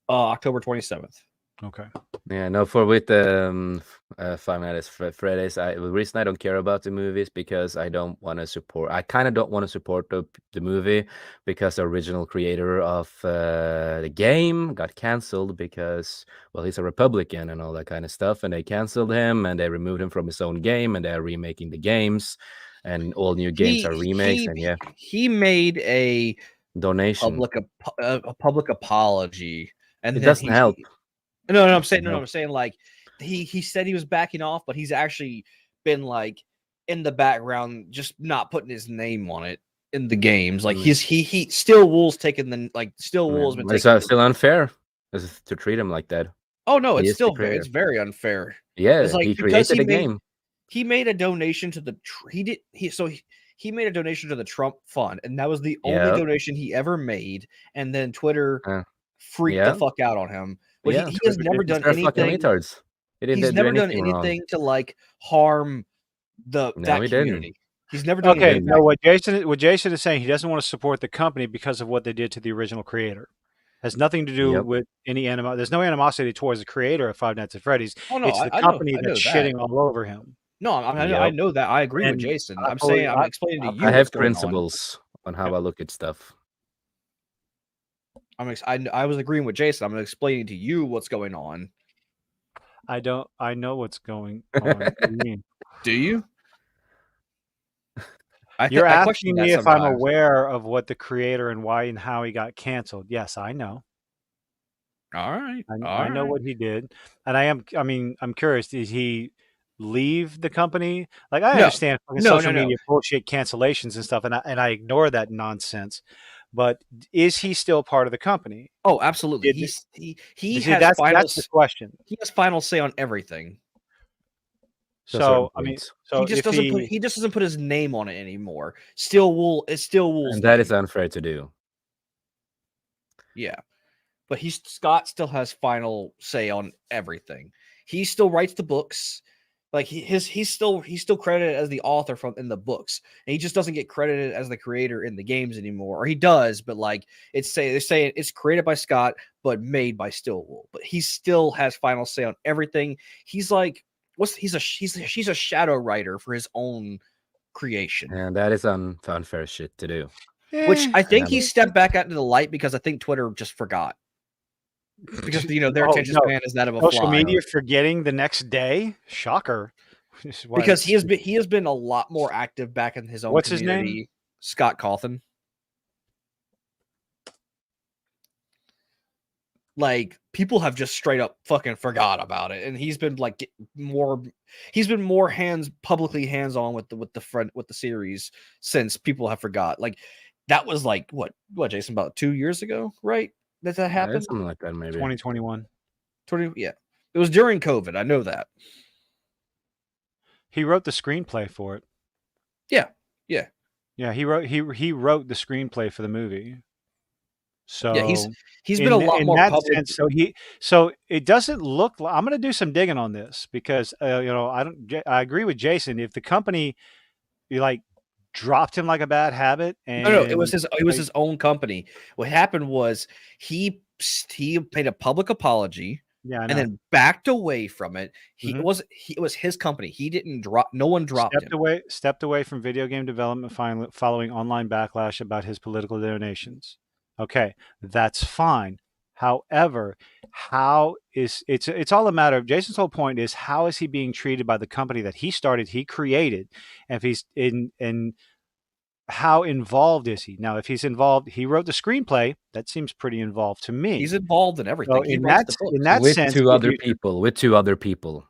October 27th. Okay. Yeah, no. With Five Nights at Freddy's, the reason I don't care about the movies because I don't want to support. I kind of don't want to support the movie because the original creator of the game got canceled because he's a Republican and all that kind of stuff, and they canceled him and they removed him from his own game, and they're remaking the games, and all new games are remakes. He made a donation, a public apology, and it doesn't help. No, I'm saying like he said he was backing off, but he's actually been like in the background, just not putting his name on it in the games. Like he still Wool's taking the still Wool's been taking. It's still unfair to treat him like that. Oh no, it's very unfair. Yeah, it's like he created a game. He made a donation to the he made a donation to the Trump fund, and that was the only donation he ever made. And then Twitter freaked the fuck out on him. But he has never done anything. He's never done anything to like harm that community. He's never done anything. No, what Jason is saying, he doesn't want to support the company because of what they did to the original creator. Has nothing to do with any animosity. There's no animosity towards the creator of Five Nights at Freddy's. Oh, no, it's the company that's shitting all over him. No, I know that. I agree with Jason. I'm explaining to you. I have principles on how I look at stuff. I was agreeing with Jason. I'm explaining to you what's going on. I know what's going on. What do you mean? Do you? You're asking me if I'm aware of what the creator and why and how he got canceled. Yes, I know. All right. I know what he did. And I'm curious, did he leave the company? Like, I understand social media bullshit cancellations and stuff, and I ignore that nonsense. But is he still part of the company? Oh, absolutely. He has that's the question. He has final say on everything. So he just doesn't put his name on it anymore. It's still Wool's. And that is unfair to do. Yeah. But Scott still has final say on everything. He still writes the books. Like he's still credited as the author in the books, and he just doesn't get credited as the creator in the games anymore. Or he does, but like they say it's created by Scott but made by Stillwool. But he still has final say on everything. He's like he's a shadow writer for his own creation. And that is unfair shit to do. Which I think he stepped back out into the light because I think Twitter just forgot. Because their attention span is that of a fly. Social media forgetting the next day. Shocker. Because he has been a lot more active back in his own community. His name? Scott Cawthon. like people have just straight up fucking forgot about it, and he's been like more publicly hands on with the series since people have forgot. Like that was like what Jason, about 2 years ago, right? That Yeah, happened. something like that, maybe 2021. 20, yeah, it was during COVID. I know that. He wrote the screenplay for it. Yeah. Yeah, he wrote the screenplay for the movie. So yeah, he's been a lot in more that public. sense. So it doesn't look like, I'm going to do some digging on this because I agree with Jason. If the company like dropped him like a bad habit, and No, it was his own company. What happened was he made a public apology. Yeah, I and know. then backed away from it. It was his company. He didn't drop. No one dropped him. Stepped away from video game development following online backlash about his political donations. Okay, that's fine. However, it's all a matter of, Jason's whole point is, how is he being treated by the company that he started, he created, and if he's in how involved is he? Now, if he's involved, he wrote the screenplay. That seems pretty involved to me. He's involved in everything. So He in writes the that books. sense, with two other people.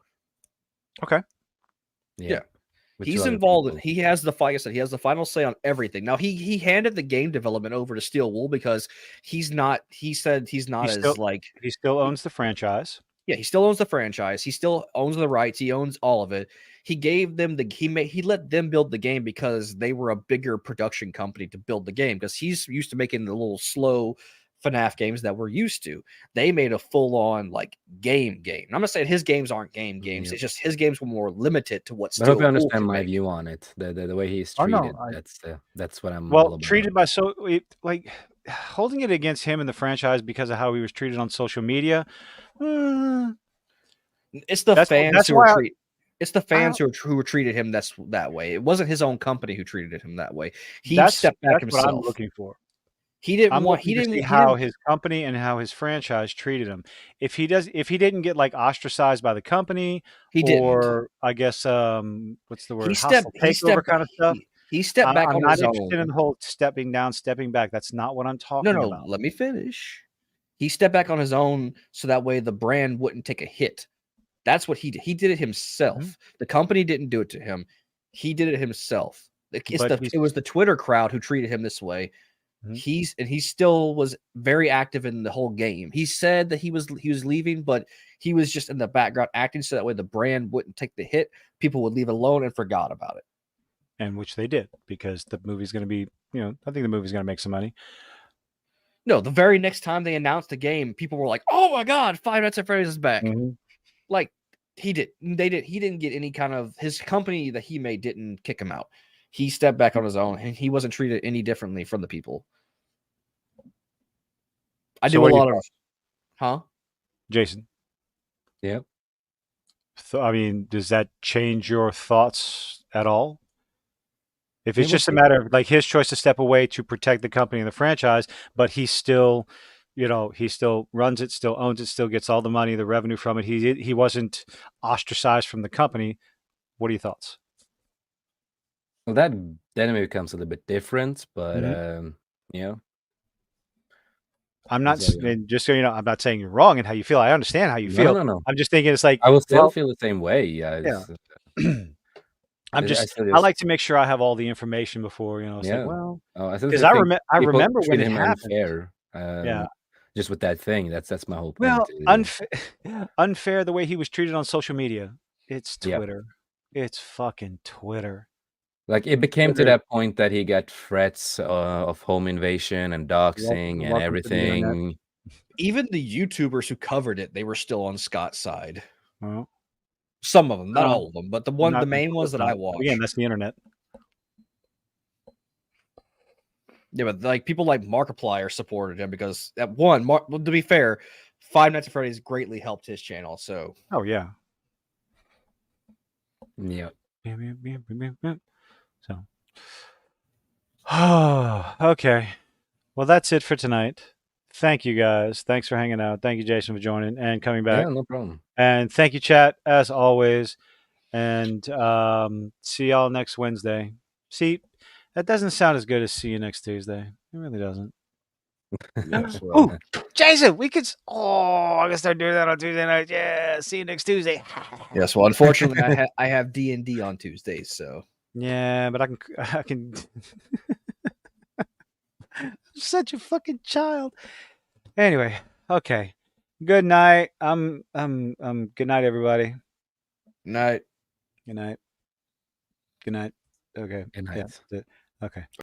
Okay. Yeah. With He's two other involved. people. He has the he has the final say on everything. Now he handed the game development over to Steel Wool because he said he's not he still owns the franchise. Yeah, he still owns the franchise. He still owns the rights. He owns all of it. He gave them he let them build the game because they were a bigger production company to build the game, because he's used to making the little slow FNAF games that we're used to. They made a full-on like game. I'm not saying his games aren't games. Yeah. It's just his games were more limited to what But I hope Steel you Wool understand can my make. view on it. The way he's Oh, treated. no, that's what I'm all about. Treated by like holding it against him and the franchise because of how he was treated on social media. It's the fans who treated him that way. It wasn't his own company who treated him that way. He stepped back himself. What I'm looking for. He didn't I'm want. looking to see how his company and how his franchise treated him. If he didn't get like ostracized by the company, or I guess what's the word? Hostile takeover kind of stuff. He stepped back I'm on not his interested own. in the whole stepping down, stepping back. That's not what I'm talking about. Let me finish. He stepped back on his own so that way the brand wouldn't take a hit. That's what he did. He did it himself. Mm-hmm. The company didn't do it to him. He did it himself. It was the Twitter crowd who treated him this way. Mm-hmm. He still was very active in the whole game. He said that he was leaving, but he was just in the background acting so that way the brand wouldn't take the hit. People would leave it alone and forgot about it. And which they did, because the movie's going to be, I think the movie's going to make some money. No, the very next time they announced the game, people were like, "Oh my God, Five Nights at Freddy's is back!" Mm-hmm. Like he didn't get any kind of, his company that he made didn't kick him out. He stepped back on his own, and he wasn't treated any differently from the people. I do a lot of, Jason. Yeah. So, I mean, does that change your thoughts at all? If it's just a matter of like his choice to step away to protect the company and the franchise, but he still, he still runs it, still owns it, still gets all the money, the revenue from it. He wasn't ostracized from the company. What are your thoughts? Well, that then it becomes a little bit different, but I'm not just so you know, I'm not saying you're wrong in how you feel. I understand how you feel. No. I'm just thinking it's like I will still feel the same way. Yeah. I like to make sure I have all the information before, it's like, well, because I remember when it happened. Unfair, just with that thing. That's my whole point. Well, unfair the way he was treated on social media. It's Twitter. It's fucking Twitter. Like it became to that point that he got threats of home invasion and doxing and everything. Even the YouTubers who covered it, they were still on Scott's side. Well, some of them, not all of them, but the main ones that I watched. Again, that's the internet. Yeah, but like people like Markiplier supported him because to be fair, Five Nights at Freddy's greatly helped his channel. So. Oh yeah. Yeah. So. Okay. Well, that's it for tonight. Thank you guys. Thanks for hanging out. Thank you, Jason, for joining and coming back. Yeah, no problem. And thank you, chat, as always. And see y'all next Wednesday. See, that doesn't sound as good as see you next Tuesday. It really doesn't. Yes, Oh, Jason, we could. Oh, I can start doing that on Tuesday night. Yeah, see you next Tuesday. Yes, well, unfortunately, I have D&D on Tuesdays, so Yeah, but I can. I'm such a fucking child. Anyway, okay. Good night. Good night, everybody. night. Good night. Good night. Okay. Good night. Yeah. Okay.